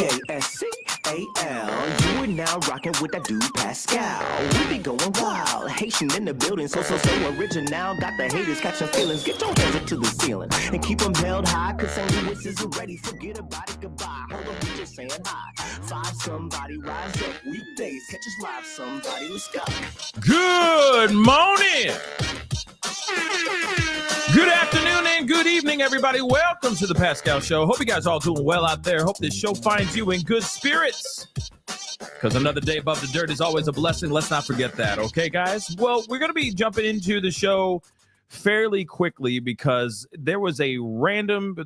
Pascal. You are now rocking with that dude Pascal. We be going wild, Haitian in the building, so original. Got the haters catching feelings. Get your hands up to the ceiling and keep them held high. Cause St. Louis is ready. Forget about it, goodbye. Hold on, we just saying hi. Five somebody rise up weekdays. Catch us live, somebody. Let's go. Good morning. Good afternoon and good evening, everybody. Welcome to the Pascal Show. Hope you guys are all doing well out there. Hope this show finds you in good spirits, because another day above the dirt is always a blessing. Let's not forget that. Okay, guys? Well, we're going to be jumping into the show fairly quickly because there was a random,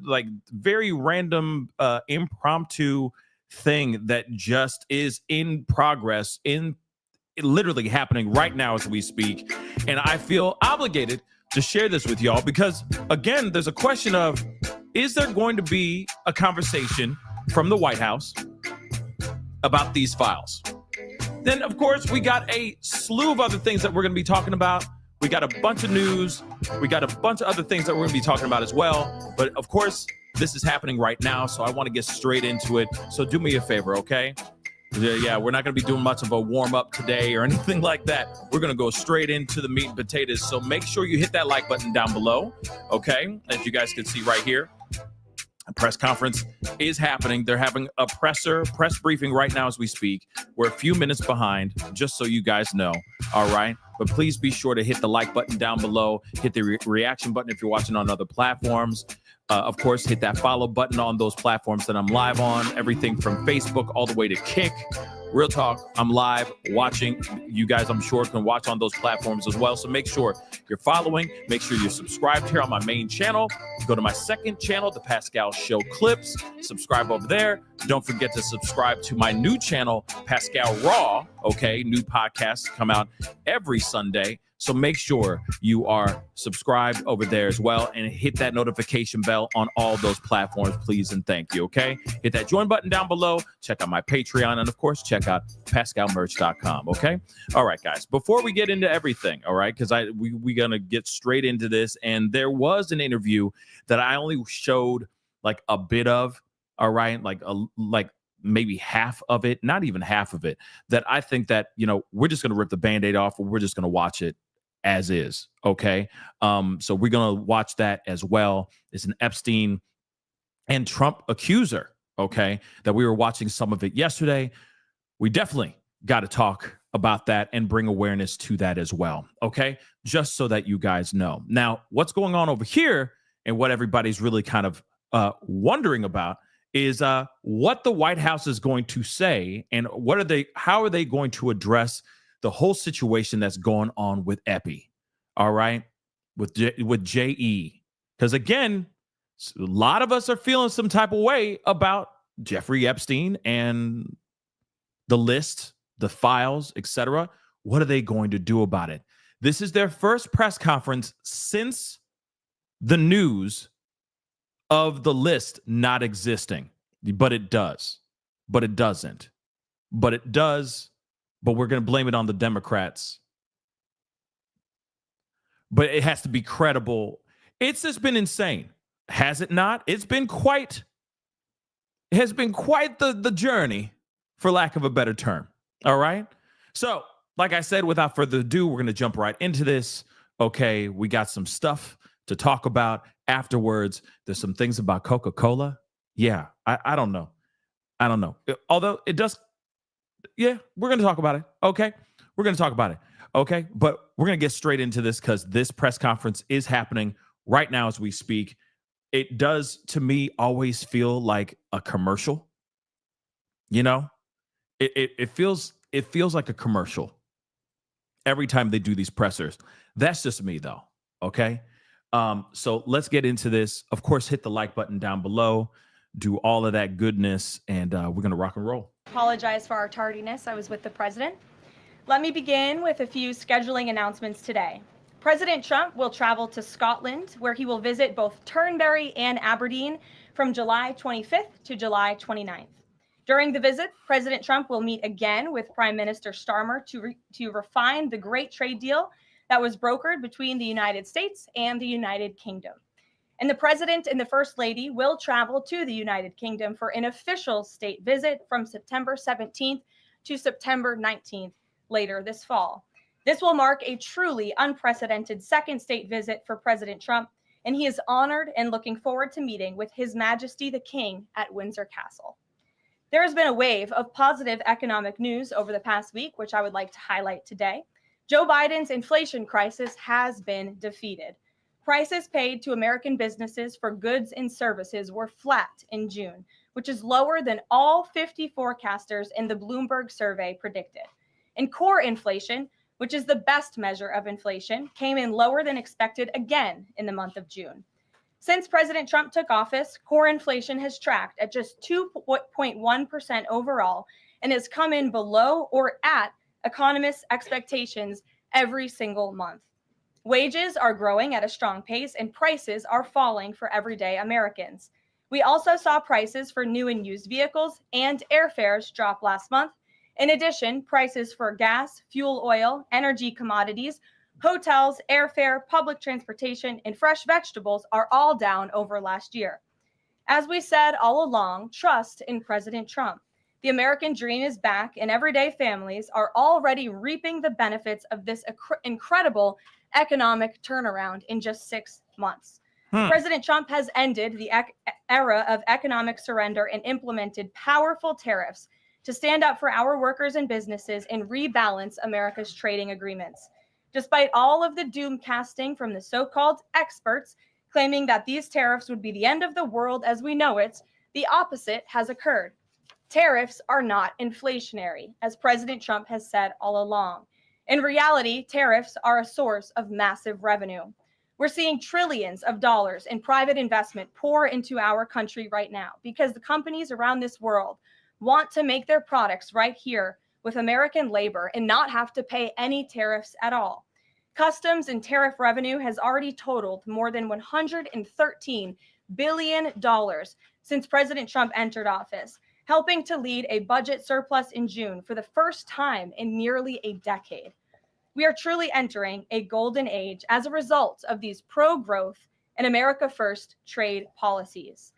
very random impromptu thing that just is in progress, literally happening right now as we speak. And I feel obligated to share this with y'all because, again, there's a question of, is there going to be a conversation from the White House about these files? Then, of course, we got a slew of other things that we're going to be talking about. We got a bunch of news. We got a bunch of other things that we're going to be talking about as well. But, of course, this is happening right now, so I want to get straight into it. So do me a favor, okay? Yeah, we're not going to be doing much of a warm-up today or anything like that. We're going to go straight into the meat and potatoes. So make sure you hit that like button down below, okay? As you guys can see right here, a press conference is happening. They're having a press briefing right now as we speak. We're a few minutes behind, just so you guys know, all right? But please be sure to hit the like button down below. Hit the reaction button if you're watching on other platforms. Of course, hit that follow button on those platforms that I'm live on. Everything from Facebook all the way to Kick. Real talk, I'm live watching. You guys, I'm sure, can watch on those platforms as well. So make sure you're following. Make sure you're subscribed here on my main channel. Go to my second channel, The Pascal Show Clips. Subscribe over there. Don't forget to subscribe to my new channel, Pascal Raw. Okay, new podcasts come out every Sunday. So make sure you are subscribed over there as well and hit that notification bell on all those platforms, please and thank you, okay? Hit that join button down below. Check out my Patreon and, of course, check out PascalMerch.com, okay? All right, guys, before we get into everything, all right, because we're going to get straight into this, and there was an interview that I only showed like a bit of, all right, like maybe half of it, not even half of it, that I think that, we're just going to rip the Band-Aid off, or we're just going to watch it as is, okay? So we're going to watch that as well. It's an Epstein and Trump accuser, okay, that we were watching some of it yesterday. We definitely got to talk about that and bring awareness to that as well, okay? Just so that you guys know. Now, what's going on over here and what everybody's really kind of wondering about is what the White House is going to say and how are they going to address the whole situation that's going on with Epi, all right, with JE. Because, again, a lot of us are feeling some type of way about Jeffrey Epstein and the list, the files, etc. What are they going to do about it? This is their first press conference since the news of the list not existing. But it does. But it doesn't. But it does. But we're going to blame it on the Democrats. But it has to be credible. It's just been insane. Has it not? It has been quite the journey, for lack of a better term. All right? So, like I said, without further ado, we're going to jump right into this. Okay, we got some stuff to talk about afterwards. There's some things about Coca-Cola. Yeah, I don't know. Although it does. Yeah, we're going to talk about it. Okay. We're going to talk about it. Okay. But we're going to get straight into this because this press conference is happening right now as we speak. It does, to me, always feel like a commercial. It feels like a commercial every time they do these pressers. That's just me, though. Okay. So let's get into this. Of course, hit the like button down below. Do all of that goodness, and we're going to rock and roll. Apologize for our tardiness. I was with the president. Let me begin with a few scheduling announcements today. President Trump will travel to Scotland, where he will visit both Turnberry and Aberdeen from July 25th to July 29th. During the visit, President Trump will meet again with Prime Minister Starmer to refine the great trade deal that was brokered between the United States and the United Kingdom. And the president and the first lady will travel to the United Kingdom for an official state visit from September 17th to September 19th later this fall. This will mark a truly unprecedented second state visit for President Trump, and he is honored and looking forward to meeting with His Majesty the King at Windsor Castle. There has been a wave of positive economic news over the past week, which I would like to highlight today. Joe Biden's inflation crisis has been defeated. Prices paid to American businesses for goods and services were flat in June, which is lower than all 50 forecasters in the Bloomberg survey predicted. And core inflation, which is the best measure of inflation, came in lower than expected again in the month of June. Since President Trump took office, core inflation has tracked at just 2.1% overall and has come in below or at economists' expectations every single month. Wages are growing at a strong pace and prices are falling for everyday Americans. We also saw prices for new and used vehicles and airfares drop last month. In addition, prices for gas, fuel oil, energy commodities, hotels, airfare, public transportation, and fresh vegetables are all down over last year. As we said all along, trust in President Trump. The American dream is back, and everyday families are already reaping the benefits of this incredible economic turnaround in just 6 months. President Trump has ended the era of economic surrender and implemented powerful tariffs to stand up for our workers and businesses and rebalance America's trading agreements. Despite all of the doom casting from the so-called experts claiming that these tariffs would be the end of the world as we know it, the opposite has occurred. Tariffs are not inflationary, as President Trump has said all along. In reality, tariffs are a source of massive revenue. We're seeing trillions of dollars in private investment pour into our country right now because the companies around this world want to make their products right here with American labor and not have to pay any tariffs at all. Customs and tariff revenue has already totaled more than $113 billion since President Trump entered office, helping to lead a budget surplus in June for the first time in nearly a decade. We are truly entering a golden age as a result of these pro-growth and America First trade policies.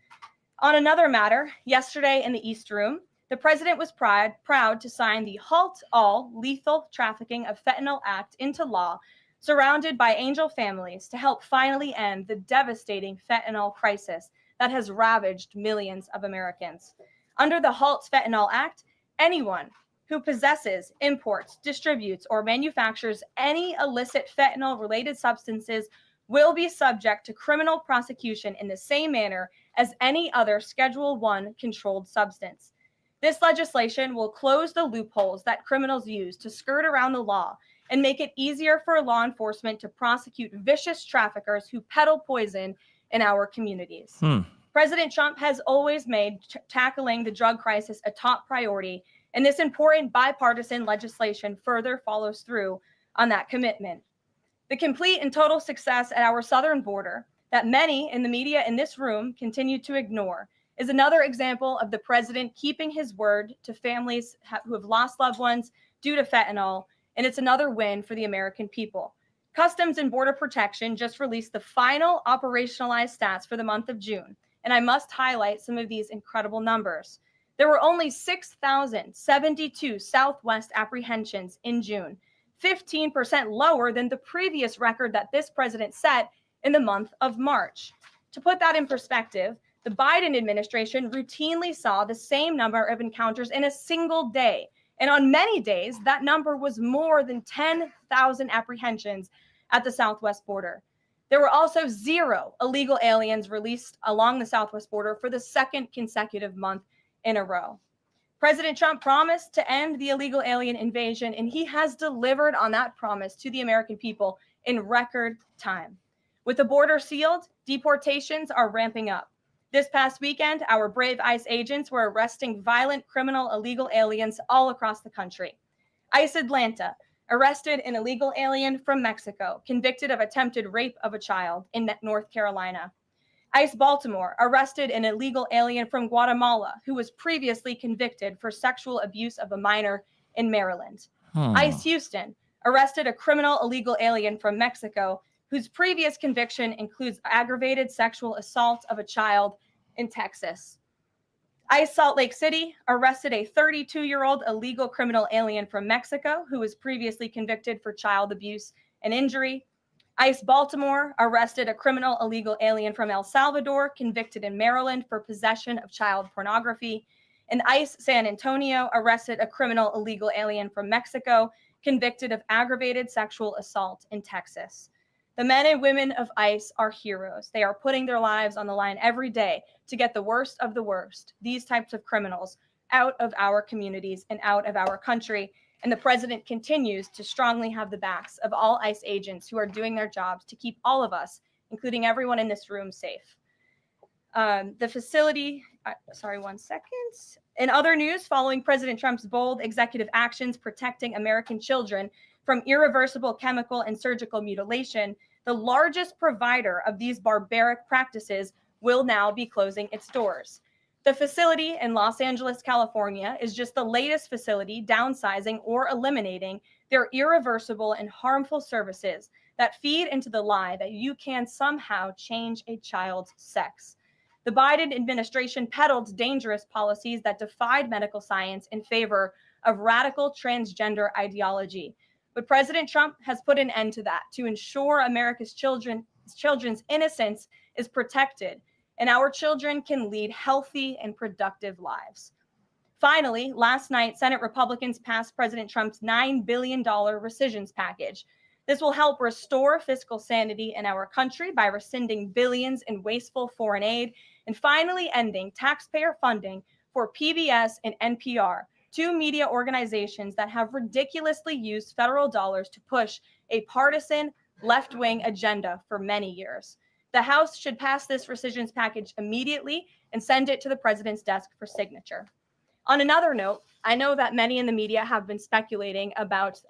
On another matter, yesterday in the East Room, the president was proud to sign the Halt All Lethal Trafficking of Fentanyl Act into law, surrounded by angel families to help finally end the devastating fentanyl crisis that has ravaged millions of Americans. Under the Halt Fentanyl Act, anyone who possesses, imports, distributes, or manufactures any illicit fentanyl-related substances will be subject to criminal prosecution in the same manner as any other Schedule I controlled substance. This legislation will close the loopholes that criminals use to skirt around the law and make it easier for law enforcement to prosecute vicious traffickers who peddle poison in our communities. President Trump has always made tackling the drug crisis a top priority, and this important bipartisan legislation further follows through on that commitment. The complete and total success at our southern border that many in the media in this room continue to ignore is another example of the president keeping his word to families who have lost loved ones due to fentanyl, and it's another win for the American people. Customs and Border Protection just released the final operationalized stats for the month of June, and I must highlight some of these incredible numbers. There were only 6,072 Southwest apprehensions in June, 15% lower than the previous record that this president set in the month of March. To put that in perspective, the Biden administration routinely saw the same number of encounters in a single day. And on many days, that number was more than 10,000 apprehensions at the Southwest border. There were also 0 illegal aliens released along the Southwest border for the second consecutive month in a row. President Trump promised to end the illegal alien invasion, and he has delivered on that promise to the American people in record time. With the border sealed, deportations are ramping up. This past weekend, our brave ICE agents were arresting violent criminal illegal aliens all across the country. ICE Atlanta arrested an illegal alien from Mexico, convicted of attempted rape of a child in North Carolina. ICE Baltimore arrested an illegal alien from Guatemala who was previously convicted for sexual abuse of a minor in Maryland. ICE Houston arrested a criminal illegal alien from Mexico whose previous conviction includes aggravated sexual assault of a child in Texas. ICE Salt Lake City arrested a 32-year-old illegal criminal alien from Mexico who was previously convicted for child abuse and injury. ICE Baltimore arrested a criminal illegal alien from El Salvador convicted in Maryland for possession of child pornography. And ICE San Antonio arrested a criminal illegal alien from Mexico convicted of aggravated sexual assault in Texas. The men and women of ICE are heroes. They are putting their lives on the line every day to get the worst of the worst, these types of criminals, out of our communities and out of our country. And the president continues to strongly have the backs of all ICE agents who are doing their jobs to keep all of us, including everyone in this room, safe. The facility, sorry, 1 second. In other news, following President Trump's bold executive actions protecting American children from irreversible chemical and surgical mutilation, the largest provider of these barbaric practices will now be closing its doors. The facility in Los Angeles, California, is just the latest facility downsizing or eliminating their irreversible and harmful services that feed into the lie that you can somehow change a child's sex. The Biden administration peddled dangerous policies that defied medical science in favor of radical transgender ideology. But President Trump has put an end to that to ensure America's children's innocence is protected and our children can lead healthy and productive lives. Finally, last night, Senate Republicans passed President Trump's $9 billion rescissions package. This will help restore fiscal sanity in our country by rescinding billions in wasteful foreign aid and finally ending taxpayer funding for PBS and NPR, two media organizations that have ridiculously used federal dollars to push a partisan left-wing agenda for many years. The House should pass this rescissions package immediately and send it to the president's desk for signature. On another note, I know that many in the media have been speculating about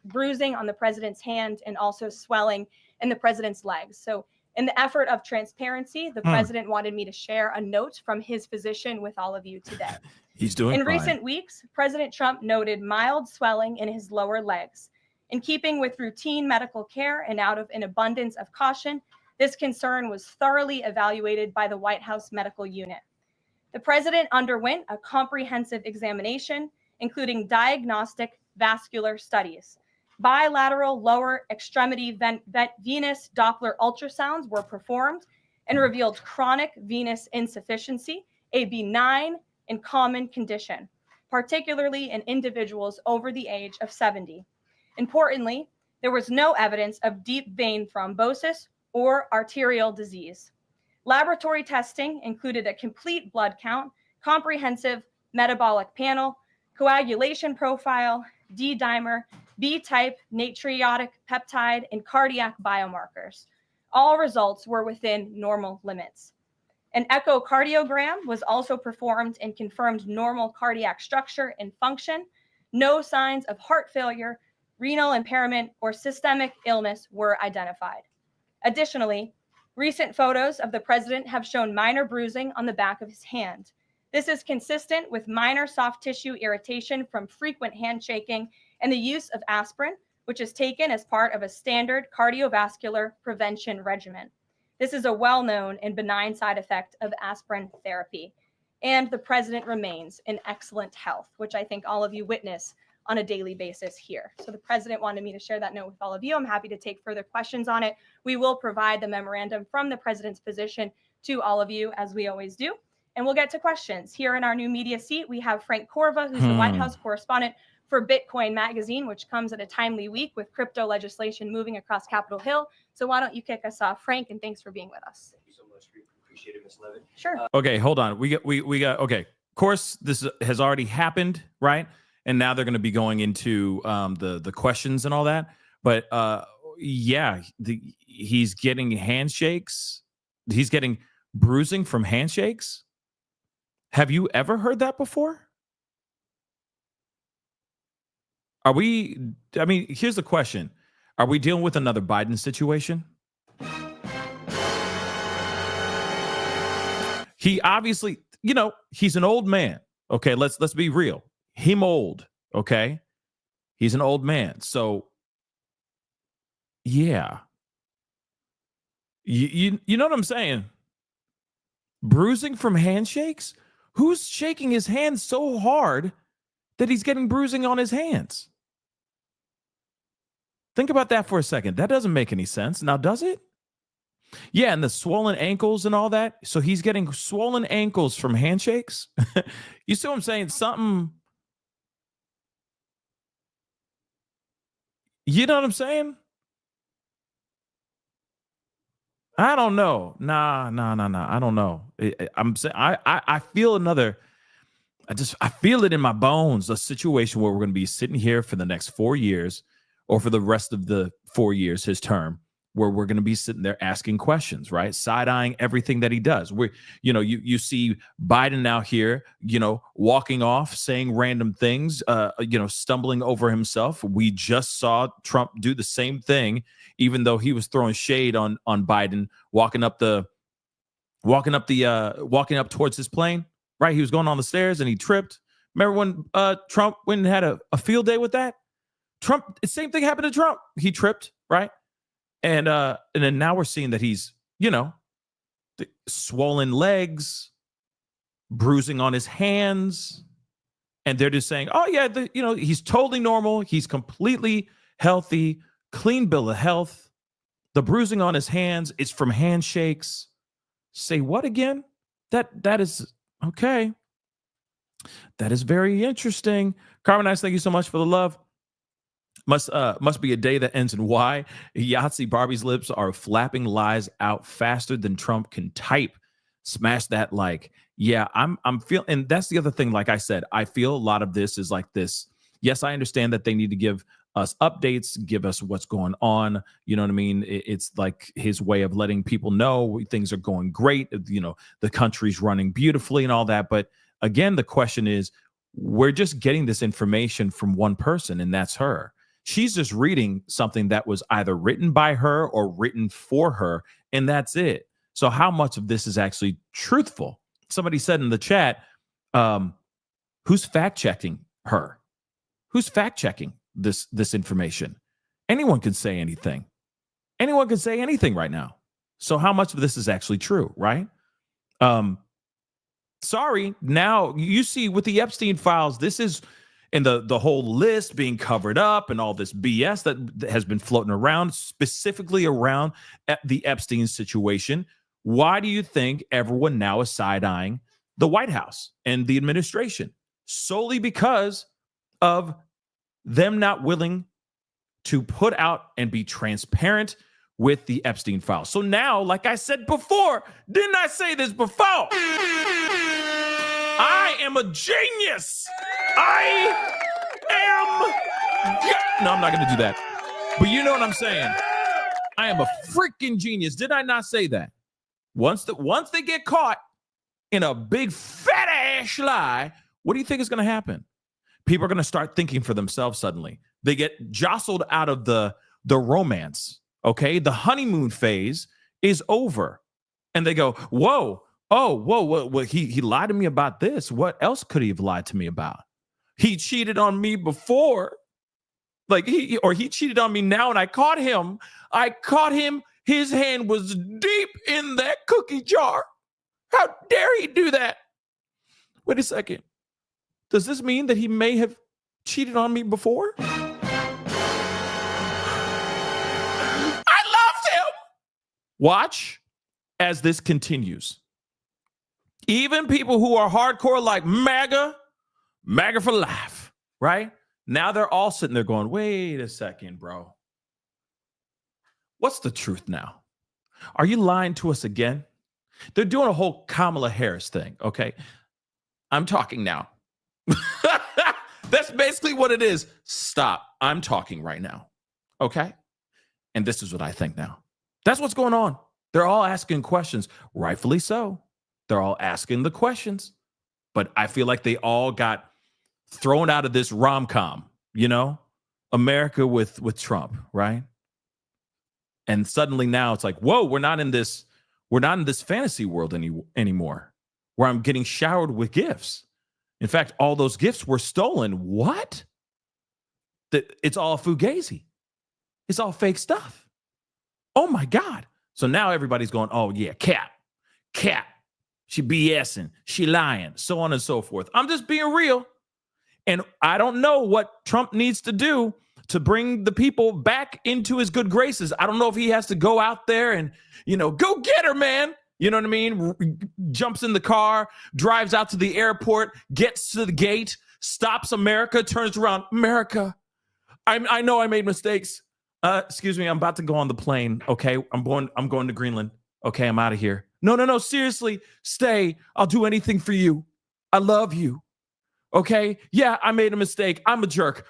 bruising on the president's hand and also swelling in the president's legs. So in the effort of transparency, the president wanted me to share a note from his physician with all of you today. He's doing In fine. recent weeks, President Trump noted mild swelling in his lower legs. In keeping with routine medical care and out of an abundance of caution, this concern was thoroughly evaluated by the White House medical unit. The president underwent a comprehensive examination, including diagnostic vascular studies. Bilateral lower extremity venous Doppler ultrasounds were performed and revealed chronic venous insufficiency, a benign and common condition, particularly in individuals over the age of 70. Importantly, there was no evidence of deep vein thrombosis or arterial disease. Laboratory testing included a complete blood count, comprehensive metabolic panel, coagulation profile, D-dimer, B-type natriuretic peptide, and cardiac biomarkers. All results were within normal limits. An echocardiogram was also performed and confirmed normal cardiac structure and function. No signs of heart failure, renal impairment, or systemic illness were identified. Additionally, recent photos of the president have shown minor bruising on the back of his hand. This is consistent with minor soft tissue irritation from frequent handshaking and the use of aspirin, which is taken as part of a standard cardiovascular prevention regimen. This is a well-known and benign side effect of aspirin therapy. And the president remains in excellent health, which I think all of you witness on a daily basis here. So the president wanted me to share that note with all of you. I'm happy to take further questions on it. We will provide the memorandum from the president's physician to all of you, as we always do. And we'll get to questions. Here in our new media seat, we have Frank Corva, who's the White House correspondent for Bitcoin Magazine, which comes at a timely week with crypto legislation moving across Capitol Hill. So why don't you kick us off, Frank, and thanks for being with us. Thank you so much. We appreciate it, Ms. Levin. Sure. Okay, hold on. We got okay. Of course, this has already happened, right? And now they're going to be going into the questions and all that. But yeah, he's getting handshakes. He's getting bruising from handshakes. Have you ever heard that before? Are we? I mean, here's the question: are we dealing with another Biden situation? He obviously, you know, he's an old man. Okay, let's be real. Him old. Okay, he's an old man. So, yeah, You know what I'm saying? Bruising from handshakes? Who's shaking his hands so hard that he's getting bruising on his hands? Think about that for a second. That doesn't make any sense. Now, does it? Yeah, and the swollen ankles and all that. So he's getting swollen ankles from handshakes. You see what I'm saying? Something. You know what I'm saying? I don't know. Nah. I don't know. I'm saying I feel another. I feel it in my bones. A situation where we're going to be sitting here for the next 4 years, or for the rest of the 4 years, his term, where we're going to be sitting there asking questions, right? Side eyeing everything that he does. You see Biden out here, walking off, saying random things, stumbling over himself. We just saw Trump do the same thing, even though he was throwing shade on Biden, walking up towards his plane, right? He was going on the stairs and he tripped. Remember when Trump went and had a field day with that? Trump, the same thing happened to Trump. He tripped, right? And then now we're seeing that he's, the swollen legs, bruising on his hands, and they're just saying, "Oh yeah, he's totally normal. He's completely healthy, clean bill of health. The bruising on his hands is from handshakes." Say what again? That is okay. That is very interesting. Carbonize, thank you so much for the love. Must be a day that ends in Y. Yahtzee Barbie's lips are flapping lies out faster than Trump can type. Smash that like. Yeah, I'm feeling, and that's the other thing. Like I said, I feel a lot of this is like this. Yes, I understand that they need to give us updates, give us what's going on. You know what I mean? It's like his way of letting people know things are going great. The country's running beautifully and all that. But again, the question is, we're just getting this information from one person, and that's her. She's just reading something that was either written by her or written for her, and that's it. So how much of this is actually truthful? Somebody said in the chat, who's fact-checking her? Who's fact-checking this information? Anyone can say anything. Anyone can say anything right now. So how much of this is actually true, right? Sorry, now you see with the Epstein files, this is, and the whole list being covered up and all this BS that has been floating around, specifically around the Epstein situation. Why do you think everyone now is side-eyeing the White House and the administration? Solely because of them not willing to put out and be transparent with the Epstein files. So now, like I said before, didn't I say this before? I am a genius. No, I'm not going to do that. But you know what I'm saying. I am a freaking genius. Did I not say that? Once they get caught in a big fat ass lie, what do you think is going to happen? People are going to start thinking for themselves suddenly. They get jostled out of the romance, okay? The honeymoon phase is over. And they go, whoa, he lied to me about this. What else could he have lied to me about? He cheated on me before. Like he cheated on me now, and I caught him. His hand was deep in that cookie jar. How dare he do that? Wait a second. Does this mean that he may have cheated on me before? I loved him. Watch as this continues. Even people who are hardcore like MAGA for life, right? Now they're all sitting there going, wait a second, bro. What's the truth now? Are you lying to us again? They're doing a whole Kamala Harris thing, okay? I'm talking now. That's basically what it is. Stop. I'm talking right now, okay? And this is what I think now. That's what's going on. They're all asking questions, rightfully so. They're all asking the questions. But I feel like they all got thrown out of this rom-com, America with Trump, right? And suddenly now it's like, whoa, we're not in this fantasy world anymore, where I'm getting showered with gifts. In fact, all those gifts were stolen. What? It's all fugazi. It's all fake stuff. Oh my God. So now everybody's going, oh, yeah, Cap. She BSing, she lying, so on and so forth. I'm just being real. And I don't know what Trump needs to do to bring the people back into his good graces. I don't know if he has to go out there and, go get her, man. You know what I mean? Jumps in the car, drives out to the airport, gets to the gate, stops America, turns around. America, I know I made mistakes. Excuse me, I'm about to go on the plane. Okay, I'm going to Greenland. Okay, I'm out of here. No, seriously, stay. I'll do anything for you. I love you. Okay, yeah, I made a mistake. I'm a jerk.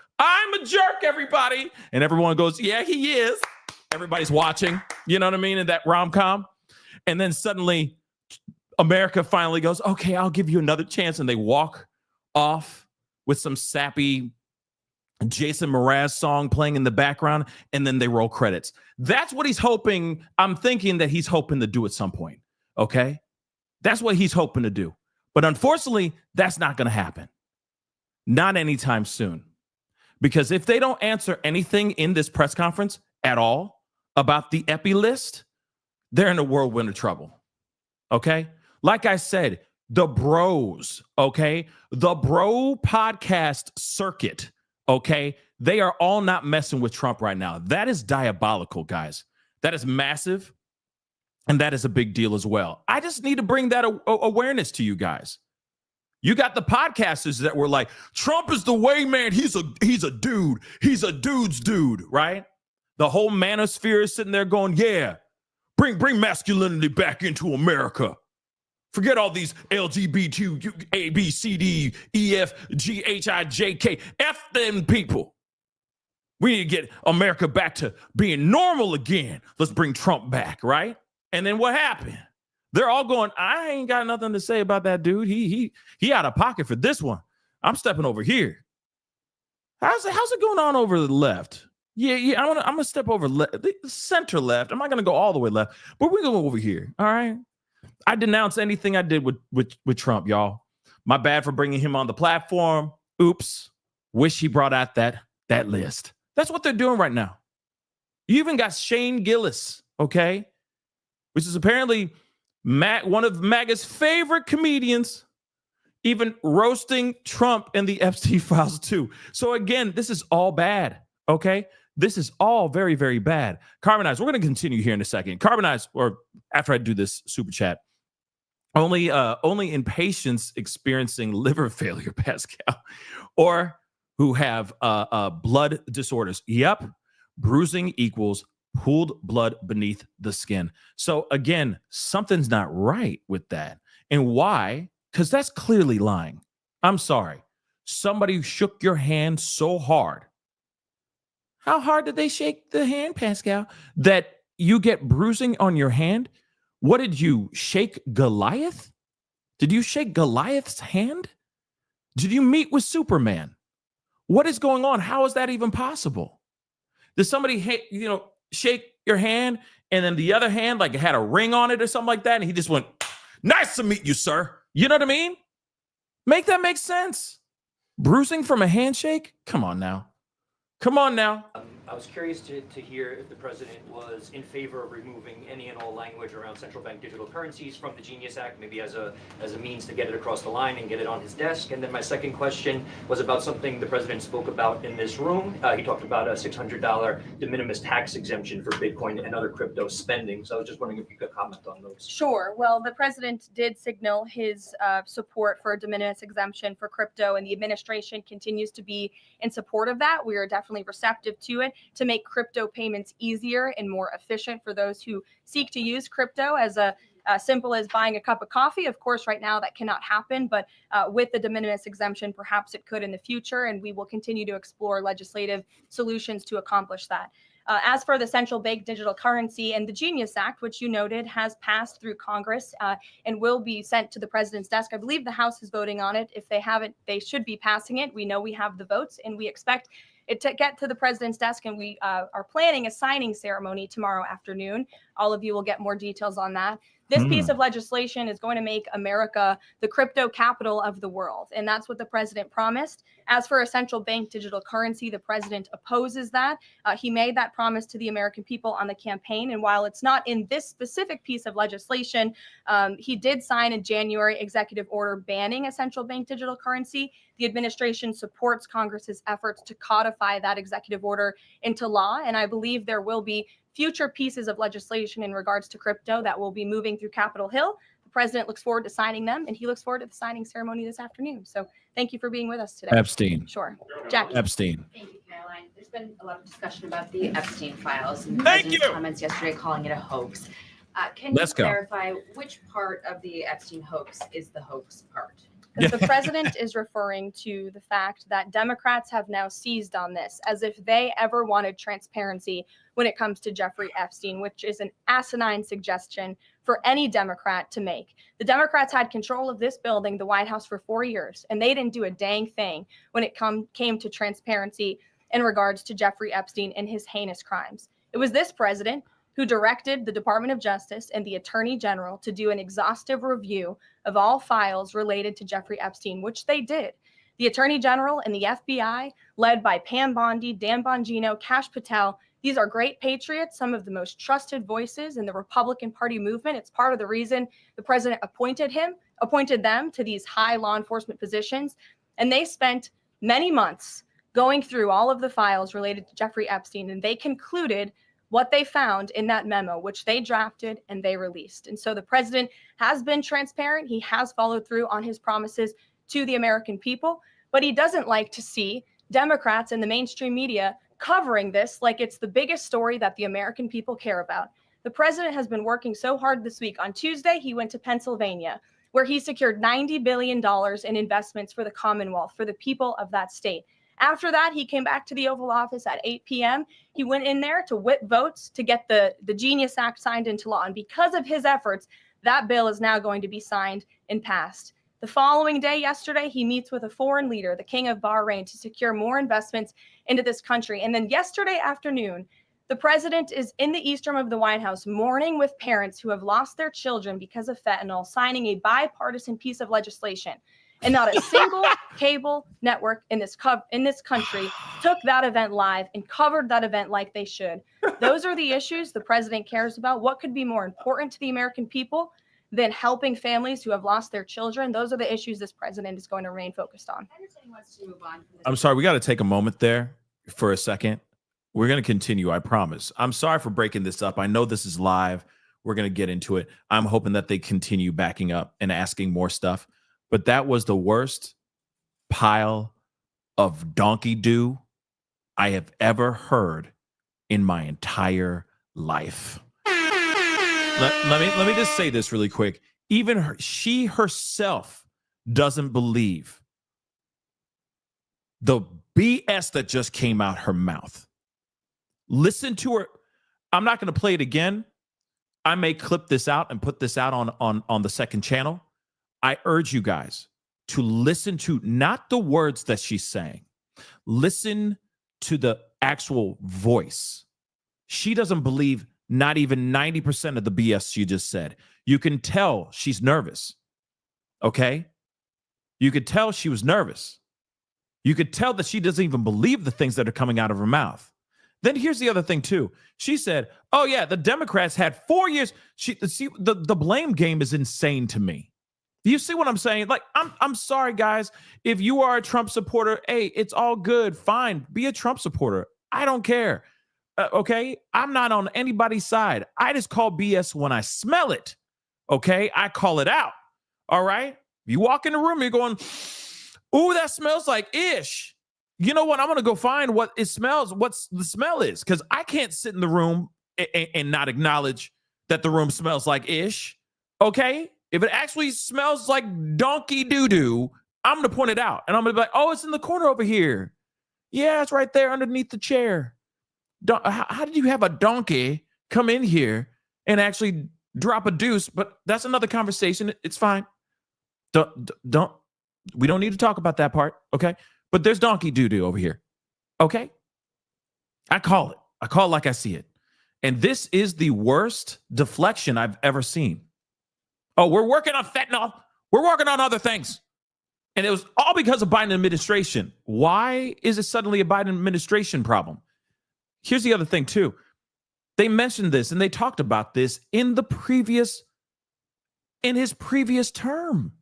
Everybody. And everyone goes, yeah, he is. Everybody's watching. You know what I mean? In that rom-com. And then suddenly America finally goes, okay, I'll give you another chance. And they walk off with some sappy Jason Mraz song playing in the background. And then they roll credits. That's what he's hoping. I'm thinking that he's hoping to do at some point. Okay. That's what he's hoping to do. But unfortunately, that's not going to happen. Not anytime soon. Because if they don't answer anything in this press conference at all about the Epi list, they're in a whirlwind of trouble. Okay? Like I said, the bros, okay? The bro podcast circuit, okay? They are all not messing with Trump right now. That is diabolical, guys. That is massive. And that is a big deal as well. I just need to bring that awareness to you guys. You got the podcasters that were like, Trump is the way, man. He's a dude. He's a dude's dude, right? The whole manosphere is sitting there going, yeah, bring masculinity back into America. Forget all these LGBT, A, B, C, D, E, F, G, H, I, J, K. F them people. We need to get America back to being normal again. Let's bring Trump back, right? And then what happened? They're all going, I ain't got nothing to say about that dude. He out of pocket for this one. I'm stepping over here. How's it going on over the left? Yeah. I'm gonna step over center left. I'm not gonna go all the way left, but we're gonna go over here. All right. I denounce anything I did with Trump, y'all. My bad for bringing him on the platform. Oops. Wish he brought out that list. That's what they're doing right now. You even got Shane Gillis, okay, which is apparently one of MAGA's favorite comedians, even roasting Trump and the Epstein files too. So again, this is all bad, okay? This is all very, very bad. Carbonize, we're going to continue here in a second. Carbonize, or after I do this super chat, only in patients experiencing liver failure, Pascal, or who have blood disorders. Yep, bruising equals pooled blood beneath the skin. So again, something's not right with that. And why? Because that's clearly lying. I'm sorry. Somebody shook your hand so hard. How hard did they shake the hand, Pascal, that you get bruising on your hand? What did you shake Goliath? Did you shake Goliath's hand? Did you meet with Superman? What is going on? How is that even possible? Did somebody shake your hand and then the other hand like it had a ring on it or something like that, and he just went, nice to meet you, sir? You know what I mean? Make that make sense. Bruising from a handshake? Come on now. I was curious to hear if the president was in favor of removing any and all language around central bank digital currencies from the Genius Act, maybe as a means to get it across the line and get it on his desk. And then my second question was about something the president spoke about in this room. He talked about a $600 de minimis tax exemption for Bitcoin and other crypto spending. So I was just wondering if you could comment on those. Sure. Well, the president did signal his support for a de minimis exemption for crypto, and the administration continues to be in support of that. We are definitely receptive to it, to make crypto payments easier and more efficient for those who seek to use crypto as simple as buying a cup of coffee. Of course, right now that cannot happen, but with the de minimis exemption, perhaps it could in the future, and we will continue to explore legislative solutions to accomplish that. As for the central bank digital currency and the Genius Act, which you noted has passed through Congress and will be sent to the president's desk. I believe the House is voting on it. If they haven't, they should be passing it. We know we have the votes, and we expect it to get to the president's desk, and we are planning a signing ceremony tomorrow afternoon. All of you will get more details on that. This piece of legislation is going to make America the crypto capital of the world. And that's what the president promised. As for a central bank digital currency, the president opposes that. He made that promise to the American people on the campaign. And while it's not in this specific piece of legislation, he did sign in January executive order banning a central bank digital currency. The administration supports Congress's efforts to codify that executive order into law. And I believe there will be future pieces of legislation in regards to crypto that will be moving through Capitol Hill. The president looks forward to signing them, and he looks forward to the signing ceremony this afternoon. So thank you for being with us today. Epstein. Sure. Jackie. Epstein. Thank you, Caroline. There's been a lot of discussion about the Epstein files and Thank President's you. comments yesterday calling it a hoax. Can Let's you go. clarify which part of the Epstein hoax is the hoax part? Because the president is referring to the fact that Democrats have now seized on this as if they ever wanted transparency when it comes to Jeffrey Epstein, which is an asinine suggestion for any Democrat to make. The Democrats had control of this building, the White House, for 4 years, and they didn't do a dang thing when it came to transparency in regards to Jeffrey Epstein and his heinous crimes. It was this president who directed the Department of Justice and the Attorney General to do an exhaustive review of all files related to Jeffrey Epstein, which they did. The Attorney General and the FBI, led by Pam Bondi, Dan Bongino, Kash Patel, these are great patriots, some of the most trusted voices in the Republican Party movement. It's part of the reason the president appointed them to these high law enforcement positions. And they spent many months going through all of the files related to Jeffrey Epstein, and they concluded what they found in that memo, which they drafted and they released. And so the president has been transparent. He has followed through on his promises to the American people, but he doesn't like to see Democrats and the mainstream media covering this like it's the biggest story that the American people care about. The president has been working so hard this week. On Tuesday, he went to Pennsylvania, where he secured $90 billion in investments for the Commonwealth, for the people of that state. After that, he came back to the Oval Office at 8 p.m. He went in there to whip votes to get the Genius Act signed into law. And because of his efforts, that bill is now going to be signed and passed. The following day, yesterday, he meets with a foreign leader, the King of Bahrain, to secure more investments into this country. And then yesterday afternoon, the president is in the East Room of the White House mourning with parents who have lost their children because of fentanyl, signing a bipartisan piece of legislation. And not a single cable network in this country took that event live and covered that event like they should. Those are the issues the president cares about. What could be more important to the American people than helping families who have lost their children? Those are the issues this president is going to remain focused on. I understand he wants to move on from this. I'm sorry. We got to take a moment there for a second. We're going to continue. I promise. I'm sorry for breaking this up. I know this is live. We're going to get into it. I'm hoping that they continue backing up and asking more stuff. But that was the worst pile of donkey doo I have ever heard in my entire life. Let me just say this really quick. Even she herself doesn't believe the BS that just came out her mouth. Listen to her. I'm not going to play it again. I may clip this out and put this out on the second channel. I urge you guys to listen to not the words that she's saying. Listen to the actual voice. She doesn't believe not even 90% of the BS she just said. You can tell she's nervous. Okay? You could tell she was nervous. You could tell that she doesn't even believe the things that are coming out of her mouth. Then here's the other thing too. She said, "Oh yeah, the Democrats had 4 years." The blame game is insane to me. Do you see what I'm saying? Like, I'm sorry, guys. If you are a Trump supporter, hey, it's all good. Fine. Be a Trump supporter. I don't care. Okay? I'm not on anybody's side. I just call BS when I smell it. Okay? I call it out. All right? You walk in the room, you're going, ooh, that smells like ish. You know what? I'm going to go find what it smells, what the smell is, because I can't sit in the room and not acknowledge that the room smells like ish. Okay? If it actually smells like donkey doo-doo, I'm going to point it out. And I'm going to be like, oh, it's in the corner over here. Yeah, it's right there underneath the chair. How did you have a donkey come in here and actually drop a deuce? But that's another conversation. It's fine. We don't need to talk about that part, okay? But there's donkey doo-doo over here, okay? I call it. I call it like I see it. And this is the worst deflection I've ever seen. Oh, we're working on fentanyl. We're working on other things. And it was all because of Biden administration. Why is it suddenly a Biden administration problem? Here's the other thing, too. They mentioned this and they talked about this in his previous term.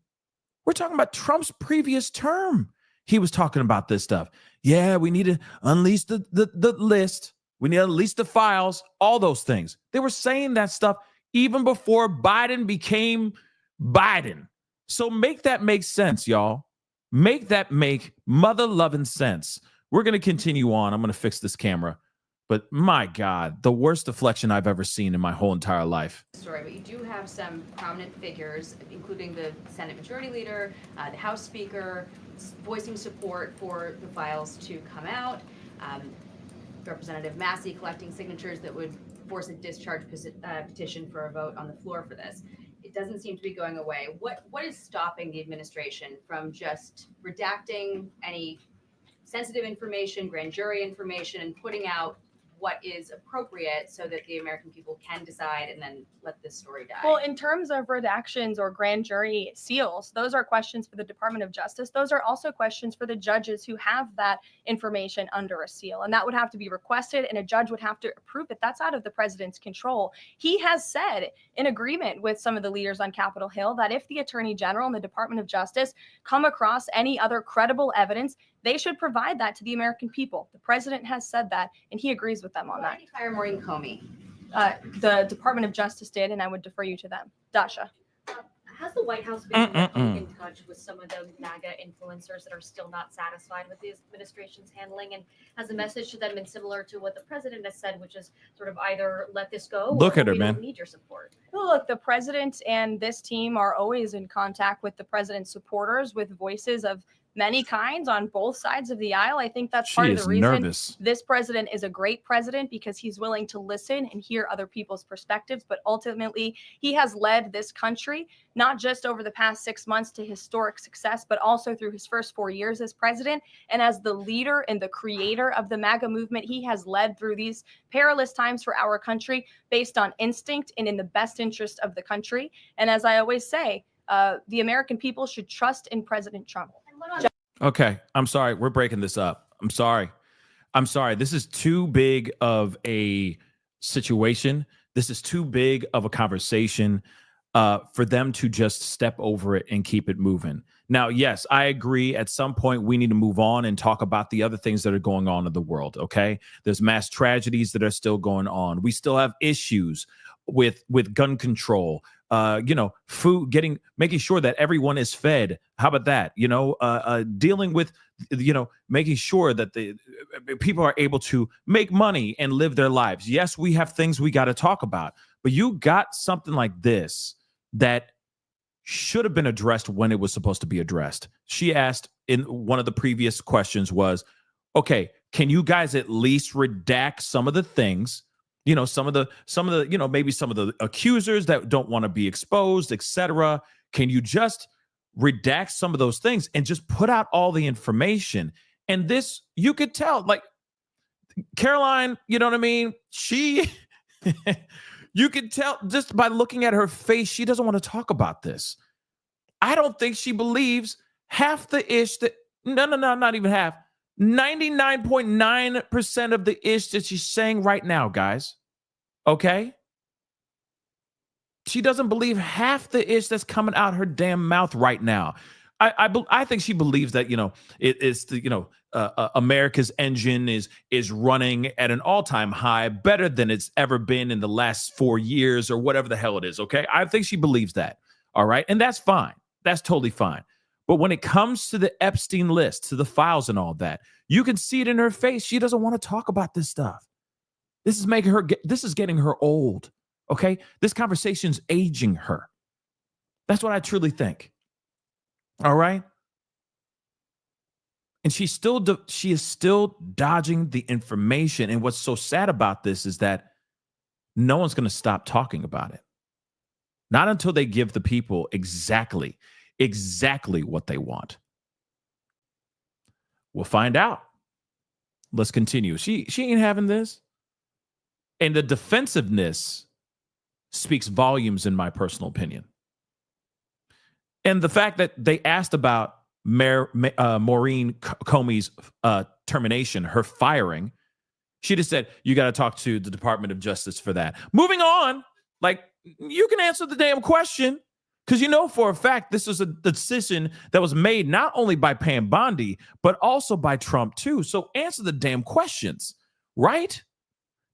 We're talking about Trump's previous term. He was talking about this stuff. Yeah, we need to unleash the list. We need to unleash the files, all those things. They were saying that stuff even before Biden became Biden. So make that make sense, y'all. Make that make mother-loving sense. We're going to continue on. I'm going to fix this camera. But my God, the worst deflection I've ever seen in my whole entire life. Story, but you do have some prominent figures, including the Senate Majority Leader, the House Speaker, voicing support for the files to come out. Representative Massey collecting signatures that would force a discharge petition for a vote on the floor for this. It doesn't seem to be going away. What is stopping the administration from just redacting any sensitive information, grand jury information, and putting out what is appropriate so that the American people can decide and then let this story die? Well, in terms of redactions or grand jury seals, those are questions for the Department of Justice. Those are also questions for the judges who have that information under a seal. And that would have to be requested and a judge would have to approve it. That's out of the president's control. He has said in agreement with some of the leaders on Capitol Hill that if the Attorney General and the Department of Justice come across any other credible evidence, they should provide that to the American people. The president has said that, and he agrees with them on Why that. did he fire Maureen Comey? The Department of Justice did, and I would defer you to them. Dasha. Has the White House been in touch with some of the MAGA influencers that are still not satisfied with the administration's handling? And has the message to them been similar to what the president has said, which is sort of either let this go Look or at her, we man. don't need your support? Well, look, the president and this team are always in contact with the president's supporters, with voices of many kinds on both sides of the aisle. I think that's part of the reason this president is a great president, because he's willing to listen and hear other people's perspectives. But ultimately, he has led this country, not just over the past 6 months to historic success, but also through his first 4 years as president. And as the leader and the creator of the MAGA movement, he has led through these perilous times for our country based on instinct and in the best interest of the country. And as I always say, the American people should trust in President Trump. Okay, I'm sorry. We're breaking this up. I'm sorry. This is too big of a situation. This is too big of a conversation for them to just step over it and keep it moving. Now, yes, I agree. At some point, we need to move on and talk about the other things that are going on in the world, okay? There's mass tragedies that are still going on. We still have issues with gun control, food, making sure that everyone is fed. How about that? Dealing with, making sure that the people are able to make money and live their lives. Yes, we have things we got to talk about, but you got something like this that should have been addressed when it was supposed to be addressed. She asked in one of the previous questions was, okay, can you guys at least redact some of the things, some of the, maybe some of the accusers that don't want to be exposed, etc. Can you just redact some of those things and just put out all the information? And this, you could tell, like Caroline, you know what I mean? You could tell just by looking at her face, she doesn't want to talk about this. I don't think she believes half the ish that, no, not even half. 99.9% of the ish that she's saying right now, guys. Okay? She doesn't believe half the ish that's coming out her damn mouth right now. I think she believes that, it's the, America's engine is running at an all-time high, better than it's ever been in the last 4 years or whatever the hell it is, okay? I think she believes that, all right? And that's fine. That's totally fine. But when it comes to the Epstein list, to the files and all that, you can see it in her face. She doesn't want to talk about this stuff. This is getting her old, okay? This conversation's aging her. That's what I truly think. All right? And she is still dodging the information. And what's so sad about this is that no one's going to stop talking about it. Not until they give the people exactly what they want. We'll find out. Let's continue. She ain't having this. And the defensiveness speaks volumes, in my personal opinion. And the fact that they asked about Maureen Comey's termination, her firing, she just said, you got to talk to the Department of Justice for that. Moving on, like, you can answer the damn question, because you know for a fact this was a decision that was made not only by Pam Bondi, but also by Trump too. So answer the damn questions, right?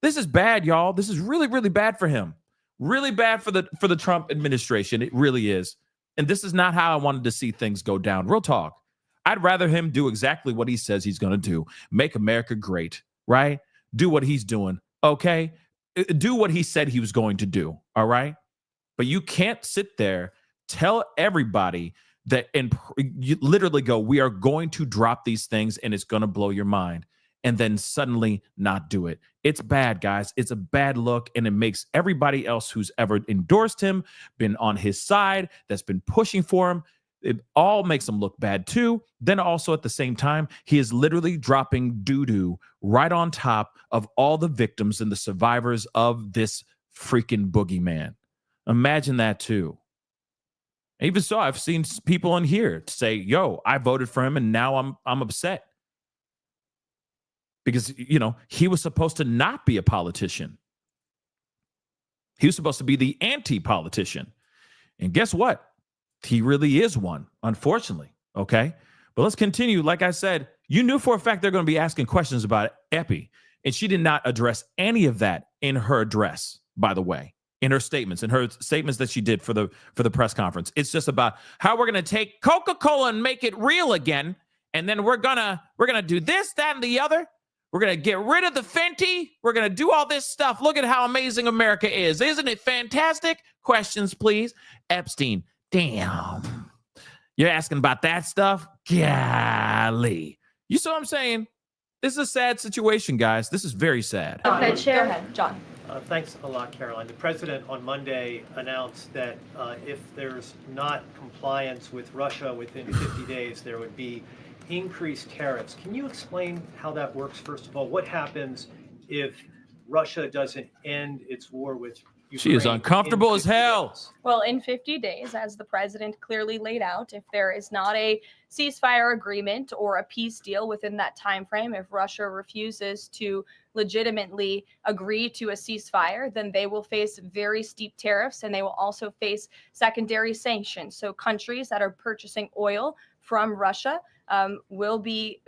This is bad, y'all. This is really, really bad for him. Really bad for the Trump administration. It really is. And this is not how I wanted to see things go down. Real talk. I'd rather him do exactly what he says he's going to do. Make America great, right? Do what he's doing, okay? Do what he said he was going to do, all right? But you can't sit there, tell everybody that, and you literally go, we are going to drop these things and it's going to blow your mind, and then suddenly not do it. It's bad, guys. It's a bad look, and it makes everybody else who's ever endorsed him, been on his side, that's been pushing for him, it all makes him look bad too. Then also at the same time, he is literally dropping doo-doo right on top of all the victims and the survivors of this freaking boogeyman. Imagine that too. Even so, I've seen people in here say, yo, I voted for him and now I'm upset. Because, you know, he was supposed to not be a politician. He was supposed to be the anti-politician. And guess what? He really is one, unfortunately. Okay. But let's continue. Like I said, you knew for a fact they're going to be asking questions about Epi. And she did not address any of that in her address, by the way, in her statements that she did for the press conference. It's just about how we're going to take Coca-Cola and make it real again. And then we're going to do this, that, and the other. We're going to get rid of the Fenty. We're going to do all this stuff. Look at how amazing America is. Isn't it fantastic? Questions, please. Epstein. Damn. You're asking about that stuff? Golly. You see what I'm saying? This is a sad situation, guys. This is very sad. Okay, Chair. Go ahead, John. Thanks a lot, Caroline. The president on Monday announced that if there's not compliance with Russia within 50 days, there would be increased tariffs. Can you explain how that works, first of all? What happens if Russia doesn't end its war with Ukraine? She is uncomfortable as hell. Days? Well, in 50 days, as the president clearly laid out, if there is not a ceasefire agreement or a peace deal within that time frame, if Russia refuses to legitimately agree to a ceasefire, then they will face very steep tariffs, and they will also face secondary sanctions. So countries that are purchasing oil from Russia will be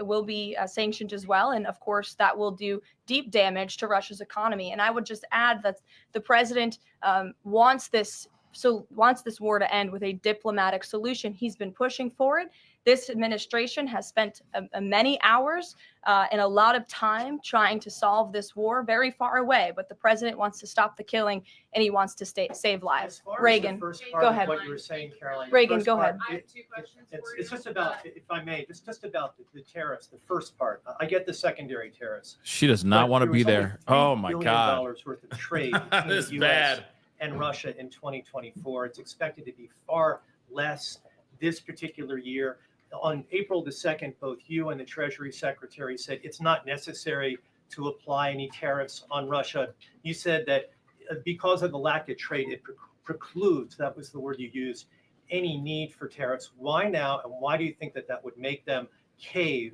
sanctioned as well, and of course that will do deep damage to Russia's economy. And I would just add that the president wants this war to end with a diplomatic solution. He's been pushing for it. This administration has spent many hours and a lot of time trying to solve this war very far away, but the president wants to stop the killing and he wants to save lives. As far Reagan, as the first part go of ahead. What you were saying, Caroline. Reagan, first go part, ahead. I have two questions for you. It's just about, if I may, just about the tariffs, the first part. I get the secondary tariffs. She does not But want to there be was only there. Oh my $3 God. billion worth of trade between This the is US bad. and Russia in 2024. It's expected to be far less this particular year. On April the 2nd, both you and the Treasury Secretary said it's not necessary to apply any tariffs on Russia. You said that because of the lack of trade, it precludes, that was the word you used, any need for tariffs. Why now, and why do you think that that would make them cave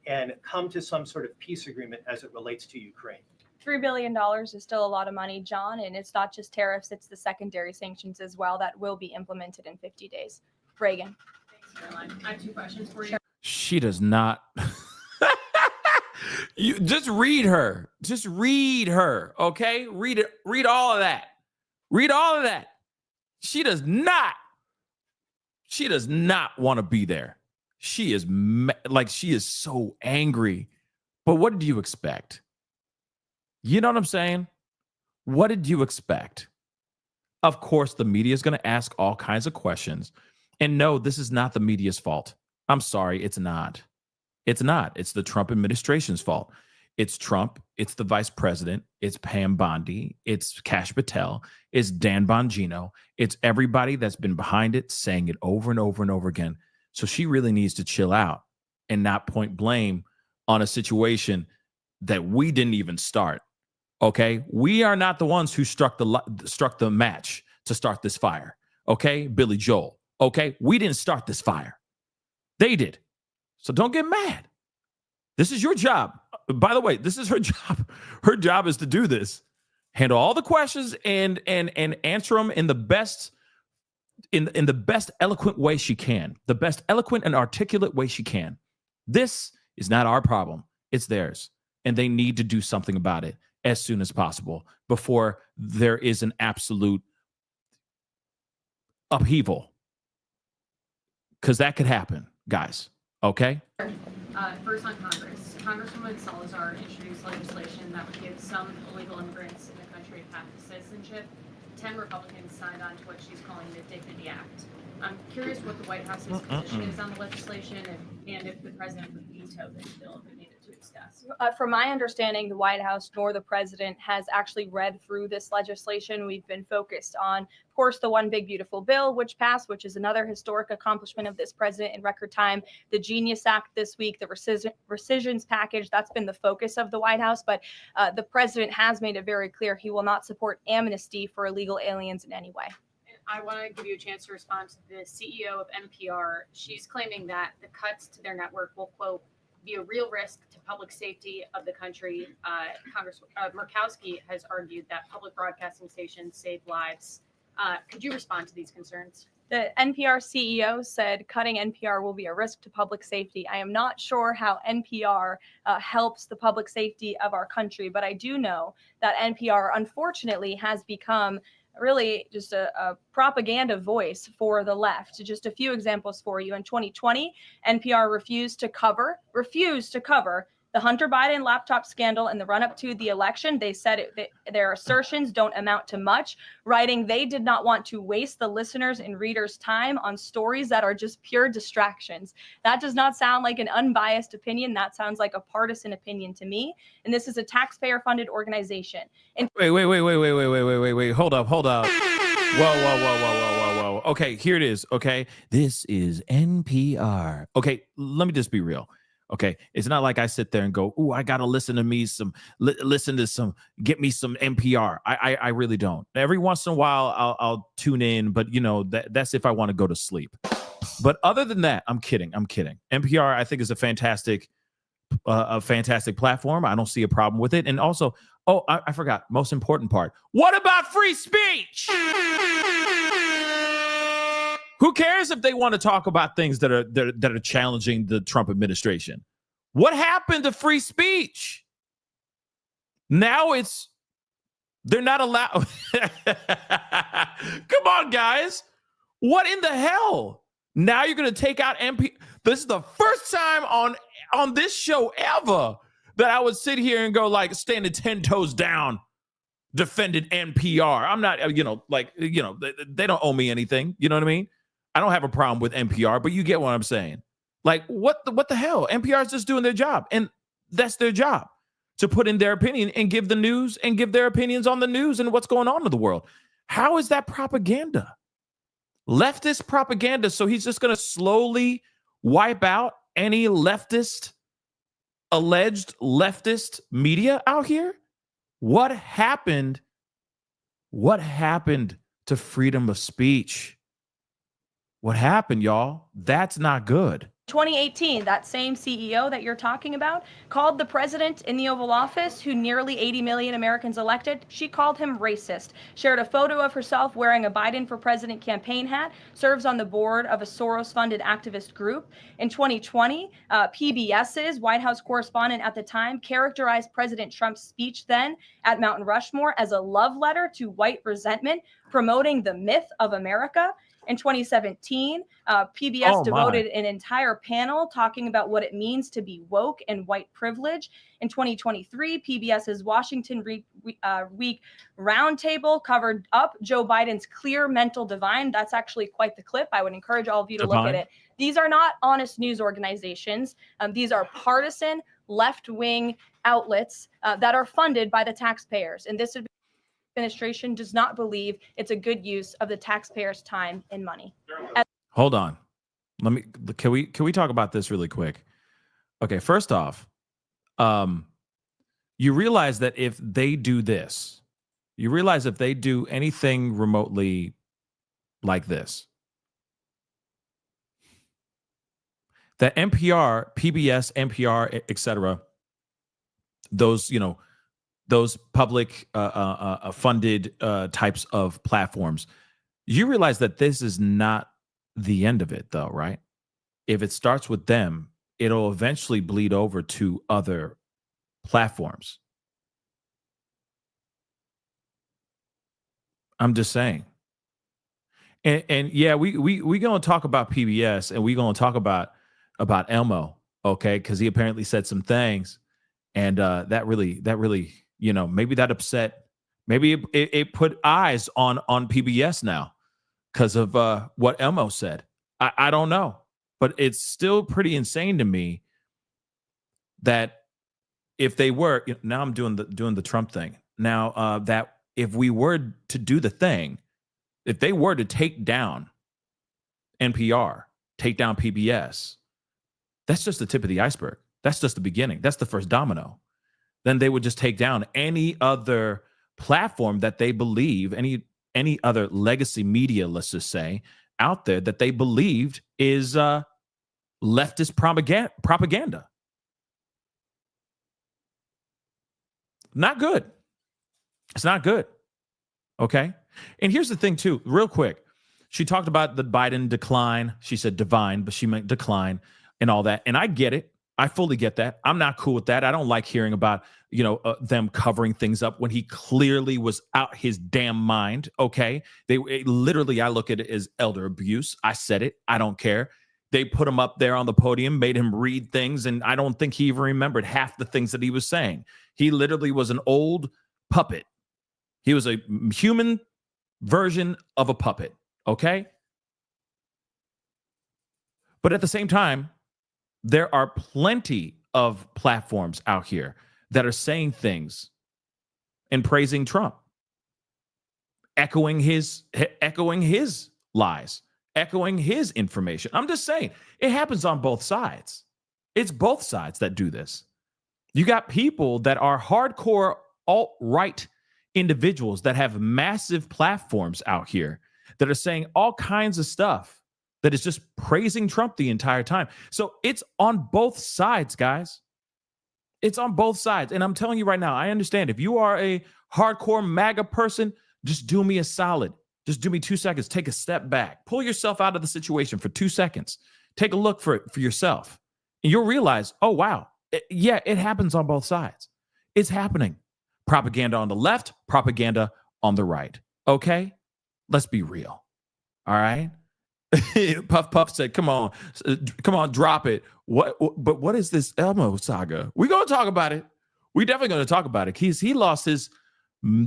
and come to some sort of peace agreement as it relates to Ukraine? $3 billion is still a lot of money, John, and it's not just tariffs, it's the secondary sanctions as well that will be implemented in 50 days. Reagan. Thanks, Caroline. I have two questions for you. She does not. You just read her. Just read her. Okay. Read it. Read all of that. Read all of that. She does not want to be there. She is she is so angry. But what did you expect? You know what I'm saying? What did you expect? Of course, the media is going to ask all kinds of questions. And no, this is not the media's fault. I'm sorry, it's not. It's not. It's the Trump administration's fault. It's Trump. It's the vice president. It's Pam Bondi. It's Kash Patel. It's Dan Bongino. It's everybody that's been behind it saying it over and over and over again. So she really needs to chill out and not point blame on a situation that we didn't even start. Okay? We are not the ones who struck the match to start this fire. Okay? Billy Joel. Okay? We didn't start this fire. They did. So don't get mad. This is your job. By the way, this is her job. Her job is to do this. Handle all the questions and answer them in the best in the best eloquent way she can. The best eloquent and articulate way she can. This is not our problem. It's theirs. And they need to do something about it as soon as possible before there is an absolute upheaval. Because that could happen, guys. Okay? First on Congress. Congresswoman Salazar introduced legislation that would give some illegal immigrants in the country a path to citizenship. 10 Republicans signed on to what she's calling the Dignity Act. I'm curious what the White House's position is on the legislation and if the president would veto this bill if it needed to discuss. From my understanding, the White House nor the president has actually read through this legislation. We've been focused on, of course, the One Big Beautiful Bill, which passed, which is another historic accomplishment of this president in record time. The Genius Act this week, the rescissions package, that's been the focus of the White House. But the president has made it very clear he will not support amnesty for illegal aliens in any way. I want to give you a chance to respond to the CEO of NPR. She's claiming that the cuts to their network will, quote, be a real risk to public safety of the country. Congressman Murkowski has argued that public broadcasting stations save lives. Could you respond to these concerns? The NPR CEO said cutting NPR will be a risk to public safety. I am not sure how NPR helps the public safety of our country, but I do know that NPR, unfortunately, has become really just a propaganda voice for the left. Just a few examples for you. In 2020, NPR refused to cover the Hunter Biden laptop scandal in the run-up to the election. They said their assertions don't amount to much, writing they did not want to waste the listeners' and readers' time on stories that are just pure distractions. That does not sound like an unbiased opinion. That sounds like a partisan opinion to me. And this is a taxpayer-funded organization. And Wait. Hold up. Whoa. Okay, here it is. Okay, this is NPR. Okay, let me just be real. Okay, it's not like I sit there and go, "Ooh, I gotta listen to get me some NPR." I really don't. Every once in a while, I'll tune in, but that's if I want to go to sleep. But other than that, I'm kidding. NPR, I think, is a fantastic platform. I don't see a problem with it. And also, I forgot, most important part. What about free speech? Who cares if they want to talk about things that are challenging the Trump administration? What happened to free speech? Now they're not allowed. Come on, guys. What in the hell? Now you're going to take out MP. This is the first time on this show ever that I would sit here and go like standing 10 toes down, defended NPR. I'm not, they don't owe me anything. You know what I mean? I don't have a problem with NPR, but you get what I'm saying. Like, what the hell? NPR is just doing their job, and that's their job, to put in their opinion and give the news and give their opinions on the news and what's going on in the world. How is that propaganda? Leftist propaganda. So he's just going to slowly wipe out any alleged leftist media out here? What happened? What happened to freedom of speech? What happened, y'all? That's not good. 2018, that same CEO that you're talking about called the president in the Oval Office, who nearly 80 million Americans elected, she called him racist, shared a photo of herself wearing a Biden for President campaign hat, serves on the board of a Soros-funded activist group. In 2020, PBS's White House correspondent at the time characterized President Trump's speech then at Mount Rushmore as a love letter to white resentment, promoting the myth of America. In 2017, PBS devoted an entire panel talking about what it means to be woke and white privilege. In 2023, PBS's Washington Week Roundtable covered up Joe Biden's clear mental divide. That's actually quite the clip. I would encourage all of you to look at it. These are not honest news organizations. These are partisan left-wing outlets that are funded by the taxpayers. And this administration does not believe it's a good use of the taxpayers' time and money. Hold on. Can we talk about this really quick? Okay, first off, you realize that if they do this, if they do anything remotely like this, that NPR, PBS, NPR, etc., those, those public funded types of platforms, you realize that this is not the end of it, though, right? If it starts with them, it'll eventually bleed over to other platforms. I'm just saying. And yeah, we gonna talk about PBS, and we gonna talk about Elmo, okay? Because he apparently said some things, and that really, maybe that upset, maybe it put eyes on PBS now because of what Elmo said. I don't know, but it's still pretty insane to me that if they were, now I'm doing the Trump thing now, that if we were to do the thing, if they were to take down NPR, take down PBS, that's just the tip of the iceberg. That's just the beginning. That's the first domino. Then they would just take down any other platform that they believe, any other legacy media, let's just say, out there that they believed is leftist propaganda. Not good. It's not good. Okay. And here's the thing, too, real quick. She talked about the Biden decline. She said divine, but she meant decline and all that. And I get it. I fully get that. I'm not cool with that. I don't like hearing about, them covering things up when he clearly was out his damn mind. Okay. Literally, I look at it as elder abuse. I said it. I don't care. They put him up there on the podium, made him read things, and I don't think he even remembered half the things that he was saying. He literally was an old puppet. He was a human version of a puppet, okay? But at the same time, there are plenty of platforms out here that are saying things and praising Trump, echoing his lies, echoing his information. I'm just saying, it happens on both sides. It's both sides that do this. You got people that are hardcore alt-right individuals that have massive platforms out here that are saying all kinds of stuff that is just praising Trump the entire time. So it's on both sides, guys. It's on both sides. And I'm telling you right now, I understand if you are a hardcore MAGA person, just do me a solid. Just do me 2 seconds. Take a step back. Pull yourself out of the situation for 2 seconds. Take a look for yourself. And you'll realize, oh, wow. It happens on both sides. It's happening. Propaganda on the left, propaganda on the right. Okay? Let's be real. All right? Puff said, come on, drop it. But what is this Elmo saga? We're going to talk about it. We're definitely going to talk about it. He lost his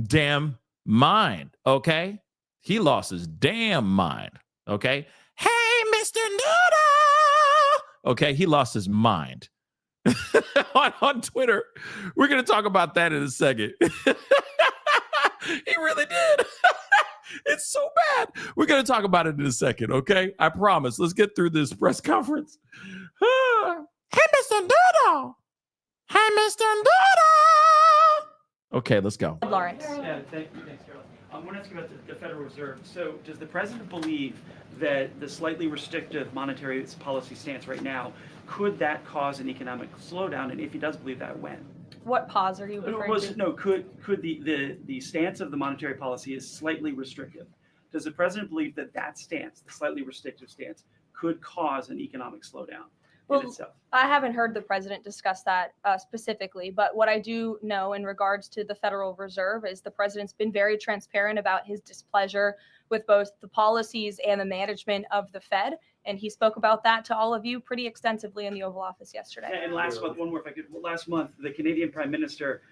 damn mind, okay? He lost his damn mind, okay? Hey, Mr. Noodle! Okay, he lost his mind. on Twitter. We're going to talk about that in a second. He really did. It's so bad. We're going to talk about it in a second, okay? I promise. Let's get through this press conference. Hey, Mr. Doodle. Hey, Mr. Doodle. Okay, let's go. Lawrence. Yeah, thanks, Carol. I want to ask you about the Federal Reserve. So does the president believe that the slightly restrictive monetary policy stance right now, could that cause an economic slowdown? And if he does believe that, when? What pause are you referring to? No, could the stance of the monetary policy is slightly restrictive? Does the president believe that stance, the slightly restrictive stance, could cause an economic slowdown in itself? I haven't heard the president discuss that specifically, but what I do know in regards to the Federal Reserve is the president's been very transparent about his displeasure with both the policies and the management of the Fed. And he spoke about that to all of you pretty extensively in the Oval Office yesterday. Yeah, and last month, one more if I could. Last month, the Canadian Prime Minister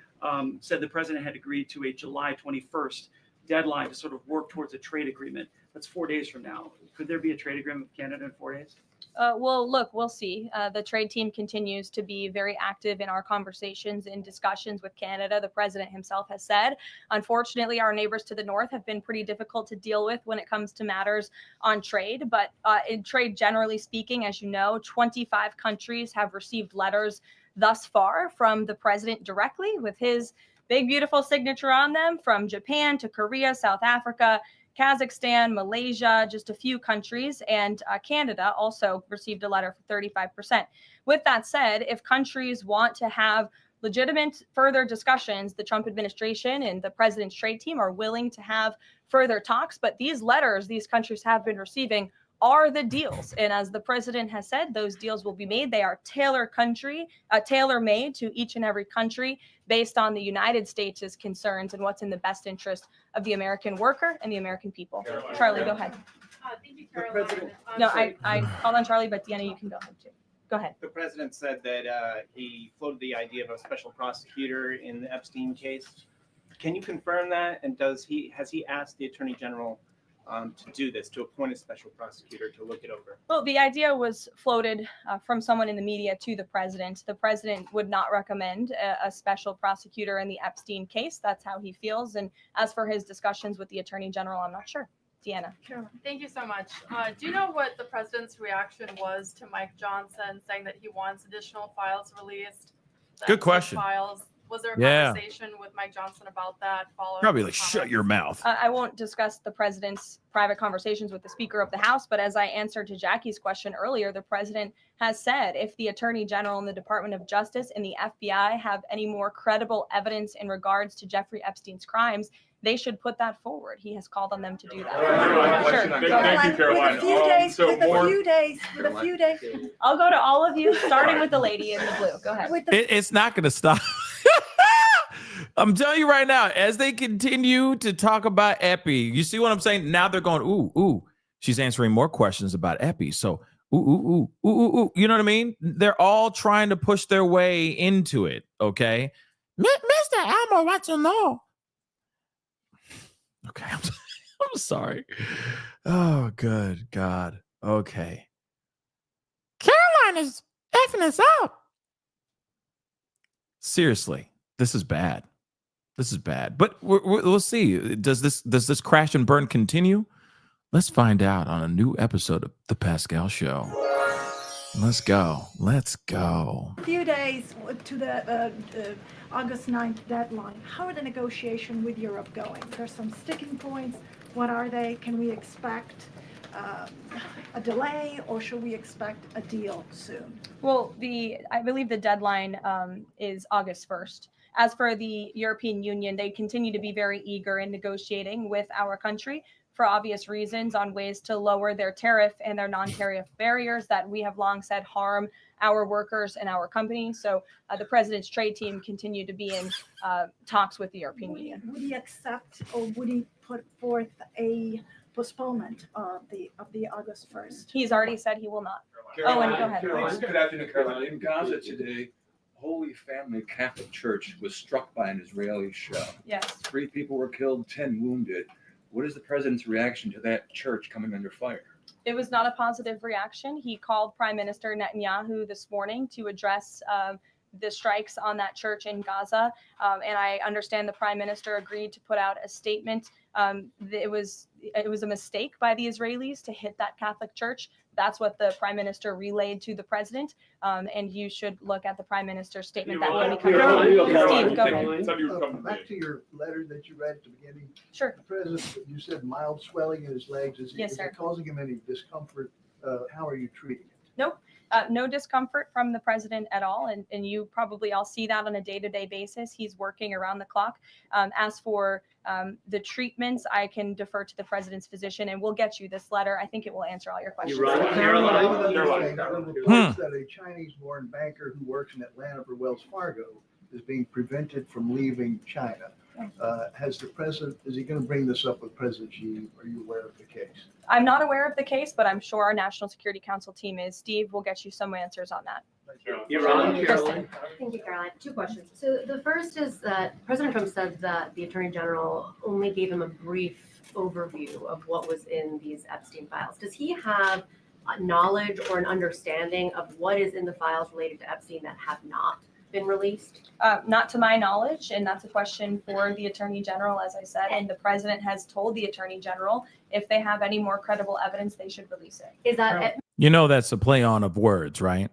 said the president had agreed to a July 21st deadline to sort of work towards a trade agreement. That's 4 days from now. Could there be a trade agreement with Canada in 4 days? Well, look, we'll see. The trade team continues to be very active in our conversations and discussions with Canada. The president himself has said, unfortunately, our neighbors to the north have been pretty difficult to deal with when it comes to matters on trade. But in trade, generally speaking, as you know, 25 countries have received letters thus far from the president directly with his big, beautiful signature on them, from Japan to Korea, South Africa, Kazakhstan, Malaysia, just a few countries, and Canada also received a letter for 35%. With that said, if countries want to have legitimate further discussions, the Trump administration and the president's trade team are willing to have further talks. But these letters these countries have been receiving are the deals. And as the president has said, those deals will be made. They are tailor-made to each and every country based on the United States' concerns and what's in the best interest of the American worker and the American people. Charlie, go ahead. Thank you, Caroline. No, I called on Charlie, but Deanna, you can go ahead too. Go ahead. The president said that he floated the idea of a special prosecutor in the Epstein case. Can you confirm that? And has he asked the attorney general to do this, to appoint a special prosecutor to look it over? Well, the idea was floated from someone in the media to the president. The president would not recommend a special prosecutor in the Epstein case. That's how he feels. And as for his discussions with the attorney general, I'm not sure. Deanna. Thank you so much. Do you know what the president's reaction was to Mike Johnson saying that he wants additional files released? Good question. Files. Was there a conversation with Mike Johnson about that? Probably like, shut your mouth. I won't discuss the president's private conversations with the Speaker of the House, but as I answered to Jackie's question earlier, the president has said if the attorney general and the Department of Justice and the FBI have any more credible evidence in regards to Jeffrey Epstein's crimes, they should put that forward. He has called on them to do that. Sure. Thank you, Caroline. With a few days. I'll go to all of you, starting with the lady in the blue. Go ahead. It's not going to stop. I'm telling you right now, as they continue to talk about Epi, you see what I'm saying? Now they're going, ooh, she's answering more questions about Epi. So, ooh. You know what I mean? They're all trying to push their way into it, okay? Mr. Elmo wants to know. Okay, I'm sorry. Oh, good God. Okay. Caroline is effing us up. Seriously, this is bad. This is bad. But we'll see. Does this crash and burn continue? Let's find out on a new episode of The Pascal Show. Let's go. A few days to the August 9th deadline. How are the negotiations with Europe going? There's some sticking points. What are they? Can we expect a delay, or should we expect a deal soon? Well, I believe the deadline is August 1st. As for the European Union, they continue to be very eager in negotiating with our country for obvious reasons on ways to lower their tariff and their non-tariff barriers that we have long said harm our workers and our companies. So the president's trade team continue to be in talks with the European Union. Would he accept, or would he put forth a postponement of the August 1st? He's already said he will not. Owen, go ahead. Good afternoon, Caroline. In Gaza today, Holy Family Catholic Church was struck by an Israeli shell. Yes. 3 people were killed, 10 wounded. What is the president's reaction to that church coming under fire? It was not a positive reaction. He called Prime Minister Netanyahu this morning to address the strikes on that church in Gaza. And I understand the Prime Minister agreed to put out a statement. It was a mistake by the Israelis to hit that Catholic church. That's what the Prime Minister relayed to the president. And you should look at the Prime Minister's statement that will be coming out. Steve, go ahead. Back to your letter that you read at the beginning. Sure. The president, you said mild swelling in his legs. Yes, is sir. it causing him any discomfort? How are you treating it? Nope. No discomfort from the president at all. And you probably all see that on a day-to-day basis. He's working around the clock. As for the treatments, I can defer to the president's physician, and we'll get you this letter. I think it will answer all your questions. Caroline. Reports that a Chinese-born banker who works in Atlanta for Wells Fargo is being prevented from leaving China. Is he going to bring this up with President Xi? Are you aware of the case? I'm not aware of the case, but I'm sure our National Security Council team is. Steve will get you some answers on that. Caroline. Thank you, Caroline. 2 questions. So the first is that President Trump said that the Attorney General only gave him a brief overview of what was in these Epstein files. Does he have knowledge or an understanding of what is in the files related to Epstein that have not been released? Not to my knowledge, and that's a question for the Attorney General, as I said, and the president has told the Attorney General if they have any more credible evidence, they should release it. Is that That's a play on of words, right?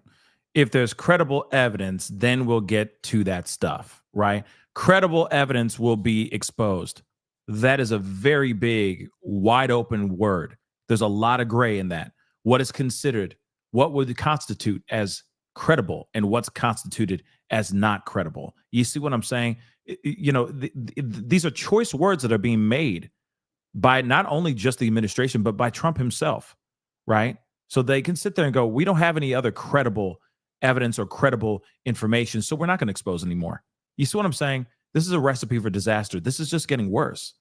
If there's credible evidence, then we'll get to that stuff, right? Credible evidence will be exposed. that is a very big, wide open word. There's a lot of gray in that. What is considered, what would constitute as credible and what's constituted as not credible. You see what I'm saying? These are choice words that are being made by not only just the administration, but by Trump himself, right? So they can sit there and go, we don't have any other credible evidence or credible information, so we're not going to expose anymore. You see what I'm saying? This is a recipe for disaster. This is just getting worse.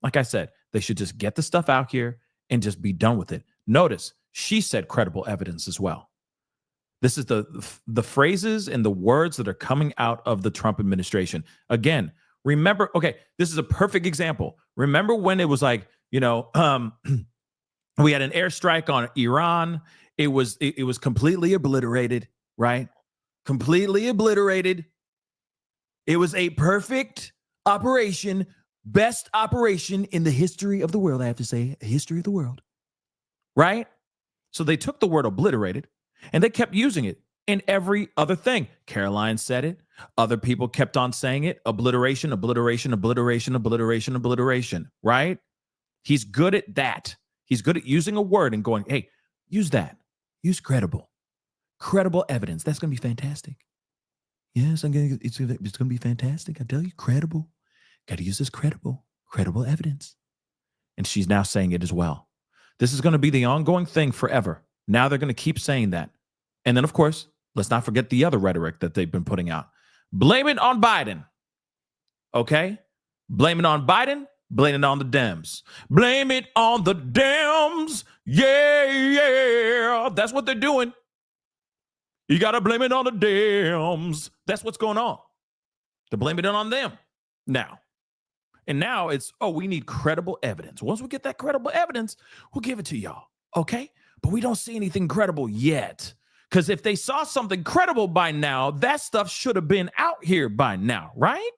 Like I said, they should just get the stuff out here and just be done with it. Notice, she said credible evidence as well. This is the phrases and the words that are coming out of the Trump administration. Again, remember, okay, this is a perfect example. Remember when it was like, we had an airstrike on Iran. It was completely obliterated, right? Completely obliterated. It was a perfect operation, best operation in the history of the world, I have to say, history of the world, right? So they took the word obliterated and they kept using it in every other thing. Caroline said it. Other people kept on saying it. Obliteration, obliteration, obliteration, obliteration, obliteration, right? He's good at that. He's good at using a word and going, hey, use that. Use credible. Credible evidence. That's going to be fantastic. Yes, it's going to be fantastic. I tell you, credible. Got to use this credible evidence. And she's now saying it as well. This is going to be the ongoing thing forever. Now they're going to keep saying that. And then, of course, let's not forget the other rhetoric that they've been putting out. Blame it on Biden. Okay? Blame it on Biden. Blame it on the Dems. Blame it on the Dems. Yeah. That's what they're doing. You got to blame it on the Dems. That's what's going on. They're blaming it on them now. And now it's, we need credible evidence. Once we get that credible evidence, we'll give it to y'all. Okay? But we don't see anything credible yet. Because if they saw something credible by now, that stuff should have been out here by now, right?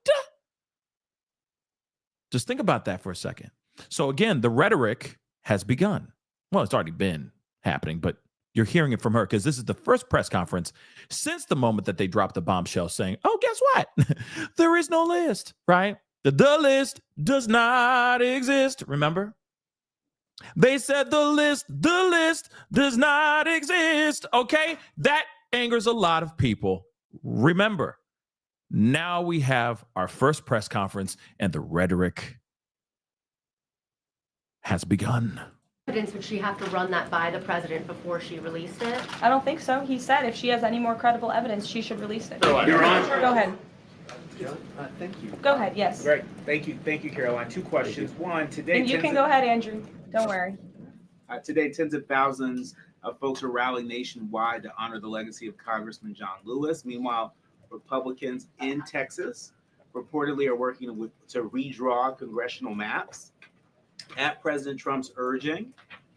Just think about that for a second. So again, the rhetoric has begun. Well, it's already been happening, but you're hearing it from her because this is the first press conference since the moment that they dropped the bombshell saying, guess what? There is no list, right? The list does not exist. Remember? They said the list does not exist. Okay? That angers a lot of people. Remember, now we have our first press conference and the rhetoric has begun. Evidence, would she have to run that by the president before she released it? I don't think so. He said if she has any more credible evidence, she should release it. Your Honor. Go ahead. Thank you. Go ahead, yes. Great. Thank you, Caroline. Two questions. One, today. And you can go ahead, Andrew. Don't worry. Today, tens of thousands of folks are rallying nationwide to honor the legacy of Congressman John Lewis. Meanwhile, Republicans in Texas reportedly are working to redraw congressional maps at President Trump's urging.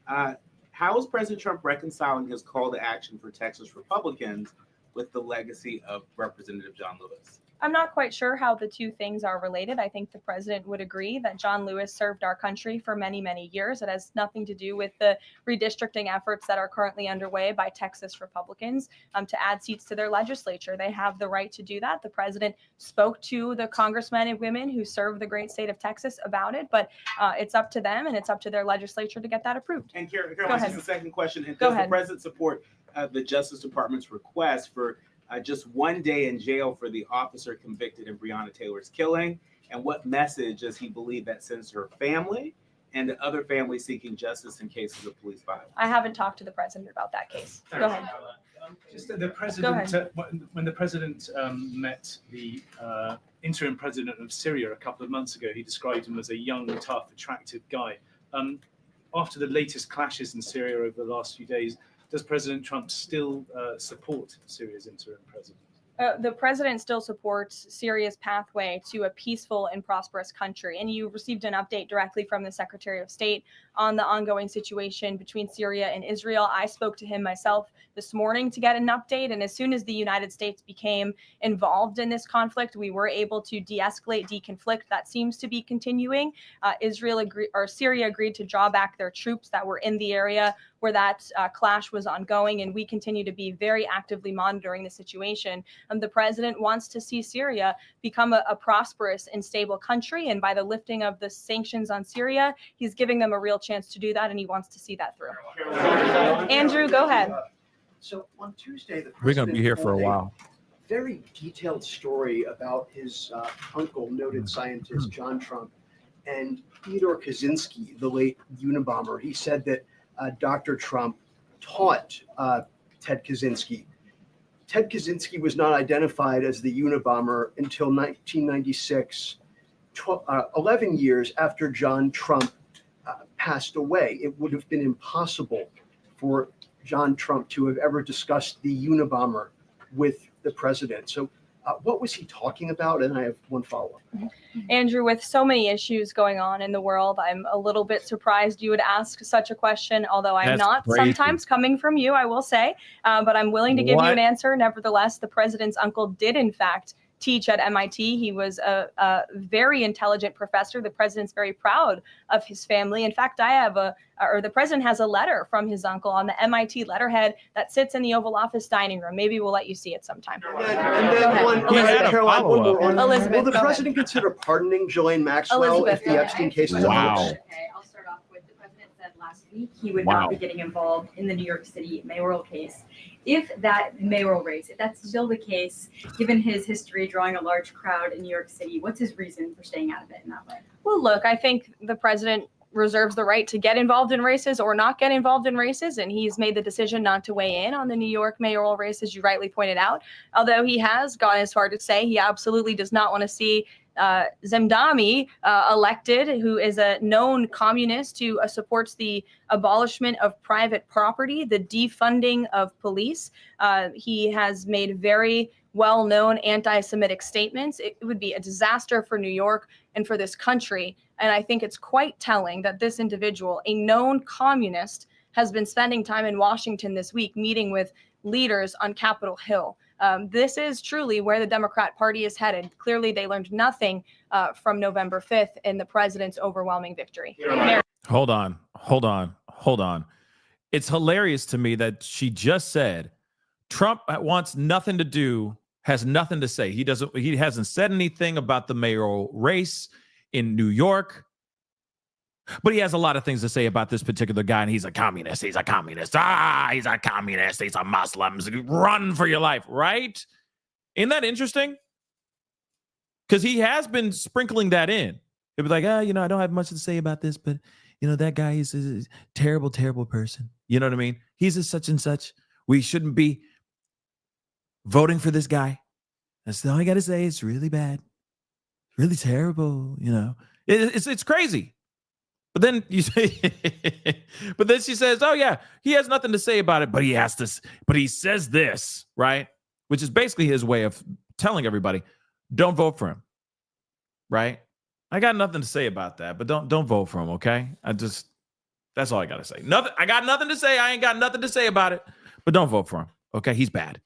How is President Trump reconciling his call to action for Texas Republicans with the legacy of Representative John Lewis? I'm not quite sure how the two things are related. I think the president would agree that John Lewis served our country for many, many years. It has nothing to do with the redistricting efforts that are currently underway by Texas Republicans to add seats to their legislature. They have the right to do that. The president spoke to the congressmen and women who serve the great state of Texas about it, but it's up to them and it's up to their legislature to get that approved. And Caroline, just a second question. And Go does ahead. the president support the Justice Department's request for just 1 day in jail for the officer convicted in Breonna Taylor's killing? And what message does he believe that sends to her family and to other families seeking justice in cases of police violence? I haven't talked to the president about that case. Go ahead. Just the president, when the president met the interim president of Syria a couple of months ago, he described him as a young, tough, attractive guy. After the latest clashes in Syria over the last few days, does President Trump still support Syria's interim president? The president still supports Syria's pathway to a peaceful and prosperous country. And you received an update directly from the Secretary of State on the ongoing situation between Syria and Israel. I spoke to him myself this morning to get an update. And as soon as the United States became involved in this conflict, we were able to de-escalate, deconflict. That seems to be continuing. Syria agreed to draw back their troops that were in the area where that clash was ongoing, and we continue to be very actively monitoring the situation. The president wants to see Syria become a prosperous and stable country, and by the lifting of the sanctions on Syria, he's giving them a real chance to do that, and he wants to see that through. Andrew, go ahead. So on Tuesday, the We're going to be here for a president told while. very detailed story about his uncle, noted scientist John Trump, and Theodore Kaczynski, the late Unabomber. He said that Dr. Trump taught Ted Kaczynski. Ted Kaczynski was not identified as the Unabomber until 1996, 11 years after John Trump passed away. It would have been impossible for John Trump to have ever discussed the Unabomber with the president. So what was he talking about? And I have one follow-up. Andrew, with so many issues going on in the world, I'm a little bit surprised you would ask such a question, although I'm That's not crazy. sometimes coming from you, I will say, but I'm willing to give you an answer. Nevertheless, the president's uncle did, in fact, teach at MIT. He was a very intelligent professor. The president's very proud of his family. In fact, the president has a letter from his uncle on the MIT letterhead that sits in the Oval Office dining room. Maybe we'll let you see it sometime. And then one more one. Elizabeth, will the go ahead. president consider pardoning Ghislaine Maxwell Elizabeth, if the go Epstein case is Wow. on? Okay, I'll start off with the president said last week he would Wow. not be getting involved in the New York City mayoral case. If that mayoral race, if that's still the case, given his history drawing a large crowd in New York City, what's his reason for staying out of it in that way? Well, look, I think the president reserves the right to get involved in races or not get involved in races, and he's made the decision not to weigh in on the New York mayoral race, as you rightly pointed out, although he has gone as far to say he absolutely does not want to see Zemdami elected, who is a known communist who supports the abolishment of private property, the defunding of police. He has made very well-known anti-Semitic statements. It would be a disaster for New York and for this country. And I think it's quite telling that this individual, a known communist, has been spending time in Washington this week meeting with leaders on Capitol Hill. This is truly where the Democrat Party is headed. Clearly, they learned nothing from November 5th in the president's overwhelming victory. Hold on. It's hilarious to me that she just said Trump wants nothing to do, has nothing to say. He hasn't said anything about the mayoral race in New York. But he has a lot of things to say about this particular guy, and he's a communist. He's a communist. He's a communist. He's a Muslim. Run for your life, right? Isn't that interesting? Because he has been sprinkling that in. He'll be like, I don't have much to say about this, but, that guy is a terrible, terrible person. You know what I mean? He's a such and such. We shouldn't be voting for this guy. That's all I got to say. It's really bad. Really terrible, It's crazy. But then she says, oh yeah, he has nothing to say about it, but he says this, right? Which is basically his way of telling everybody, don't vote for him. Right? I got nothing to say about that, but don't vote for him, okay? That's all I got to say. I got nothing to say. I ain't got nothing to say about it, but don't vote for him. Okay? He's bad.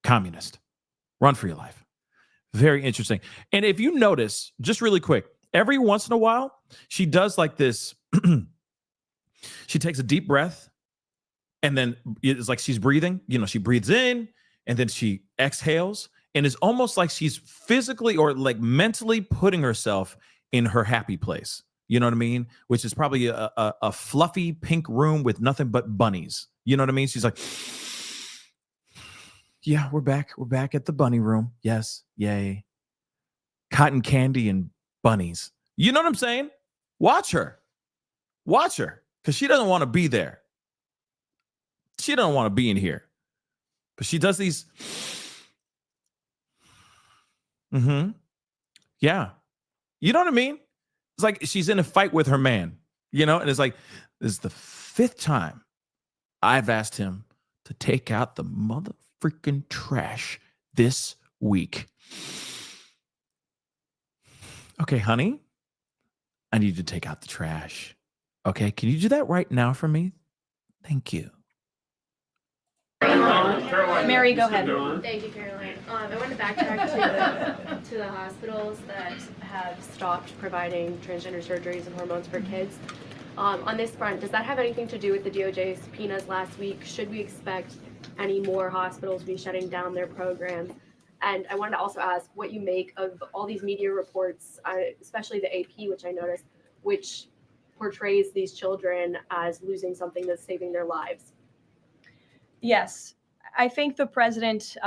Communist. Run for your life. Very interesting. And if you notice, just really quick, every once in a while, she does like this. She takes a deep breath, and then it's like she's breathing. She breathes in, and then she exhales, and it's almost like she's physically or like mentally putting herself in her happy place. You know what I mean? Which is probably a fluffy pink room with nothing but bunnies. You know what I mean? She's like, yeah, we're back. We're back at the bunny room. Yes. Yay. Cotton candy and bunnies. You know what I'm saying? Watch her. Because she doesn't want to be there. She doesn't want to be in here. But she does these. Yeah. You know what I mean? It's like she's in a fight with her man, and it's like, this is the 5th time I've asked him to take out the mother freaking trash this week. Okay, honey, I need you to take out the trash. Okay, can you do that right now for me? Thank you. Mary, go ahead. Thank you, Caroline. I want to backtrack to the hospitals that have stopped providing transgender surgeries and hormones for kids. On this front, does that have anything to do with the DOJ subpoenas last week? Should we expect any more hospitals to be shutting down their programs? And I wanted to also ask what you make of all these media reports, especially the AP, which I noticed, which portrays these children as losing something that's saving their lives. Yes, I think the president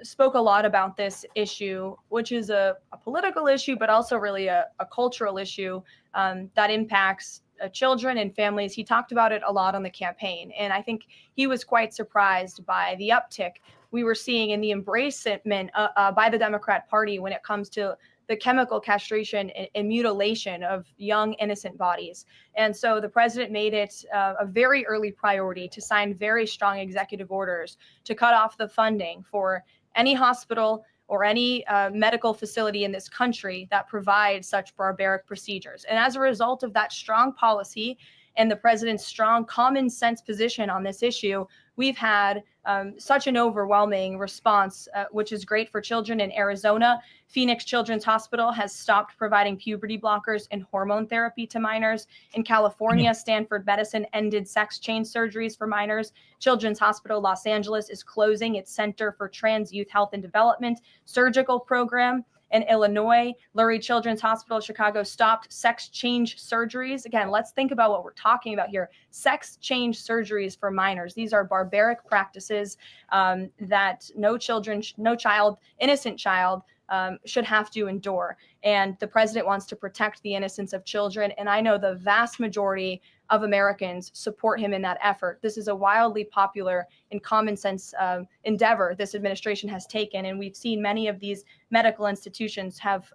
spoke a lot about this issue, which is a political issue, but also really a cultural issue that impacts children and families. He talked about it a lot on the campaign, and I think he was quite surprised by the uptick we were seeing in the embracement by the Democrat Party when it comes to the chemical castration and mutilation of young innocent bodies. And so the president made it a very early priority to sign very strong executive orders to cut off the funding for any hospital or any medical facility in this country that provides such barbaric procedures. And as a result of that strong policy and the president's strong common sense position on this issue, we've had such an overwhelming response, which is great for children in Arizona. Phoenix Children's Hospital has stopped providing puberty blockers and hormone therapy to minors. In California, Stanford Medicine ended sex change surgeries for minors. Children's Hospital Los Angeles is closing its Center for Trans Youth Health and Development surgical program. In Illinois, Lurie Children's Hospital Chicago stopped sex change surgeries. Again, let's think about what we're talking about here. Sex change surgeries for minors. These are barbaric practices that no innocent child should have to endure. And the president wants to protect the innocence of children. And I know the vast majority of Americans support him in that effort. This is a wildly popular and common sense endeavor this administration has taken. And we've seen many of these medical institutions have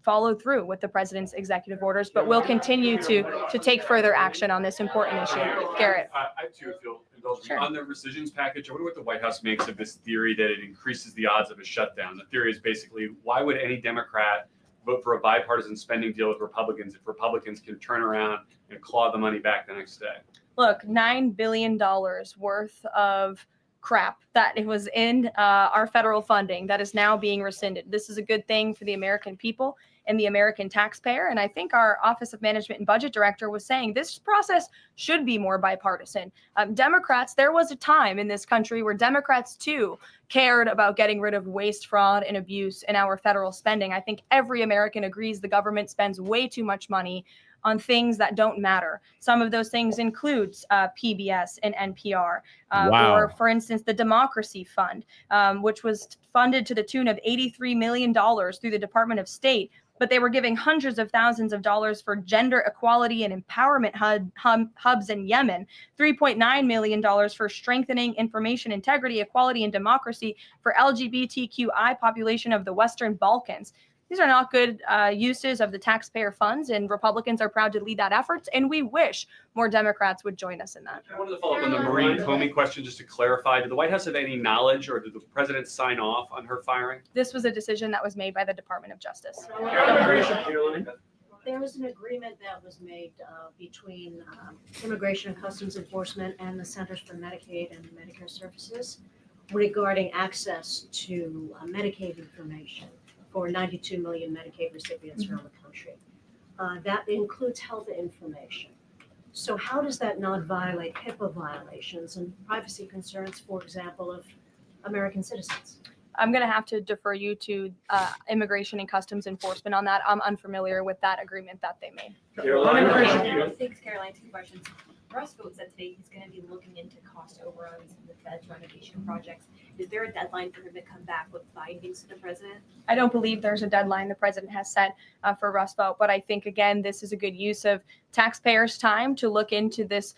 followed through with the president's executive orders, but we'll continue to take further action on this important issue. Garrett. I too feel indulged. Sure. On the rescissions package, I wonder what the White House makes of this theory that it increases the odds of a shutdown. The theory is basically, why would any Democrat vote for a bipartisan spending deal with Republicans if Republicans can turn around and claw the money back the next day? Look, $9 billion worth of crap that it was in our federal funding that is now being rescinded. This is a good thing for the American people and the American taxpayer. And I think our Office of Management and Budget Director was saying this process should be more bipartisan. Democrats, there was a time in this country where Democrats too cared about getting rid of waste, fraud, and abuse in our federal spending. I think every American agrees the government spends way too much money on things that don't matter. Some of those things includes PBS and NPR, or for instance, the Democracy Fund, which was funded to the tune of $83 million through the Department of State, but they were giving hundreds of thousands of dollars for gender equality and empowerment hubs in Yemen, $3.9 million for strengthening information integrity, equality, and democracy for LGBTQI population of the Western Balkans. These are not good uses of the taxpayer funds, and Republicans are proud to lead that effort, and we wish more Democrats would join us in that. I wanted to follow up on the Maureen Comey question just to clarify. Did the White House have any knowledge, or did the president sign off on her firing? This was a decision that was made by the Department of Justice. There was an agreement that was made between Immigration and Customs Enforcement and the Centers for Medicaid and Medicare Services regarding access to Medicaid information for 92 million Medicaid recipients around the country. That includes health information. So how does that not violate HIPAA violations and privacy concerns, for example, of American citizens? I'm going to have to defer you to Immigration and Customs Enforcement on that. I'm unfamiliar with that agreement that they made. Thanks, Caroline. Two questions. Russ Vought said today he's going to be looking into cost overruns in the Fed's renovation projects. Is there a deadline for him to come back with findings to the president? I don't believe there's a deadline the president has set for Russ Vought, but I think, again, this is a good use of taxpayers' time to look into this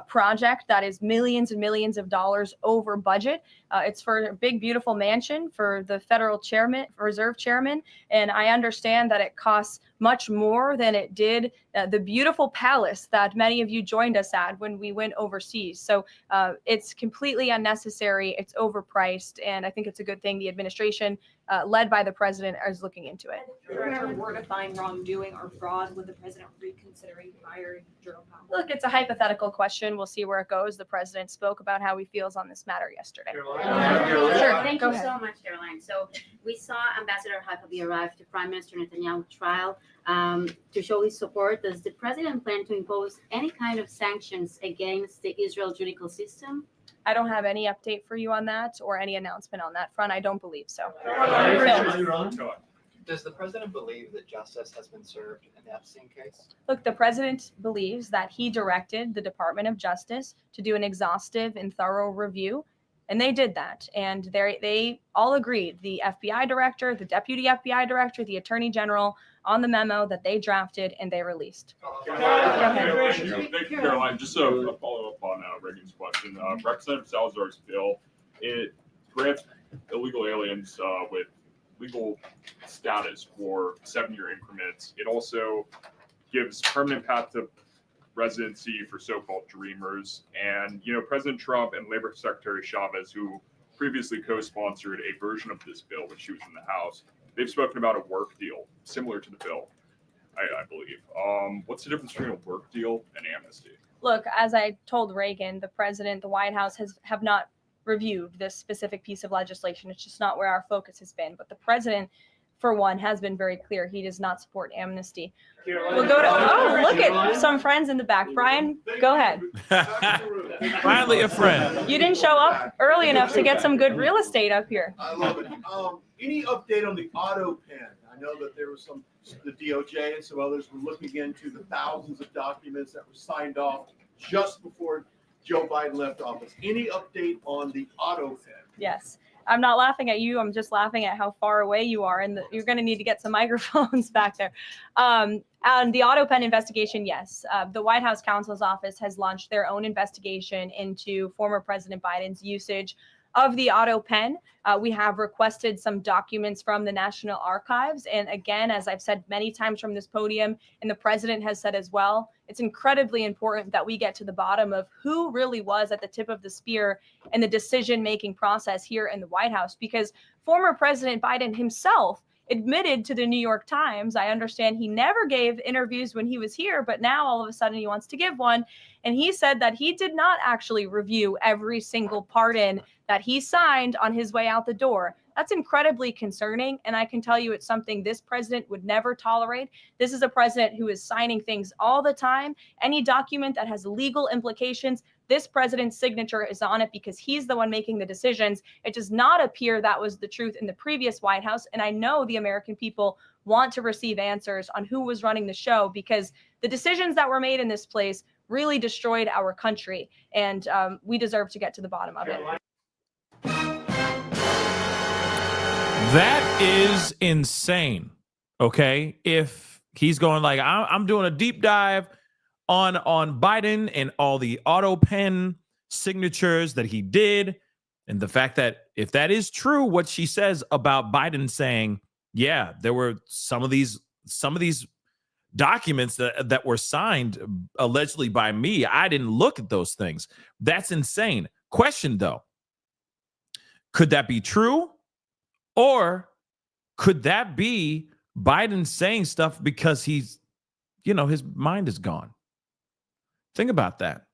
project that is millions and millions of dollars over budget. It's for a big, beautiful mansion for the federal chairman, reserve chairman, and I understand that it costs much more than it did the beautiful palace that many of you joined us at when we went overseas. So it's completely unnecessary. It's overpriced, and I think it's a good thing the administration led by the president, is looking into it. If there ever were to find wrongdoing or fraud, would the president reconsidering firing Jerome Powell? Look, it's a hypothetical question. We'll see where it goes. The president spoke about how he feels on this matter yesterday. Sure. Thank Go you ahead. so much, Caroline. So we saw Ambassador Huckabee arrive to Prime Minister Netanyahu's trial to show his support. Does the president plan to impose any kind of sanctions against the Israel judicial system? I don't have any update for you on that or any announcement on that front. I don't believe so. Does the president believe that justice has been served in the Epstein case? Look, the president believes that he directed the Department of Justice to do an exhaustive and thorough review, and they did that. And they all agreed, the FBI director, the deputy FBI director, the attorney general, on the memo that they drafted and they released. Thank you, Caroline. Just a follow-up on Reagan's question. Representative Salazar's bill, it grants illegal aliens with legal status for 7-year increments. It also gives permanent path to residency for so-called dreamers. And, President Trump and Labor Secretary Chavez, who previously co-sponsored a version of this bill when she was in the House, they've spoken about a work deal similar to the bill, I believe. What's the difference between a work deal and amnesty? Look, as I told Reagan, the president, the White House have not reviewed this specific piece of legislation. It's just not where our focus has been. But the president, for one, has been very clear. He does not support amnesty. We'll go to, look at some friends in the back. Brian, go ahead. Finally, a friend. You didn't show up early enough to get some good real estate up here. I love it. Any update on the auto pen? I know that there was the DOJ and some others were looking into the thousands of documents that were signed off just before Joe Biden left office. Any update on the auto pen? Yes. I'm not laughing at you. I'm just laughing at how far away you are. And you're going to need to get some microphones back there. On the auto pen investigation, yes. The White House counsel's office has launched their own investigation into former President Biden's usage of the auto pen. We have requested some documents from the National Archives. And again, as I've said many times from this podium, and the president has said as well, it's incredibly important that we get to the bottom of who really was at the tip of the spear in the decision-making process here in the White House, because former President Biden himself admitted to the New York Times, I understand he never gave interviews when he was here, but now all of a sudden he wants to give one. And he said that he did not actually review every single pardon that he signed on his way out the door. That's incredibly concerning. And I can tell you it's something this president would never tolerate. This is a president who is signing things all the time. Any document that has legal implications, this president's signature is on it because he's the one making the decisions. It does not appear that was the truth in the previous White House. And I know the American people want to receive answers on who was running the show, because the decisions that were made in this place really destroyed our country. And we deserve to get to the bottom of it. That is insane. Okay. If he's going like, I'm doing a deep dive on Biden and all the auto pen signatures that he did. And the fact that if that is true, what she says about Biden saying, yeah, there were some of these documents that were signed allegedly by me. I didn't look at those things. That's insane. Question though, could that be true? Or could that be Biden saying stuff because he's, his mind is gone? Think about that.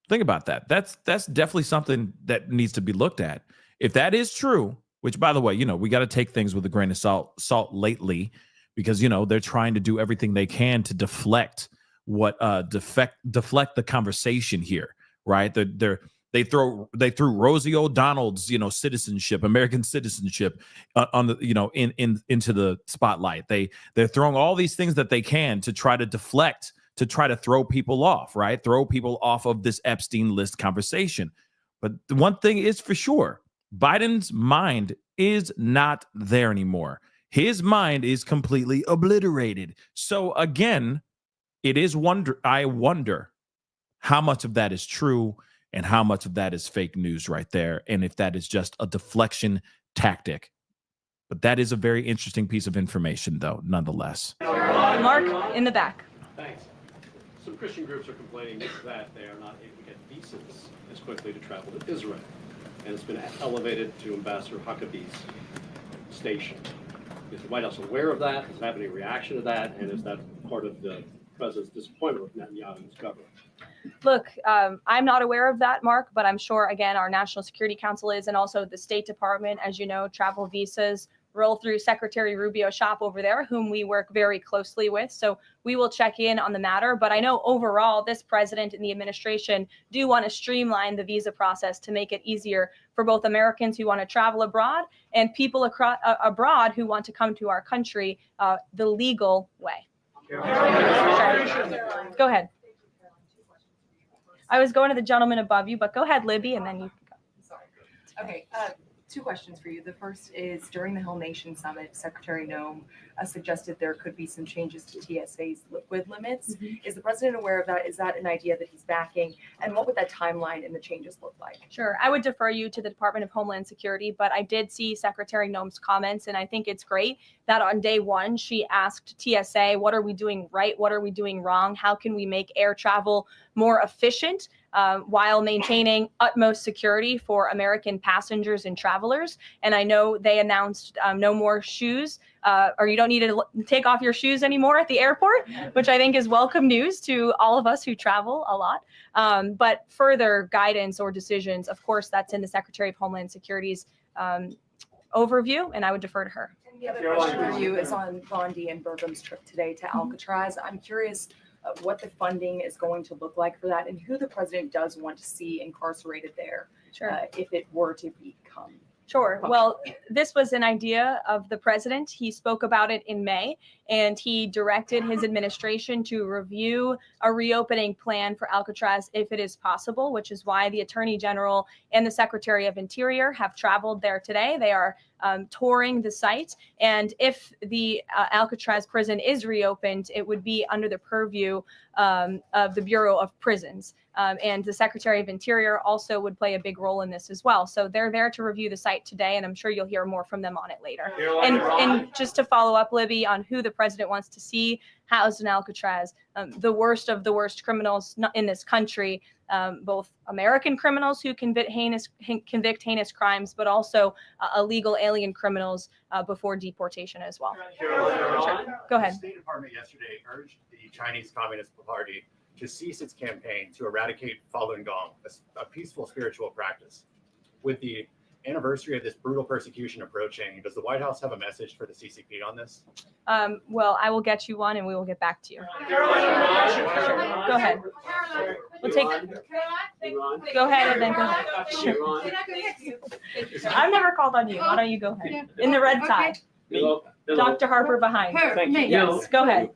That's definitely something that needs to be looked at. If that is true, which, by the way, we got to take things with a grain of salt lately, because, they're trying to do everything they can to deflect the conversation here, right? They threw Rosie O'Donnell's, citizenship, American citizenship on the, into the spotlight. They're throwing all these things that they can to try to deflect, to try to throw people off, right? Throw people off of this Epstein list conversation. But the one thing is for sure, Biden's mind is not there anymore. His mind is completely obliterated. So again, I wonder how much of that is true and how much of that is fake news right there, and if that is just a deflection tactic. But that is a very interesting piece of information, though, nonetheless. Mark, in the back. Thanks. Some Christian groups are complaining that they are not able to get visas as quickly to travel to Israel, and it's been elevated to Ambassador Huckabee's station. Is the White House aware of that? Does it have any reaction to that? And is that part of the president's disappointment with Netanyahu and his government? Look, I'm not aware of that, Mark, but I'm sure, again, our National Security Council is, and also the State Department, as you know, travel visas roll through Secretary Rubio's shop over there, whom we work very closely with. So we will check in on the matter. But I know overall, this president and the administration do want to streamline the visa process to make it easier for both Americans who want to travel abroad and people abroad who want to come to our country the legal way. Sure. Go ahead. I was going to the gentleman above you, but go ahead, Libby, and then you can go. Sorry. Okay, two questions for you. The first is, during the Hill Nation Summit, Secretary Noem suggested there could be some changes to TSA's liquid limits. Is the president aware of that? Is that an idea that he's backing? And what would that timeline and the changes look like? Sure. I would defer you to the Department of Homeland Security, but I did see Secretary Noem's comments, and I think it's great that on day one, she asked TSA, what are we doing right? What are we doing wrong? How can we make air travel more efficient while maintaining utmost security for American passengers and travelers? And I know they announced no more shoes, or you don't need to take off your shoes anymore at the airport, which I think is welcome news to all of us who travel a lot. But further guidance or decisions, of course, that's in the Secretary of Homeland Security's overview, and I would defer to her. And the other question for you is on Bondi and Burgum's trip today to Alcatraz. I'm curious what the funding is going to look like for that and who the president does want to see incarcerated there, if it were to become. Sure. Well, this was an idea of the president. He spoke about it in May, and he directed his administration to review a reopening plan for Alcatraz if it is possible, which is why the Attorney General and the Secretary of Interior have traveled there today. They are touring the site. And if the Alcatraz prison is reopened, it would be under the purview of the Bureau of Prisons. And the Secretary of Interior also would play a big role in this as well. So they're there to review the site today, and I'm sure you'll hear more from them on it later. And just to follow up, Libby, on who the president wants to see housed in Alcatraz, the worst of the worst criminals in this country, both American criminals who convict heinous crimes, but also illegal alien criminals before deportation as well. Sure. Go ahead. The State Department yesterday urged the Chinese Communist Party to cease its campaign to eradicate Falun Gong, a peaceful spiritual practice. With the anniversary of this brutal persecution approaching, does the White House have a message for the CCP on this? Well, I will get you one, and we will get back to you. Sure. Go ahead. We'll take. Go ahead, and then go ahead. Sure. I've never called on you. Why don't you go ahead? In the red tie. Dr. Harper behind. Thank you. Yes. Go ahead.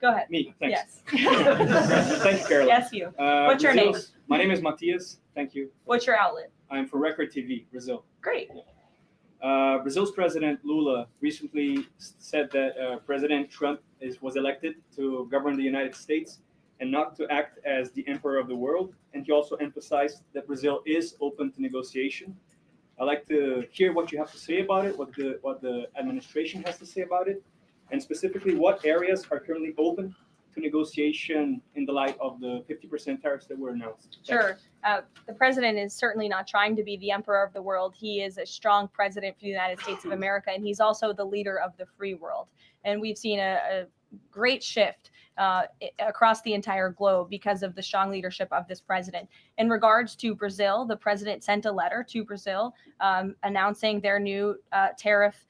Go ahead. Me. Thanks. Yes. Thank you, Caroline. Yes, you. What's your name? My name is Matias. Thank you. What's your outlet? I'm for Record TV, Brazil. Great. Brazil's President Lula recently said that President Trump was elected to govern the United States and not to act as the emperor of the world. And he also emphasized that Brazil is open to negotiation. I'd like to hear what you have to say about it, what the administration has to say about it, and specifically what areas are currently open to negotiation in the light of the 50% tariffs that were announced. Sure. The president is certainly not trying to be the emperor of the world. He is a strong president for the United States of America, and he's also the leader of the free world. And we've seen a great shift across the entire globe because of the strong leadership of this president. In regards to Brazil, the president sent a letter to Brazil announcing their new tariff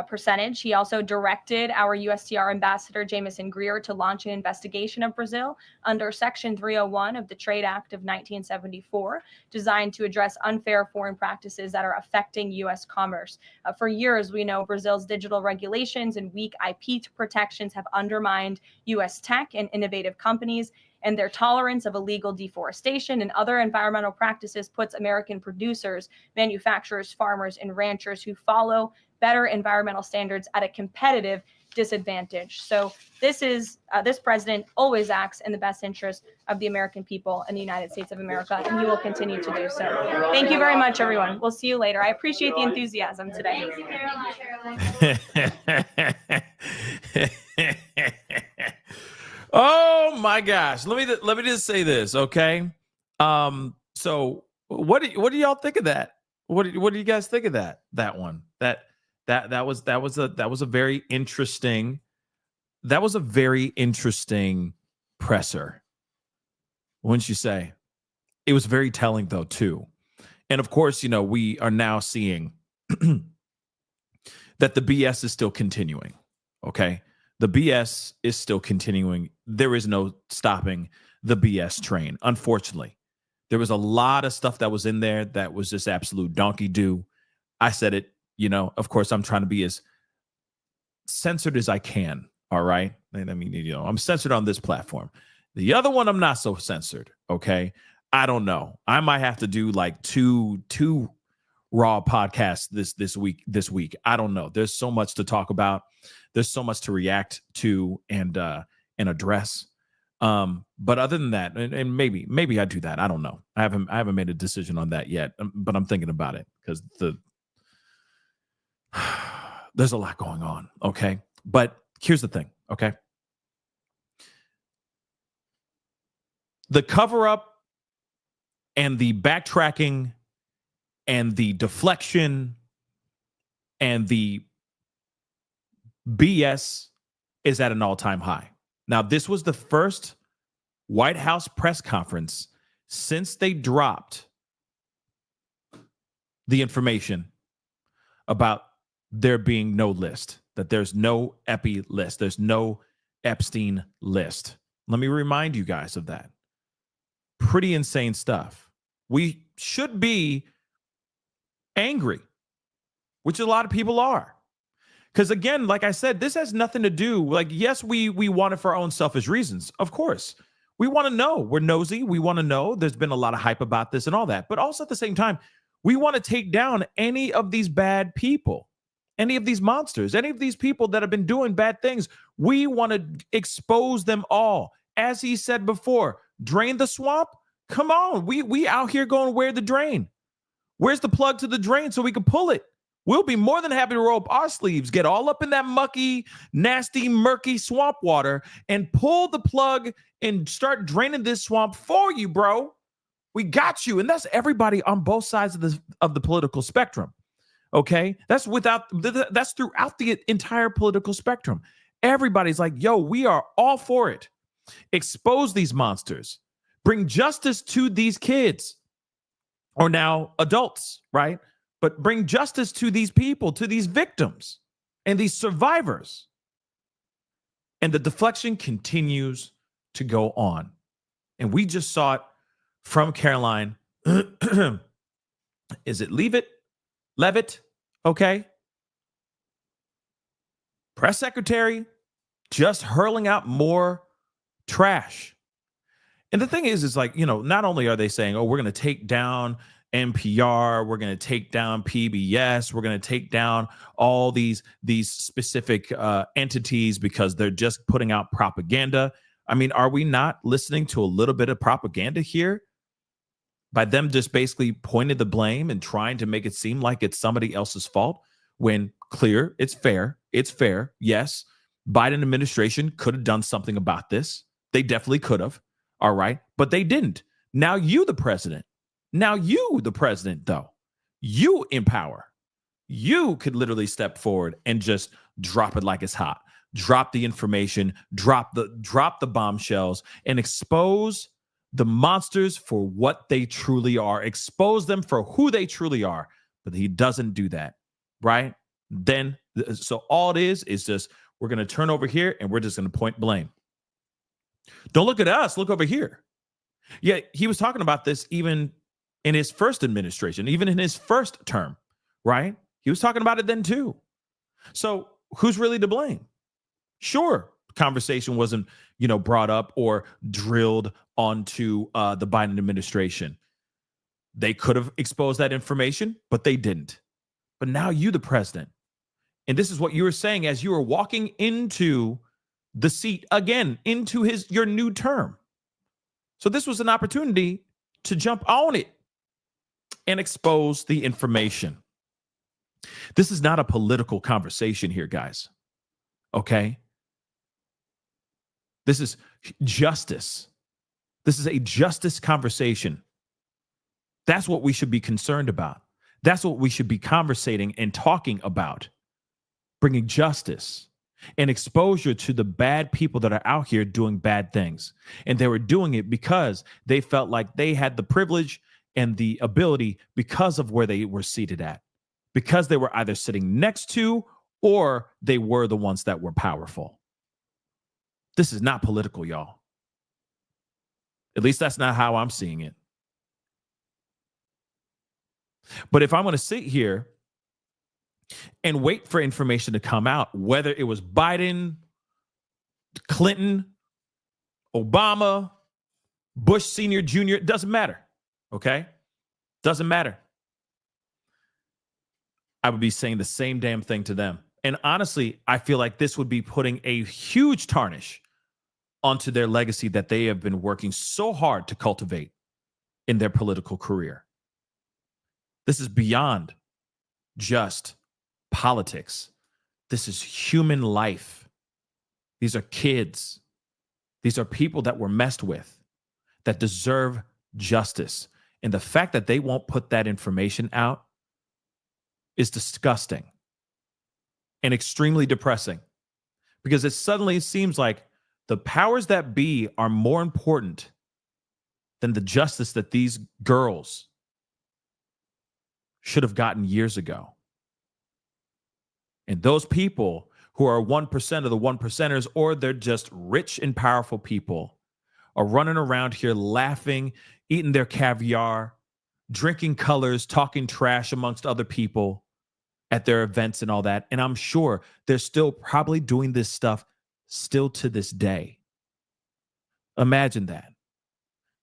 percentage. He also directed our USTR ambassador, Jameson Greer, to launch an investigation of Brazil under Section 301 of the Trade Act of 1974, designed to address unfair foreign practices that are affecting U.S. commerce. For years, we know Brazil's digital regulations and weak IP protections have undermined U.S. tech and innovative companies, and their tolerance of illegal deforestation and other environmental practices puts American producers, manufacturers, farmers, and ranchers who follow better environmental standards at a competitive disadvantage. So this president always acts in the best interest of the American people and the United States of America, and he will continue to do so. Thank you very much, everyone. We'll see you later. I appreciate the enthusiasm today. Oh my gosh. Let me just say this, okay? So what do y'all think of that? What do you guys think of that one? That That was a very interesting presser. Wouldn't you say? It was very telling though too. And of course, we are now seeing that the BS is still continuing. Okay. The BS is still continuing. There is no stopping the BS train. Unfortunately, there was a lot of stuff that was in there that was just absolute donkey do. I said it, of course, I'm trying to be as censored as I can. All right. And I mean, I'm censored on this platform. The other one, I'm not so censored. Okay. I don't know. I might have to do like two raw podcasts this week. I don't know. There's so much to talk about. There's so much to react to and address. But other than that, and maybe I do that. I don't know. I haven't made a decision on that yet, but I'm thinking about it because there's a lot going on. Okay. But here's the thing. Okay. The cover up and the backtracking and the deflection and the BS is at an all-time high. Now, this was the first White House press conference since they dropped the information about there being no list, that there's no Epi list, there's no Epstein list. Let me remind you guys of that. Pretty insane stuff. We should be angry, which a lot of people are. Because again, like I said, this has nothing to do, like, yes, we want it for our own selfish reasons. Of course, we want to know. We're nosy. We want to know. There's been a lot of hype about this and all that. But also at the same time, we want to take down any of these bad people, any of these monsters, any of these people that have been doing bad things. We want to expose them all. As he said before, drain the swamp. Come on. We out here going, where the drain? Where's the plug to the drain so we can pull it? We'll be more than happy to roll up our sleeves, get all up in that mucky, nasty, murky swamp water and pull the plug and start draining this swamp for you, bro. We got you. And that's everybody on both sides of the political spectrum. Okay? That's throughout the entire political spectrum. Everybody's like, yo, we are all for it. Expose these monsters. Bring justice to these kids. Or now adults, right? But bring justice to these people, to these victims and these survivors. And the deflection continues to go on. And we just saw it from Caroline. Is it Levitt? Okay. Press secretary just hurling out more trash. And the thing is like, not only are they saying, oh, we're going to take down NPR, we're going to take down PBS, we're going to take down all these specific entities because they're just putting out propaganda. I mean, are we not listening to a little bit of propaganda here? By them just basically pointing the blame and trying to make it seem like it's somebody else's fault when clear, it's fair. Yes, Biden administration could have done something about this. They definitely could have. All right. But they didn't. Now you, the president, though, you in power, you could literally step forward and just drop it like it's hot. Drop the information, drop the bombshells and expose the monsters for what they truly are. Expose them for who they truly are. But he doesn't do that. Right? Then, so all it is just we're going to turn over here and we're just going to point blame. Don't look at us. Look over here. Yeah, he was talking about this even in his first administration, even in his first term, right? He was talking about it then too. So who's really to blame? Sure, conversation wasn't, brought up or drilled onto the Biden administration. They could have exposed that information, but they didn't. But now you, the president, and this is what you were saying as you were walking into the seat again, into your new term. So this was an opportunity to jump on it and expose the information. This is not a political conversation here, guys. Okay? This is justice. This is a justice conversation. That's what we should be concerned about. That's what we should be conversating and talking about. bringing justice and exposure to the bad people that are out here doing bad things. And they were doing it because they felt like they had the privilege and the ability because of where they were seated at, because they were either sitting next to or they were the ones that were powerful. This is not political, y'all. At least that's not how I'm seeing it. But if I'm going to sit here and wait for information to come out, whether it was Biden, Clinton, Obama, Bush Sr., Jr., it doesn't matter. Okay? Doesn't matter. I would be saying the same damn thing to them. And honestly, I feel like this would be putting a huge tarnish onto their legacy that they have been working so hard to cultivate in their political career. This is beyond just politics. This is human life. These are kids. These are people that were messed with, that deserve justice. And the fact that they won't put that information out is disgusting and extremely depressing, because it suddenly seems like the powers that be are more important than the justice that these girls should have gotten years ago. And those people who are 1% of the 1%ers, or they're just rich and powerful people, are running around here laughing, eating their caviar, drinking colors, talking trash amongst other people at their events and all that. And I'm sure they're still probably doing this stuff still to this day. Imagine that.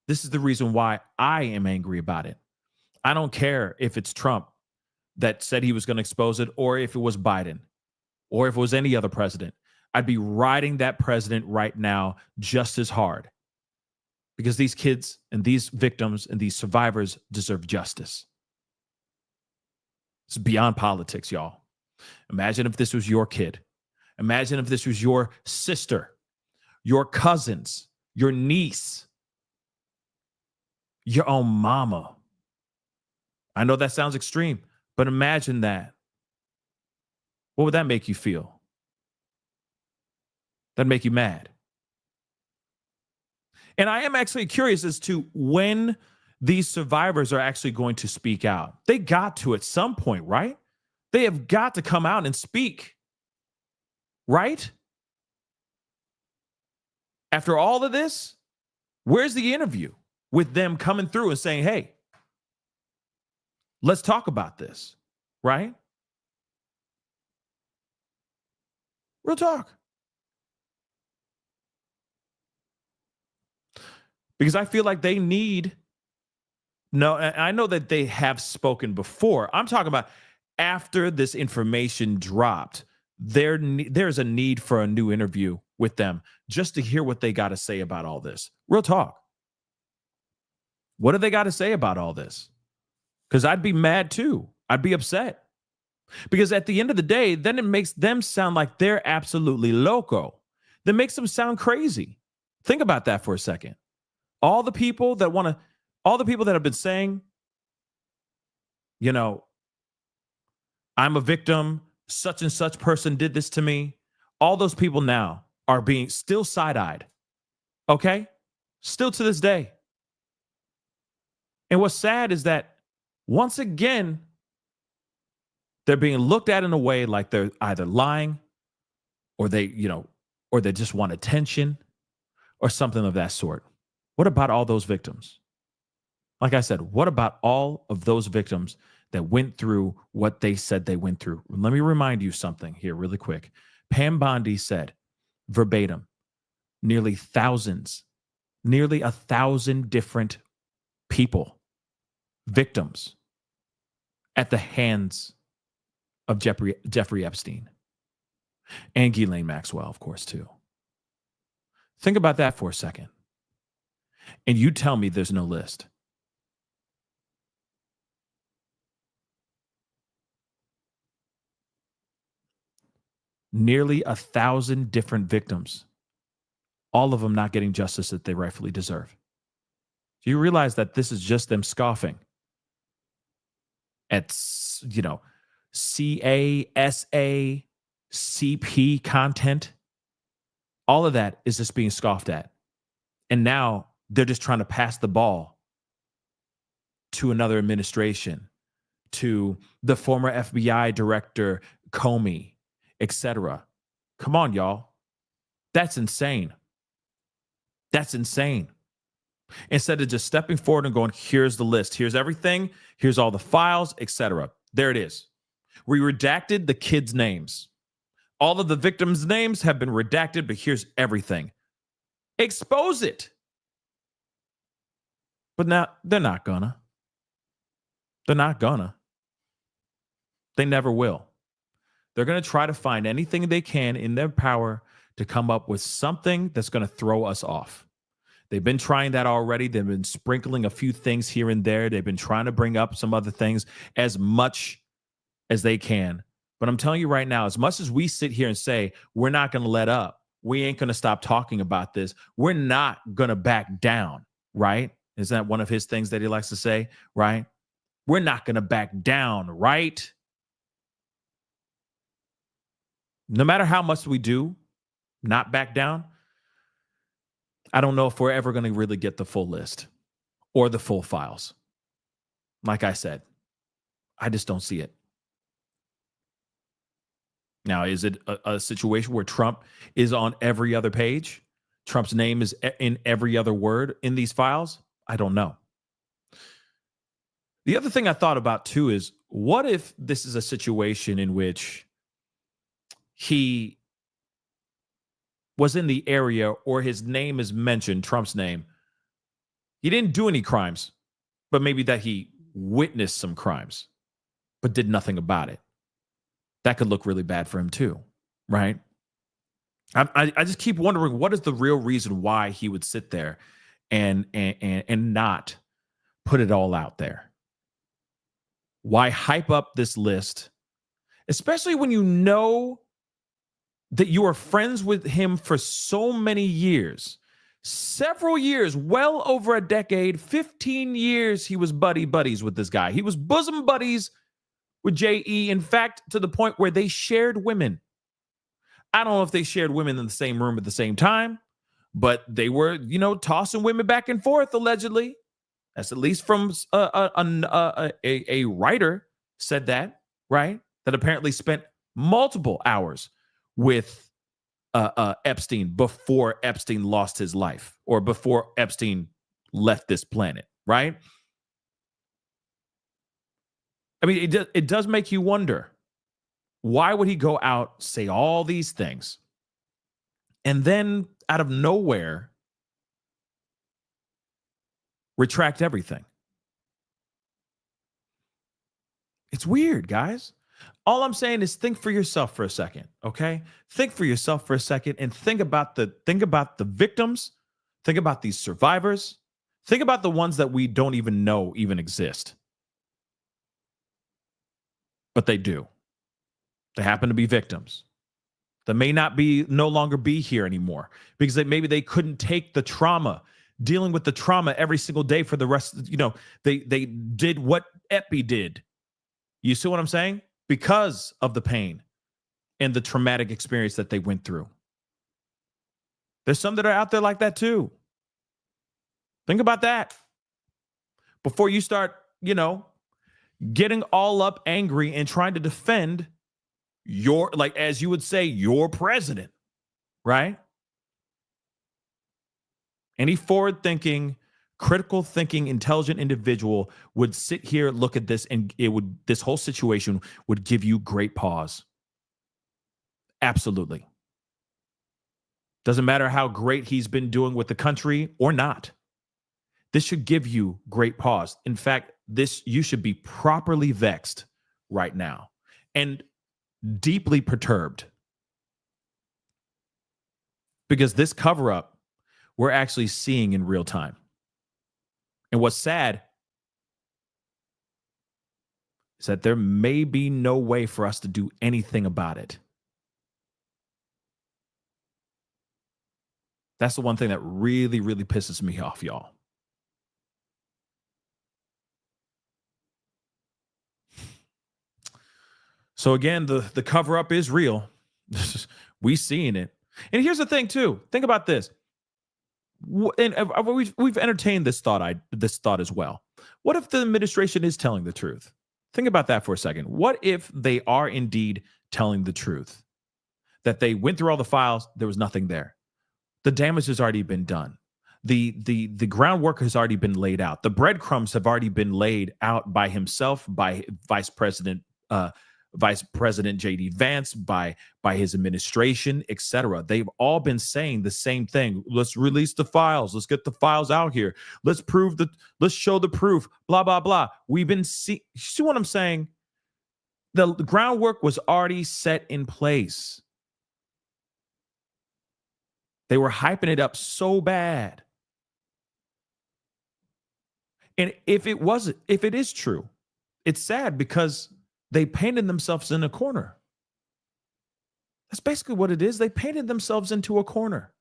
This is the reason why I am angry about it. I don't care if it's Trump that said he was going to expose it, or if it was Biden, or if it was any other president. I'd be riding that president right now just as hard, because these kids and these victims and these survivors deserve justice. It's beyond politics, y'all. Imagine if this was your kid. Imagine if this was your sister, your cousins, your niece, your own mama. I know that sounds extreme, but imagine that. What would that make you feel? That'd make you mad. And I am actually curious as to when these survivors are actually going to speak out. They got to at some point, right? They have got to come out and speak, right? After all of this, where's the interview with them coming through and saying, hey, let's talk about this, right? Real talk. Because I feel like they need, no, I know that they have spoken before. I'm talking about after this information dropped, there's a need for a new interview with them just to hear what they got to say about all this. Real talk. What do they got to say about all this? Because I'd be mad too. I'd be upset. Because at the end of the day, then it makes them sound like they're absolutely loco. That makes them sound crazy. Think about that for a second. All the people that have been saying, you know, I'm a victim, such and such person did this to me. All those people now are being still side-eyed. Okay? Still to this day. And what's sad is that once again, they're being looked at in a way like they're either lying or they just want attention or something of that sort. What about all those victims? Like I said, what about all of those victims that went through what they said they went through? Let me remind you something here really quick. Pam Bondi said, verbatim, nearly 1,000 different people, victims, at the hands of Jeffrey Epstein and Ghislaine Maxwell, of course, too. Think about that for a second. And you tell me there's no list. Nearly 1,000 different victims, all of them not getting justice that they rightfully deserve. Do you realize that this is just them scoffing at, CASA, CP content, all of that is just being scoffed at. And now they're just trying to pass the ball to another administration, to the former FBI director, Comey, etc. Come on, y'all. That's insane. That's insane. Instead of just stepping forward and going, here's the list, here's everything, here's all the files, etc. There it is. We redacted the kids' names. All of the victims' names have been redacted, but here's everything. Expose it. But now they're not gonna. They're not gonna. They never will. They're going to try to find anything they can in their power to come up with something that's going to throw us off. They've been trying that already. They've been sprinkling a few things here and there. They've been trying to bring up some other things as much as they can. But I'm telling you right now, as much as we sit here and say, we're not going to let up, we ain't going to stop talking about this, we're not going to back down, right? Isn't that one of his things that he likes to say, right? We're not going to back down, right? No matter how much we do not back down, I don't know if we're ever going to really get the full list or the full files. Like I said, I just don't see it. Now, is it a situation where Trump is on every other page? Trump's name is in every other word in these files? I don't know. The other thing I thought about too is, what if this is a situation in which he was in the area or his name is mentioned, Trump's name. He didn't do any crimes, but maybe that he witnessed some crimes, but did nothing about it. That could look really bad for him too, right? I just keep wondering, what is the real reason why he would sit there and not put it all out there? Why hype up this list, especially when you know that you are friends with him for so many years, several years, well over a decade, 15 years, he was buddies with this guy. He was bosom buddies with J.E., in fact, to the point where they shared women. I don't know if they shared women in the same room at the same time, but they were, tossing women back and forth, allegedly. That's at least from a writer said that, right? That apparently spent multiple hours with Epstein before Epstein lost his life or before Epstein left this planet, right? I mean, it does make you wonder, why would he go out, say all these things, and then out of nowhere retract everything? It's weird, guys. All I'm saying is think for yourself for a second, okay? Think for yourself for a second and think about the victims, think about these survivors, think about the ones that we don't even know even exist. But they do. They happen to be victims. That may no longer be here anymore because maybe they couldn't take the trauma, dealing with the trauma every single day for the rest. They did what Epi did. You see what I'm saying? Because of the pain and the traumatic experience that they went through. There's some that are out there like that too. Think about that before you start, getting all up angry and trying to defend your, like, as you would say, your president, right? Any forward-thinking, critical thinking, intelligent individual would sit here, look at this, and this whole situation would give you great pause. Absolutely. Doesn't matter how great he's been doing with the country or not. This should give you great pause. In fact, you should be properly vexed right now and deeply perturbed, because this cover-up we're actually seeing in real time. And what's sad is that there may be no way for us to do anything about it. That's the one thing that really, really pisses me off, y'all. So again, the cover-up is real. We seeing it. And here's the thing too. Think about this. And we've entertained this thought as well. What if the administration is telling the truth? Think about that for a second. What if they are indeed telling the truth? That they went through all the files, there was nothing there. The damage has already been done. The groundwork has already been laid out. The breadcrumbs have already been laid out by himself, by Vice President J.D. Vance, by his administration, etc. They've all been saying the same thing. Let's release the files. Let's get the files out here. Let's show the proof. Blah blah blah. See what I'm saying? The groundwork was already set in place. They were hyping it up so bad. And if it is true, it's sad because they painted themselves in a corner. That's basically what it is. They painted themselves into a corner.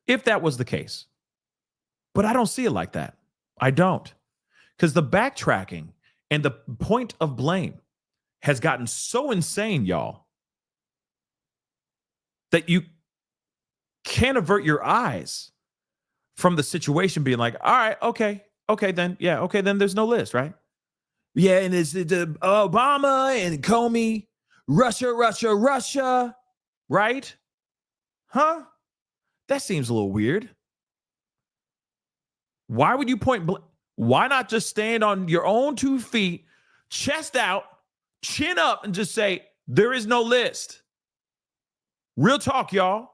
If that was the case. But I don't see it like that. I don't. Because the backtracking and the point of blame has gotten so insane, y'all, that you can't avert your eyes from the situation being like, all right, okay, then there's no list, right? Yeah, and it's Obama and Comey, Russia, right? Huh? That seems a little weird. Why would you why not just stand on your own 2 feet, chest out, chin up, and just say, there is no list? Real talk, y'all.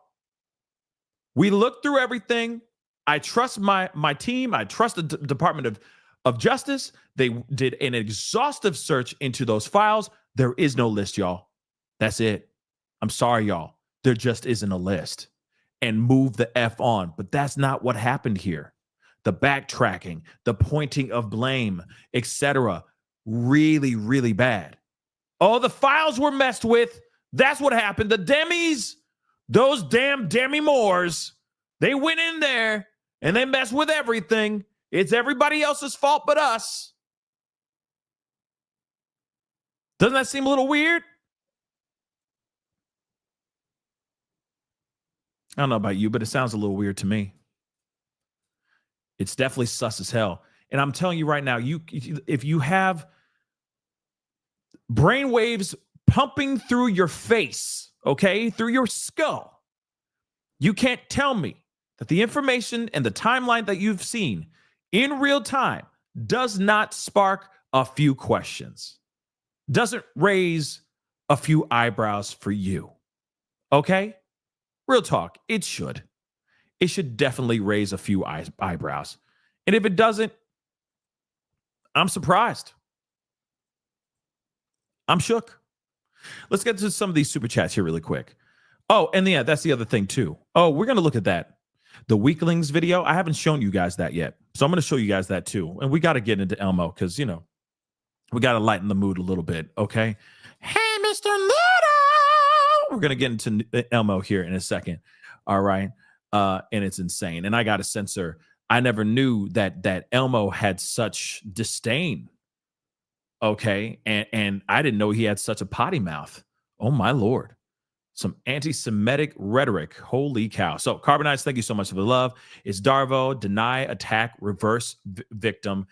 We looked through everything. I trust my team. I trust the Department of Justice. They did an exhaustive search into those files. There is no list, y'all. That's it. I'm sorry, y'all. There just isn't a list. And move the F on. But that's not what happened here. The backtracking, the pointing of blame, etc. Really, really bad. Oh, the files were messed with. That's what happened. The demis, those damn Demi Moores, they went in there and they messed with everything. It's everybody else's fault but us. Doesn't that seem a little weird? I don't know about you, but it sounds a little weird to me. It's definitely sus as hell. And I'm telling you right now, if you have brainwaves pumping through your face, okay, through your skull, you can't tell me that the information and the timeline that you've seen in real time does not spark a few questions, doesn't raise a few eyebrows for you. Okay? Real talk, it should. It should definitely raise a few eyebrows. And if it doesn't, I'm surprised. I'm shook. Let's get to some of these super chats here really quick. Oh, and yeah, that's the other thing too. Oh, we're going to look at that. The Weaklings video. I haven't shown you guys that yet. So I'm going to show you guys that too. And we got to get into Elmo because, we got to lighten the mood a little bit. Okay. Hey, Mr. Little. We're going to get into Elmo here in a second. All right. And it's insane. And I got to censor. I never knew that Elmo had such disdain. Okay. And I didn't know he had such a potty mouth. Oh, my Lord. Some anti-Semitic rhetoric. Holy cow. So, Carbonites, thank you so much for the love. It's Darvo, deny, attack, reverse victim,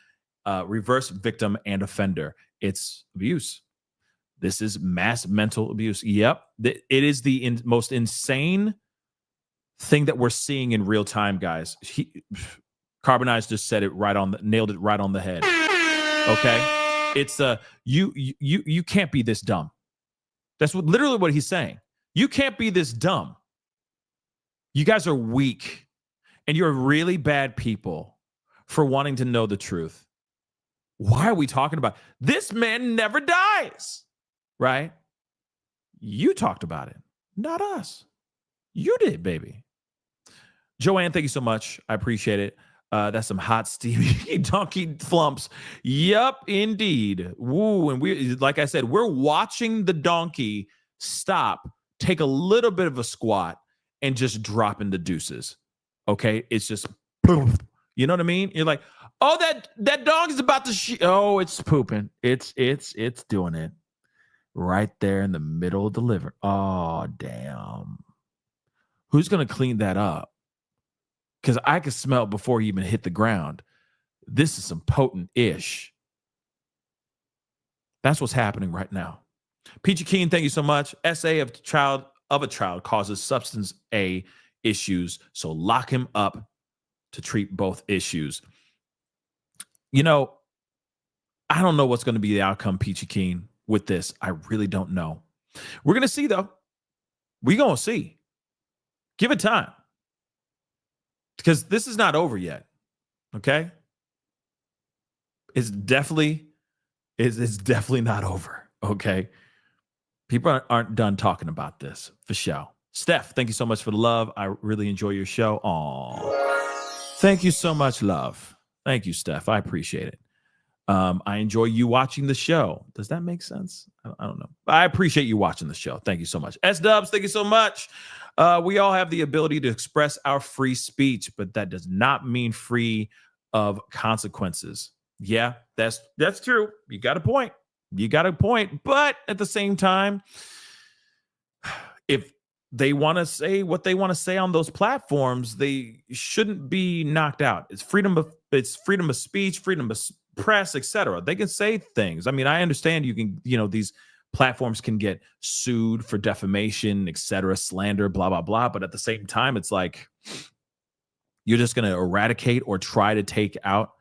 and offender. It's abuse. This is mass mental abuse. Yep. It is the most insane thing that we're seeing in real time, guys. Carbonize just said it nailed it right on the head. Okay. It's you can't be this dumb. That's literally what he's saying. You can't be this dumb. You guys are weak and you're really bad people for wanting to know the truth. Why are we talking about this man never dies? Right? You talked about it, not us. You did, baby. Joanne, thank you so much. I appreciate it. That's some hot, steamy donkey flumps. Yup, indeed. Woo. And we, like I said, we're watching the donkey stop, take a little bit of a squat, and just drop in the deuces. Okay? It's just, you know what I mean? You're like, oh, that dog is about to oh, it's pooping. It's doing it. right there in the middle of the liver. Oh, damn. Who's going to clean that up? Because I could smell it before he even hit the ground. This is some potent ish. That's what's happening right now. Peachy Keen, thank you so much. SA of a child causes substance A issues, so lock him up to treat both issues. You know, I don't know what's going to be the outcome, Peachy Keen, with this. I really don't know. We're going to see, though. We're going to see. Give it time. Because this is not over yet. Okay? It's definitely not over. Okay? People aren't done talking about this, for sure. Steph, thank you so much for the love. I really enjoy your show. Aw. Thank you so much, love. Thank you, Steph. I appreciate it. I enjoy you watching the show. Does that make sense? I don't know. I appreciate you watching the show. Thank you so much. S-Dubs, thank you so much. We all have the ability to express our free speech, but that does not mean free of consequences. Yeah, that's true. You got a point. But at the same time, if they want to say what they want to say on those platforms, they shouldn't be knocked out. It's freedom of speech, freedom of press, etc. They can say things. I mean, I understand you can, these platforms can get sued for defamation, etc., slander, blah, blah, blah. But at the same time, it's like you're just going to eradicate or try to take out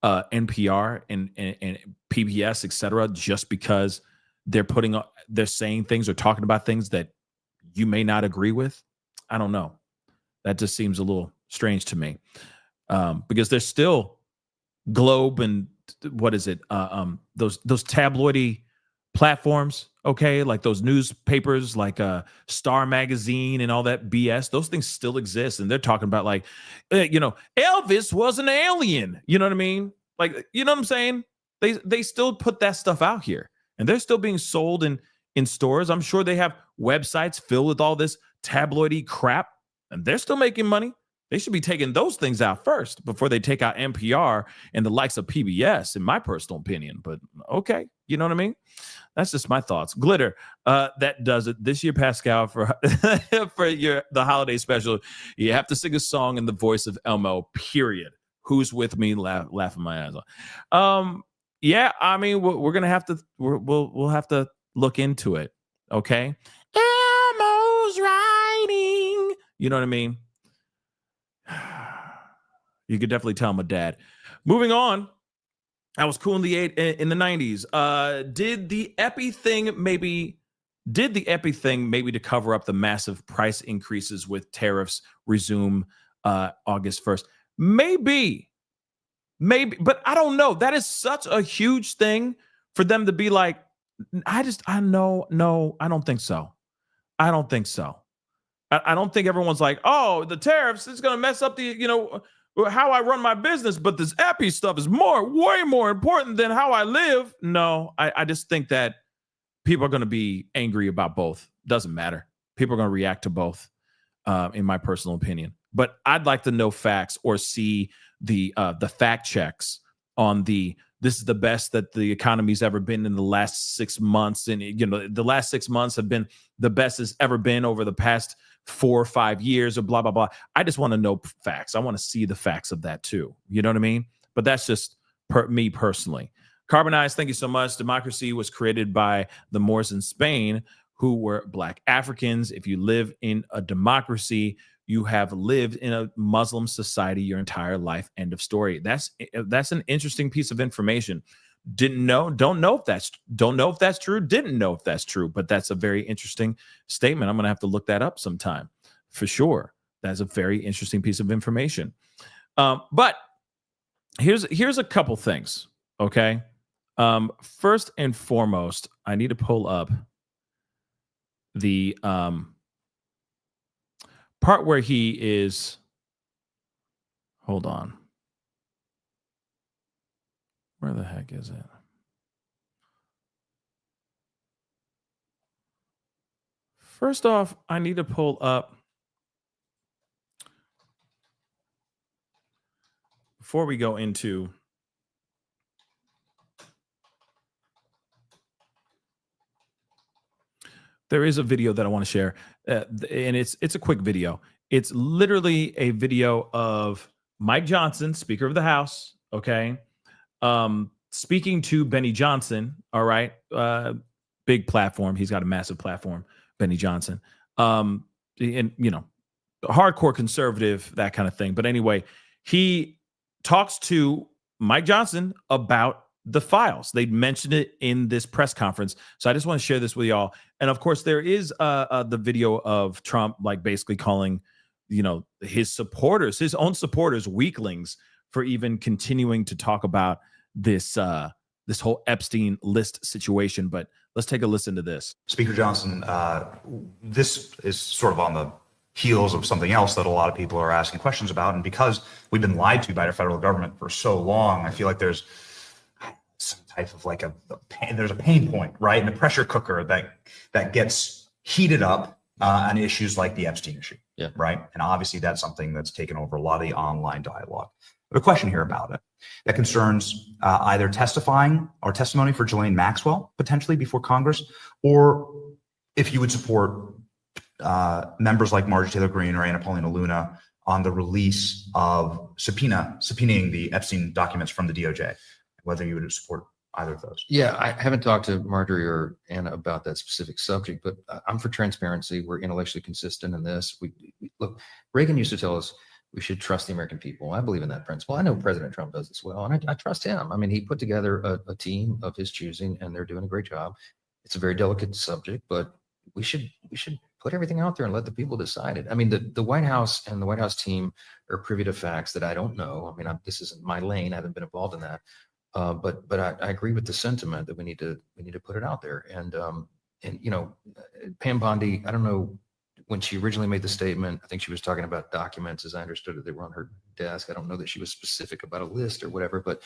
NPR and PBS, etc., just because they're saying things or talking about things that you may not agree with. I don't know. That just seems a little strange to me, because there's still Globe and what is it? Those tabloidy platforms, okay, like those newspapers, like Star Magazine and all that BS. Those things still exist, and they're talking about like, Elvis was an alien. You know what I mean? Like, you know what I'm saying? They still put that stuff out here, and they're still being sold in stores. I'm sure they have websites filled with all this tabloidy crap, and they're still making money. They should be taking those things out first before they take out NPR and the likes of PBS, in my personal opinion. But okay, you know what I mean? That's just my thoughts. Glitter, that does it. This year, Pascal, for the holiday special, you have to sing a song in the voice of Elmo, period. Who's with me? Laughing my eyes off. Yeah, I mean, we're gonna have to. We'll have to look into it. Okay. Elmo's riding. You know what I mean? You could definitely tell I'm a dad. Moving on. I was cool in the 90s. Did the Epi thing maybe to cover up the massive price increases with tariffs resume August 1st? Maybe, but I don't know. That is such a huge thing for them to be like, I don't think so. I don't think so. I don't think everyone's like, oh, the tariffs is going to mess up the, how I run my business. But this Epi stuff is way more important than how I live. No, I just think that people are going to be angry about both. Doesn't matter. People are going to react to both, in my personal opinion. But I'd like to know facts or see the fact checks on this is the best that the economy's ever been in the last 6 months. And, the last 6 months have been the best it's ever been over the past 4 or 5 years or blah, blah, blah. I just want to know facts. I want to see the facts of that too. You know what I mean? But that's just me personally. Carbonized, thank you so much. Democracy was created by the Moors in Spain, who were Black Africans. If you live in a democracy, you have lived in a Muslim society your entire life. End of story. That's an interesting piece of information. Don't know if that's true. Didn't know if that's true, but that's a very interesting statement. I'm going to have to look that up sometime for sure. That's a very interesting piece of information. But here's a couple things. Okay. First and foremost, I need to pull up the part where he is. Hold on. Where the heck is it? First off, I need to pull up, before we go into there is a video that I want to share, and it's a quick video. It's literally a video of Mike Johnson, Speaker of the House, okay, speaking to Benny Johnson. All right, big platform. He's got a massive platform, Benny Johnson, and hardcore conservative, that kind of thing. But anyway, he talks to Mike Johnson about the files. They mentioned it in this press conference. So I just want to share this with y'all. And of course, there is the video of Trump, like basically calling, his supporters, his own supporters, weaklings for even continuing to talk about this whole Epstein list situation. But let's take a listen to this. Speaker Johnson, this is sort of on the heels of something else that a lot of people are asking questions about. And because we've been lied to by the federal government for so long, I feel like there's some type of like there's a pain point, right? And a pressure cooker that gets heated up on issues like the Epstein issue, right? And obviously that's something that's taken over a lot of the online dialogue. But a question here about it that concerns either testifying or testimony for Ghislaine Maxwell potentially before Congress, or if you would support members like Marjorie Taylor Greene or Anna Paulina Luna on the release of subpoenaing the Epstein documents from the DOJ, whether you would support either of those. Yeah, I haven't talked to Marjorie or Anna about that specific subject, but I'm for transparency. We're intellectually consistent in this. We look, Reagan used to tell us we should trust the American people. I believe in that principle. I know President Trump does as well, and I trust him. I mean, he put together a team of his choosing, and they're doing a great job. It's a very delicate subject, but we should put everything out there and let the people decide it. I mean, the White House and the White House team are privy to facts that I don't know. I mean, this isn't my lane. I haven't been involved in that. But I agree with the sentiment that we need to put it out there. And Pam Bondi, I don't know, when she originally made the statement, I think she was talking about documents, as I understood it, they were on her desk. I don't know that she was specific about a list or whatever, but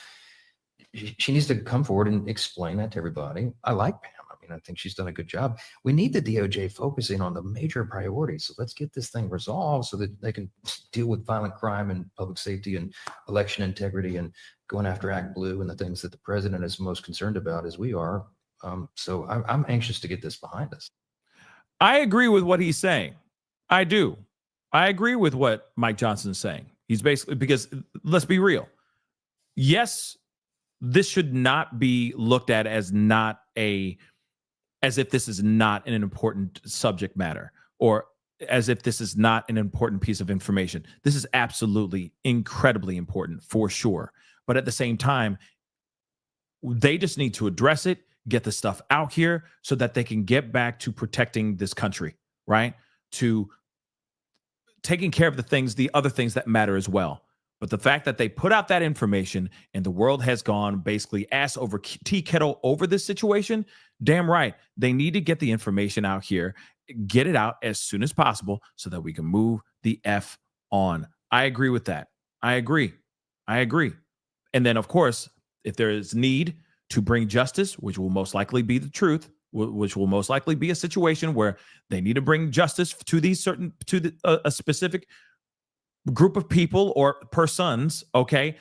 she needs to come forward and explain that to everybody. I like Pam. I mean, I think she's done a good job. We need the DOJ focusing on the major priorities. So let's get this thing resolved so that they can deal with violent crime and public safety and election integrity and going after Act Blue and the things that the president is most concerned about, as we are. So I'm anxious to get this behind us. I agree with what he's saying. I do. I agree with what Mike Johnson's saying. He's basically, because let's be real. Yes, this should not be looked at as as if this is not an important subject matter, or as if this is not an important piece of information. This is absolutely incredibly important for sure. But at the same time, they just need to address it, get the stuff out here so that they can get back to protecting this country, right? To taking care of the other things that matter as well. But the fact that they put out that information and the world has gone basically ass over tea kettle over this situation, damn right. They need to get the information out here, get it out as soon as possible so that we can move the F on. I agree with that. I agree. And then, of course, if there is need to bring justice, which will most likely be the truth, which will most likely be a situation where they need to bring justice to a specific group of people or persons, okay,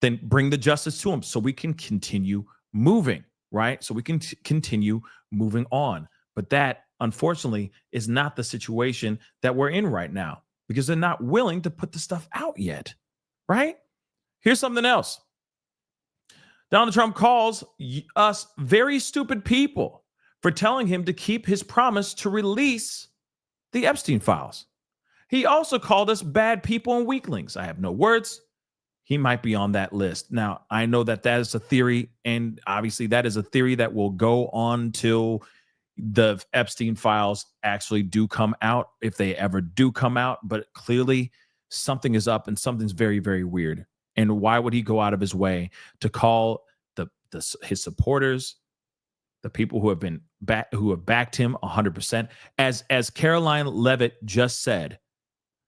then bring the justice to them so we can continue moving, right? So we can continue moving on. But that, unfortunately, is not the situation that we're in right now because they're not willing to put the stuff out yet, right? Here's something else. Donald Trump calls us very stupid people for telling him to keep his promise to release the Epstein files. He also called us bad people and weaklings. I have no words. He might be on that list. Now, I know that is a theory, and obviously that is a theory that will go on till the Epstein files actually do come out, if they ever do come out. But clearly something is up and something's very, very weird. And why would he go out of his way to call his supporters, the people who have backed him 100%, as Caroline Leavitt just said,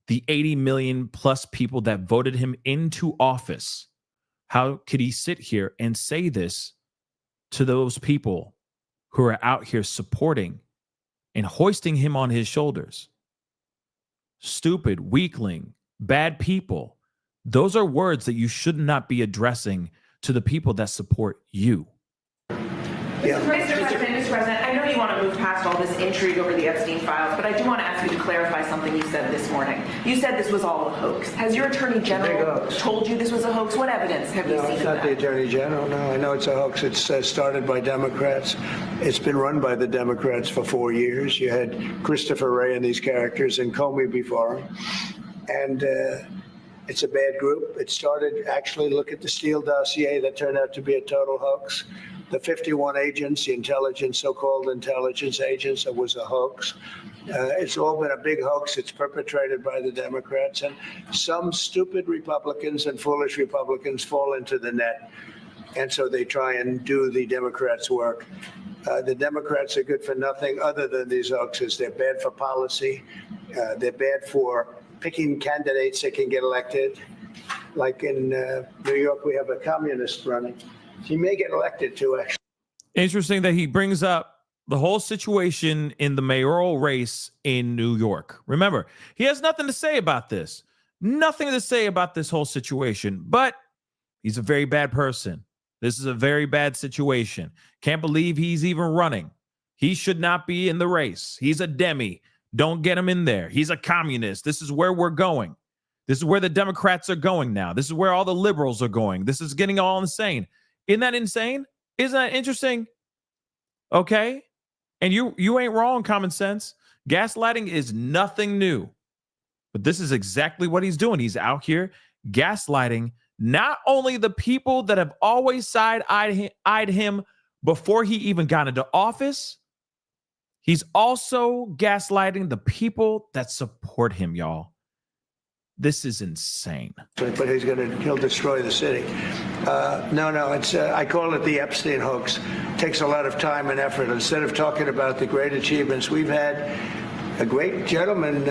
the 80 million plus people that voted him into office? How could he sit here and say this to those people who are out here supporting and hoisting him on his shoulders? Stupid, weakling, bad people. Those are words that you should not be addressing to the people that support you. Yeah. Mr. President, I know you want to move past all this intrigue over the Epstein files, but I do want to ask you to clarify something you said this morning. You said this was all a hoax. Has your Attorney General told you this was a hoax? What evidence have you No, seen it's of not that? the Attorney General. No, I know it's a hoax. It's started by Democrats. It's been run by the Democrats for 4 years. You had Christopher Wray and these characters and Comey before him. And it's a bad group. It started, actually, look at the Steele dossier that turned out to be a total hoax. The 51 agents, the intelligence, so-called intelligence agents, it was a hoax. It's all been a big hoax. It's perpetrated by the Democrats. And some stupid Republicans and foolish Republicans fall into the net. And so they try and do the Democrats' work. The Democrats are good for nothing other than these hoaxes. They're bad for policy. They're bad for picking candidates that can get elected. Like in New York, we have a communist running. He may get elected too, actually. Interesting that he brings up the whole situation in the mayoral race in New York. Remember, he has nothing to say about this. Nothing to say about this whole situation, but he's a very bad person. This is a very bad situation. Can't believe he's even running. He should not be in the race. He's a demi. Don't get him in there. He's a communist. This is where we're going. This is where the Democrats are going now. This is where all the liberals are going. This is getting all insane. Isn't that insane? Isn't that interesting? Okay. And you ain't wrong, common sense. Gaslighting is nothing new. But this is exactly what he's doing. He's out here gaslighting not only the people that have always side-eyed him before he even got into office, he's also gaslighting the people that support him, y'all. This is insane. But he'll destroy the city. No, it's I call it the Epstein hoax. It takes a lot of time and effort. Instead of talking about the great achievements, we've had a great gentleman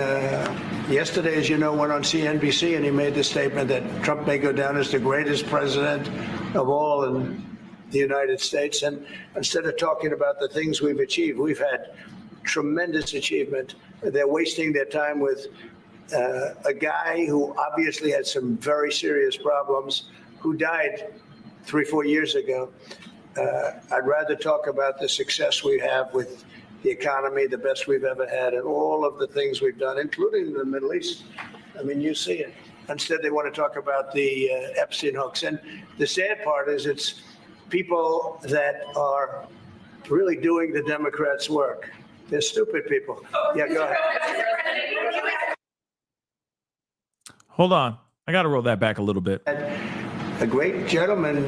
yesterday, as you know, went on CNBC and he made the statement that Trump may go down as the greatest president of all in the United States. And instead of talking about the things we've achieved, we've had tremendous achievement. They're wasting their time with a guy who obviously had some very serious problems, who died 3-4 years ago. I'd rather talk about the success we have with the economy, the best we've ever had, and all of the things we've done, including the Middle East. I mean, you see it. Instead, they want to talk about the Epstein hoax. And the sad part is it's people that are really doing the Democrats' work. They're stupid people. Yeah, go ahead. Hold on. I got to roll that back a little bit. A great gentleman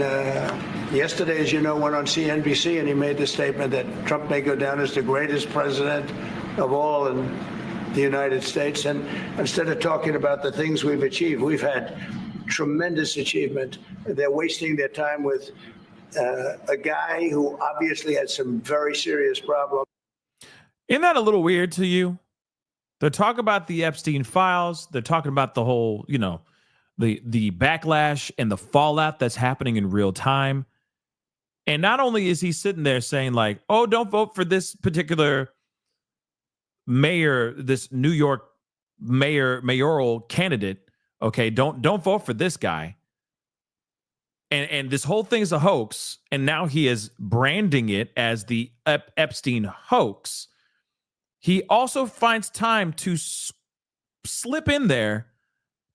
yesterday, as you know, went on CNBC and he made the statement that Trump may go down as the greatest president of all in the United States. And instead of talking about the things we've achieved, we've had tremendous achievement. They're wasting their time with a guy who obviously had some very serious problems. Isn't that a little weird to you? They're talking about the Epstein files. They're talking about the whole, the backlash and the fallout that's happening in real time. And not only is he sitting there saying like, oh, don't vote for this particular mayor, this New York mayoral candidate. Okay, don't vote for this guy. And this whole thing is a hoax. And now he is branding it as the Epstein hoax. He also finds time to slip in there.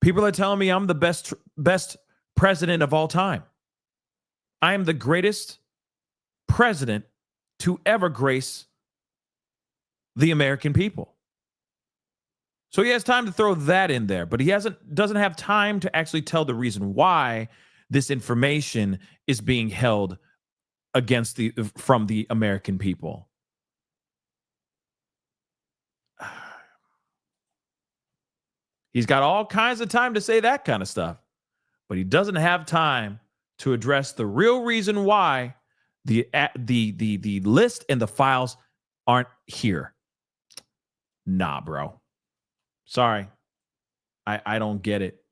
People are telling me I'm the best president of all time. I am the greatest president to ever grace the American people. So he has time to throw that in there, but he doesn't have time to actually tell the reason why this information is being held from the American people. He's got all kinds of time to say that kind of stuff, but he doesn't have time to address the real reason why the list and the files aren't here. Nah, bro. Sorry. I don't get it.